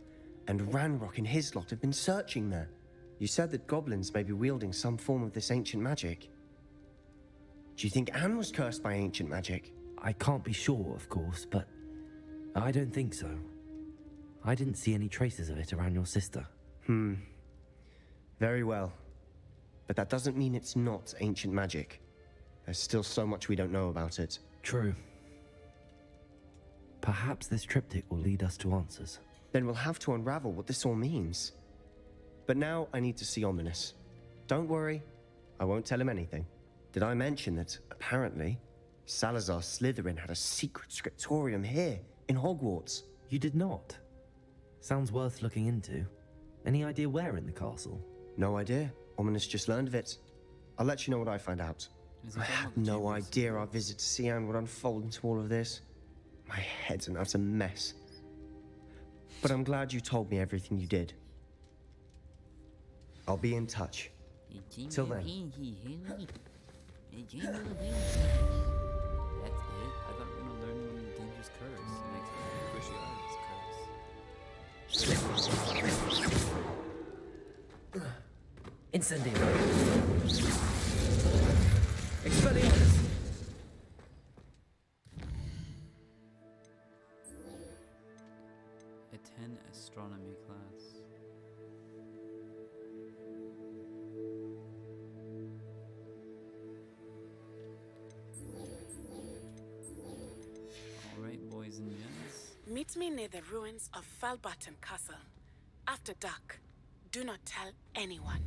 and Ranrock and his lot have been searching there. You said that goblins may be wielding some form of this ancient magic. Do you think Anne was cursed by ancient magic? I can't be sure, of course, but I don't think so. I didn't see any traces of it around your sister. Very well. But that doesn't mean it's not ancient magic. There's still so much we don't know about it. True. Perhaps this triptych will lead us to answers. Then we'll have to unravel what this all means. But now I need to see Ominous. Don't worry, I won't tell him anything. Did I mention that, apparently, Salazar Slytherin had a secret scriptorium here, in Hogwarts. You did not? Sounds worth looking into. Any idea where in the castle? No idea. Ominous just learned of it. I'll let you know what I find out. I had no idea our visit to Cian would unfold into all of this. My head's an utter mess. But I'm glad you told me everything you did. I'll be in touch. Till then. That's it? I thought we were gonna learn one dangerous curse. Incendio. Expelliarmus. Attend astronomy class. Alright, boys and gents. Meet me near the ruins of Falbaton Castle. After dark. Do not tell anyone.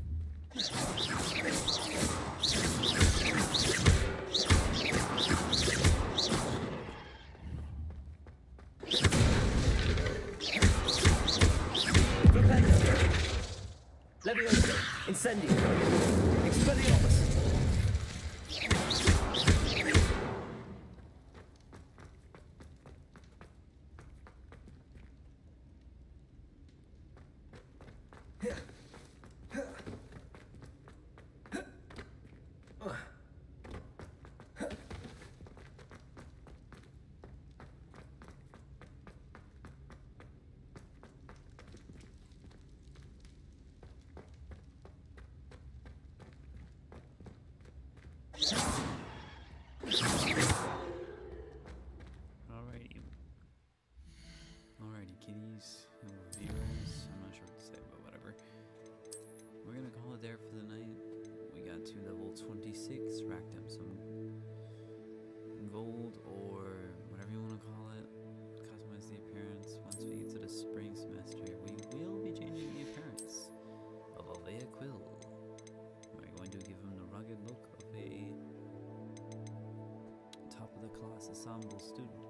Leviosa. Incendio. Expelliarmus. Alrighty, kitties, viewers. I'm not sure what to say, but whatever. We're gonna call it there for the night. We got to level 26, racked up some gold or whatever you want to call it. Customize the appearance. Once we get to the spring semester, we will be changing the appearance of Alvea Quill. We're going to give him the rugged look of a top of the class ensemble student.